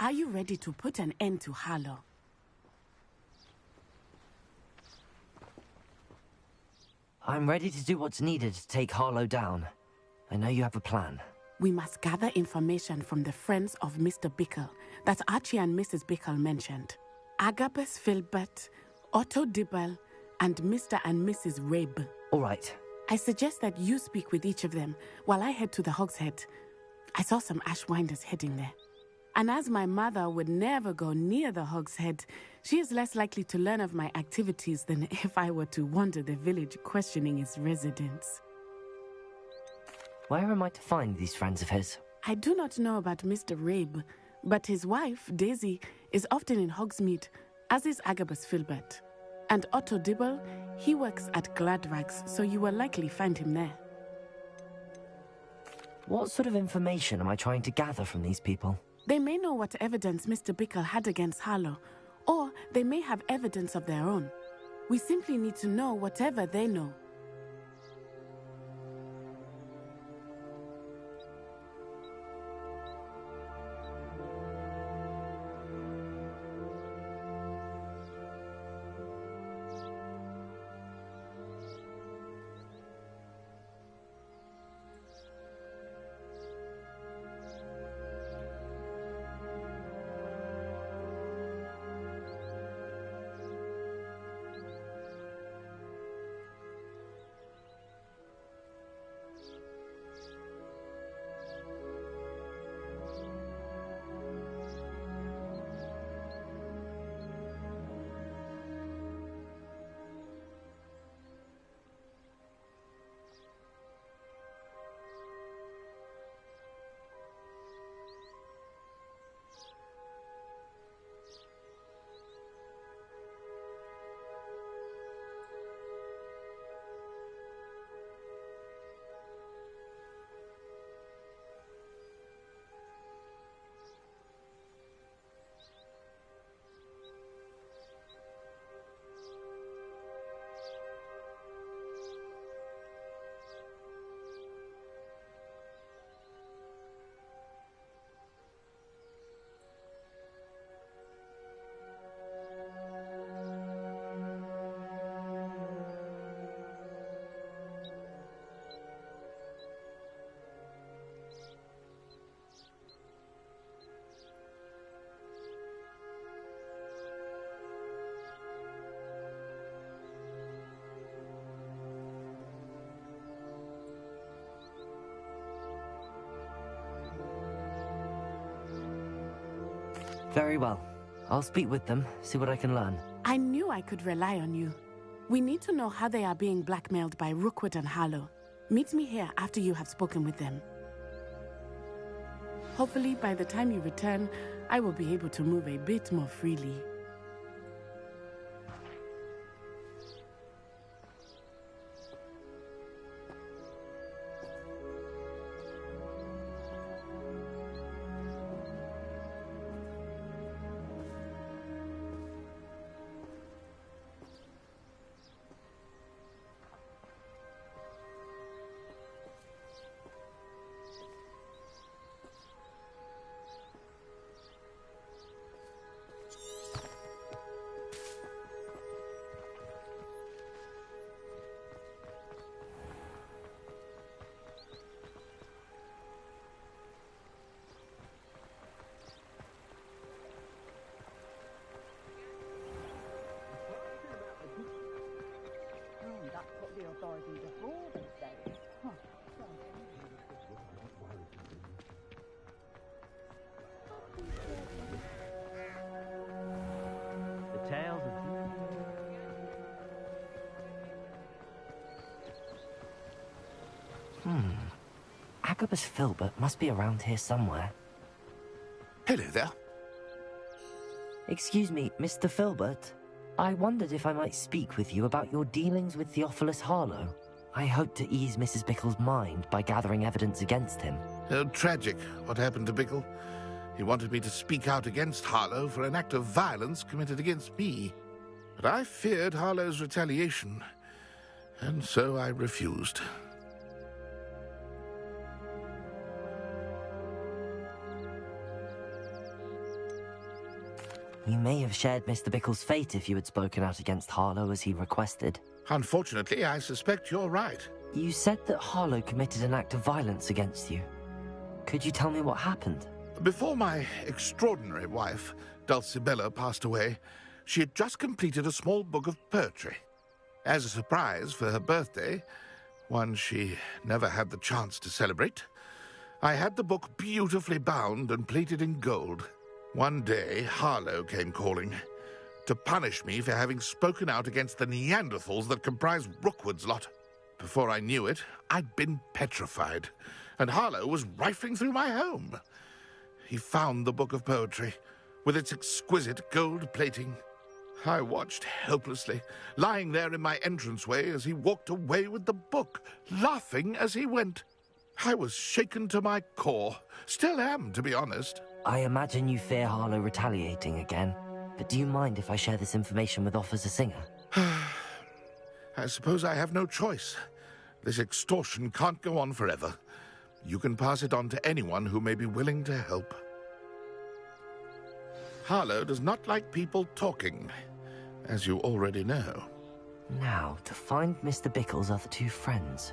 Speaker 15: Are you ready to put an end to Harlow?
Speaker 3: I'm ready to do what's needed to take Harlow down. I know you have a plan.
Speaker 15: We must gather information from the friends of Mr. Bickle that Archie and Mrs. Bickle mentioned. Agabus Filbert, Otto Dibble, and Mr. and Mrs. Rabe.
Speaker 3: All right.
Speaker 15: I suggest that you speak with each of them while I head to the Hog's Head. I saw some Ashwinders heading there. And as my mother would never go near the Hog's Head, she is less likely to learn of my activities than if I were to wander the village questioning its residents.
Speaker 3: Where am I to find these friends of his?
Speaker 15: I do not know about Mr. Rabe, but his wife, Daisy, is often in Hogsmeade, as is Agabus Filbert. And Otto Dibble, he works at Gladrags, so you will likely find him there.
Speaker 3: What sort of information am I trying to gather from these people?
Speaker 15: They may know what evidence Mr. Bickle had against Harlow, or they may have evidence of their own. We simply need to know whatever they know.
Speaker 3: Very well. I'll speak with them, see what I can learn.
Speaker 15: I knew I could rely on you. We need to know how they are being blackmailed by Rookwood and Harlow. Meet me here after you have spoken with them. Hopefully, by the time you return, I will be able to move a bit more freely.
Speaker 4: The tales of...
Speaker 3: Agabus Filbert must be around here somewhere.
Speaker 7: Hello there.
Speaker 3: Excuse me, Mr. Filbert. I wondered if I might speak with you about your dealings with Theophilus Harlow. I hope to ease Mrs. Bickle's mind by gathering evidence against him.
Speaker 7: Oh, tragic what happened to Bickle. He wanted me to speak out against Harlow for an act of violence committed against me. But I feared Harlow's retaliation, and so I refused.
Speaker 3: You may have shared Mr. Bickle's fate if you had spoken out against Harlow as he requested.
Speaker 7: Unfortunately, I suspect you're right.
Speaker 3: You said that Harlow committed an act of violence against you. Could you tell me what happened?
Speaker 7: Before my extraordinary wife, Dulcibella, passed away, she had just completed a small book of poetry. As a surprise for her birthday, one she never had the chance to celebrate, I had the book beautifully bound and plated in gold. One day, Harlow came calling to punish me for having spoken out against the Neanderthals that comprise Rookwood's lot. Before I knew it, I'd been petrified, and Harlow was rifling through my home. He found the book of poetry, with its exquisite gold plating. I watched helplessly, lying there in my entranceway as he walked away with the book, laughing as he went. I was shaken to my core. Still am, to be honest.
Speaker 3: I imagine you fear Harlow retaliating again. But do you mind if I share this information with Officer Singer?
Speaker 7: I suppose I have no choice. This extortion can't go on forever. You can pass it on to anyone who may be willing to help. Harlow does not like people talking, as you already know.
Speaker 3: Now, to find Mr. Bickle's other two friends.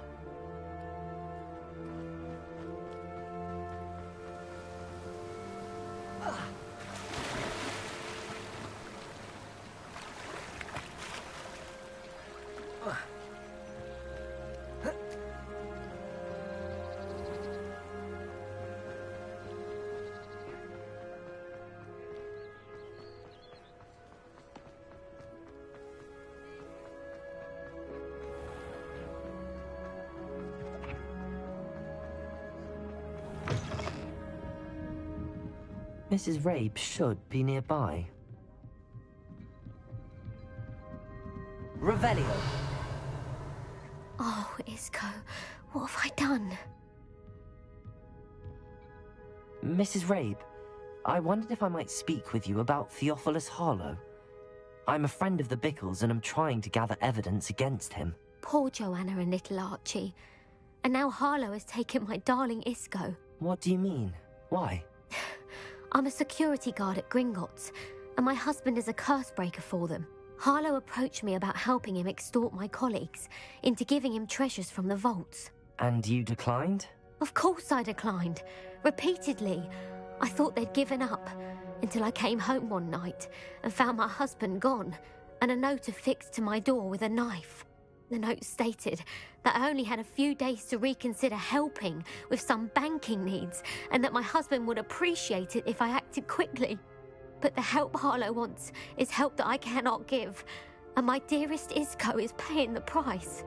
Speaker 3: Mrs. Rabe should be nearby. Revelio!
Speaker 17: Oh, Isco, what have I done?
Speaker 3: Mrs. Rabe, I wondered if I might speak with you about Theophilus Harlow. I'm a friend of the Bickles and I'm trying to gather evidence against him.
Speaker 17: Poor Joanna and little Archie. And now Harlow has taken my darling Isco.
Speaker 3: What do you mean? Why?
Speaker 17: I'm a security guard at Gringotts, and my husband is a curse breaker for them. Harlow approached me about helping him extort my colleagues into giving him treasures from the vaults.
Speaker 3: And you declined?
Speaker 17: Of course I declined. Repeatedly. I thought they'd given up, until I came home one night and found my husband gone, and a note affixed to my door with a knife. The note stated that I only had a few days to reconsider helping with some banking needs, and that my husband would appreciate it if I acted quickly. But the help Harlow wants is help that I cannot give, and my dearest Isco is paying the price.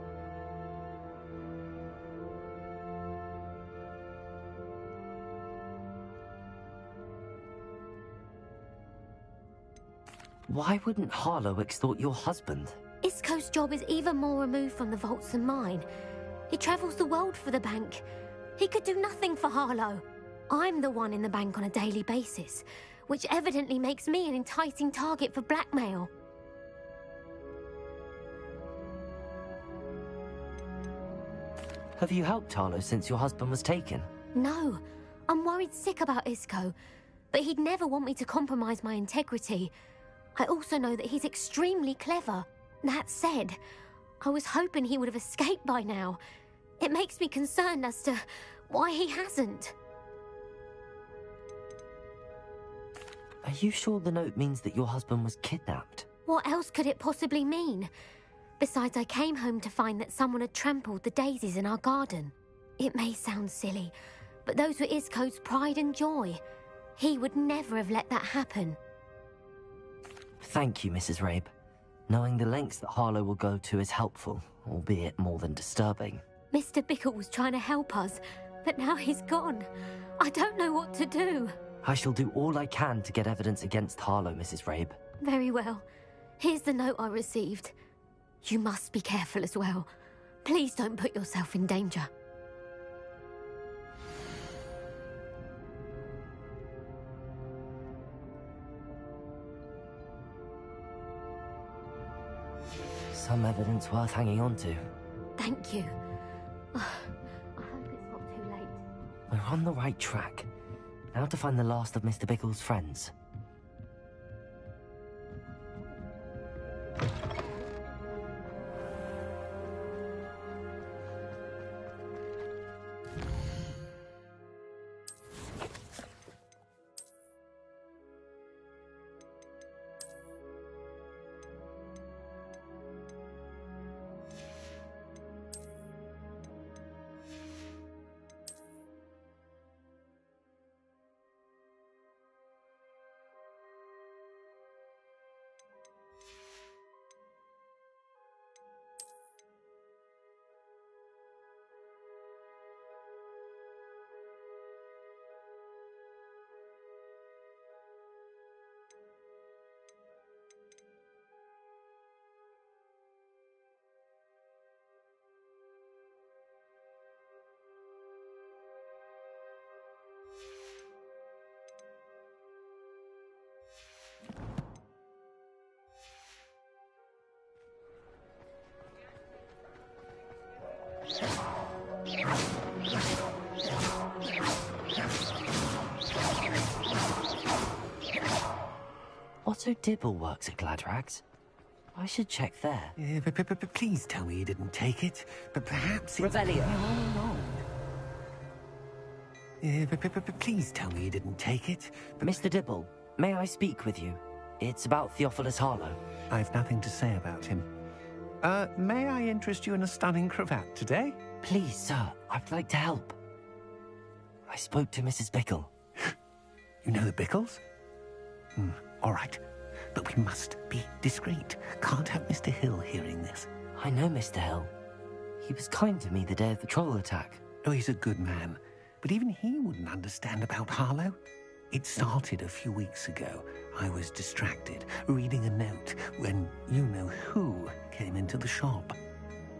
Speaker 3: Why wouldn't Harlow extort your husband?
Speaker 17: Isco's job is even more removed from the vaults than mine. He travels the world for the bank. He could do nothing for Harlow. I'm the one in the bank on a daily basis, which evidently makes me an enticing target for blackmail.
Speaker 3: Have you helped Harlow since your husband was taken?
Speaker 17: No, I'm worried sick about Isco, but he'd never want me to compromise my integrity. I also know that he's extremely clever. That said, I was hoping he would have escaped by now. It makes me concerned as to why he hasn't.
Speaker 3: Are you sure the note means that your husband was kidnapped?
Speaker 17: What else could it possibly mean? Besides, I came home to find that someone had trampled the daisies in our garden. It may sound silly, but those were Isco's pride and joy. He would never have let that happen.
Speaker 3: Thank you, Mrs. Rabe. Knowing the lengths that Harlow will go to is helpful, albeit more than disturbing.
Speaker 17: Mr. Bickle was trying to help us, but now he's gone. I don't know what to do.
Speaker 3: I shall do all I can to get evidence against Harlow, Mrs. Rabe.
Speaker 17: Very well. Here's the note I received. You must be careful as well. Please don't put yourself in danger.
Speaker 3: Some evidence worth hanging on to.
Speaker 17: Thank you. I hope it's not too late.
Speaker 3: We're on the right track. Now to find the last of Mr. Bickle's friends. Otto Dibble works at Gladrags. I should check there.
Speaker 12: Please tell me you didn't take it. But perhaps it's
Speaker 3: Revelio.
Speaker 12: all along. Please tell me you didn't take it.
Speaker 3: Mr. Dibble, may I speak with you? It's about Theophilus Harlow.
Speaker 12: I've nothing to say about him. May I interest you in a stunning cravat today?
Speaker 3: Please, sir, I'd like to help. I spoke to Mrs. Bickle.
Speaker 12: You know the Bickles? All right. But we must be discreet. Can't have Mr. Hill hearing this.
Speaker 3: I know Mr. Hill. He was kind to me the day of the troll attack.
Speaker 12: Oh, he's a good man. But even he wouldn't understand about Harlow. It started a few weeks ago. I was distracted, reading a note, when you-know-who came into the shop.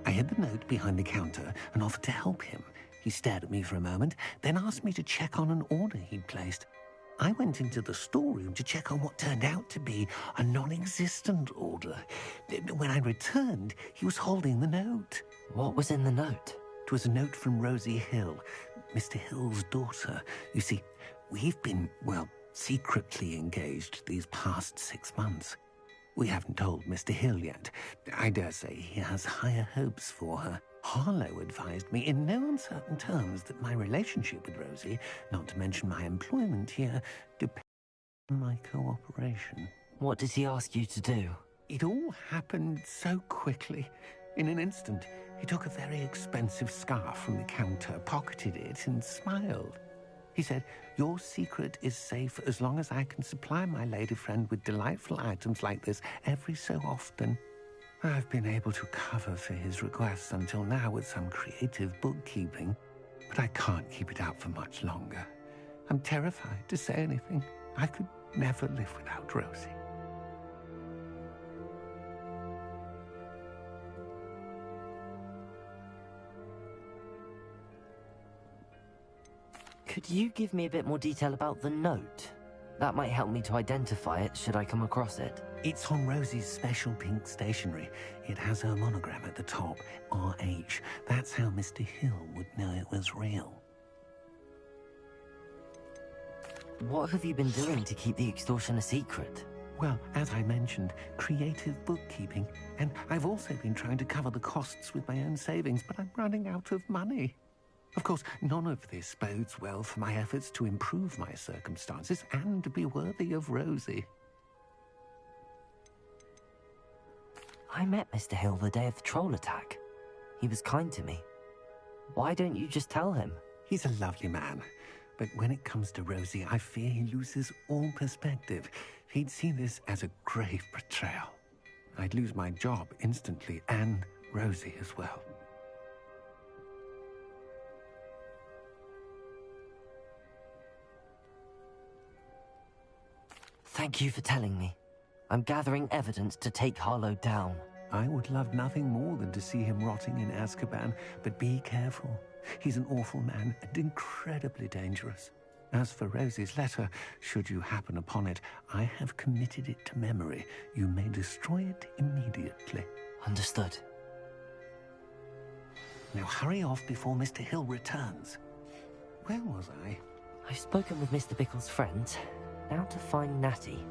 Speaker 12: I hid the note behind the counter and offered to help him. He stared at me for a moment, then asked me to check on an order he'd placed. I went into the storeroom to check on what turned out to be a non-existent order. When I returned, he was holding the note.
Speaker 3: What was in the note?
Speaker 12: It was a note from Rosie Hill, Mr. Hill's daughter. You see, we've been, well, secretly engaged these past 6 months. We haven't told Mr. Hill yet. I dare say he has higher hopes for her. Harlow advised me in no uncertain terms that my relationship with Rosie, not to mention my employment here, depends on my cooperation.
Speaker 3: What did he ask you to do?
Speaker 12: It all happened so quickly. In an instant, he took a very expensive scarf from the counter, pocketed it, and smiled. He said, "Your secret is safe as long as I can supply my lady friend with delightful items like this every so often." I've been able to cover for his requests until now with some creative bookkeeping, but I can't keep it out for much longer. I'm terrified to say anything. I could never live without Rosie.
Speaker 3: Could you give me a bit more detail about the note? That might help me to identify it should I come across it.
Speaker 12: It's on Rosie's special pink stationery. It has her monogram at the top, RH. That's how Mr. Hill would know it was real.
Speaker 3: What have you been doing to keep the extortion a secret?
Speaker 12: Well, as I mentioned, creative bookkeeping. And I've also been trying to cover the costs with my own savings, but I'm running out of money. Of course, none of this bodes well for my efforts to improve my circumstances and to be worthy of Rosie.
Speaker 3: I met Mr. Hill the day of the troll attack. He was kind to me. Why don't you just tell him?
Speaker 12: He's a lovely man. But when it comes to Rosie, I fear he loses all perspective. He'd see this as a grave betrayal. I'd lose my job instantly, and Rosie as well.
Speaker 3: Thank you for telling me. I'm gathering evidence to take Harlow down.
Speaker 12: I would love nothing more than to see him rotting in Azkaban, but be careful. He's an awful man and incredibly dangerous. As for Rosie's letter, should you happen upon it, I have committed it to memory. You may destroy it immediately.
Speaker 3: Understood.
Speaker 12: Now hurry off before Mr. Hill returns. Where was I?
Speaker 3: I've spoken with Mr. Bickle's friends. Now to find Natty.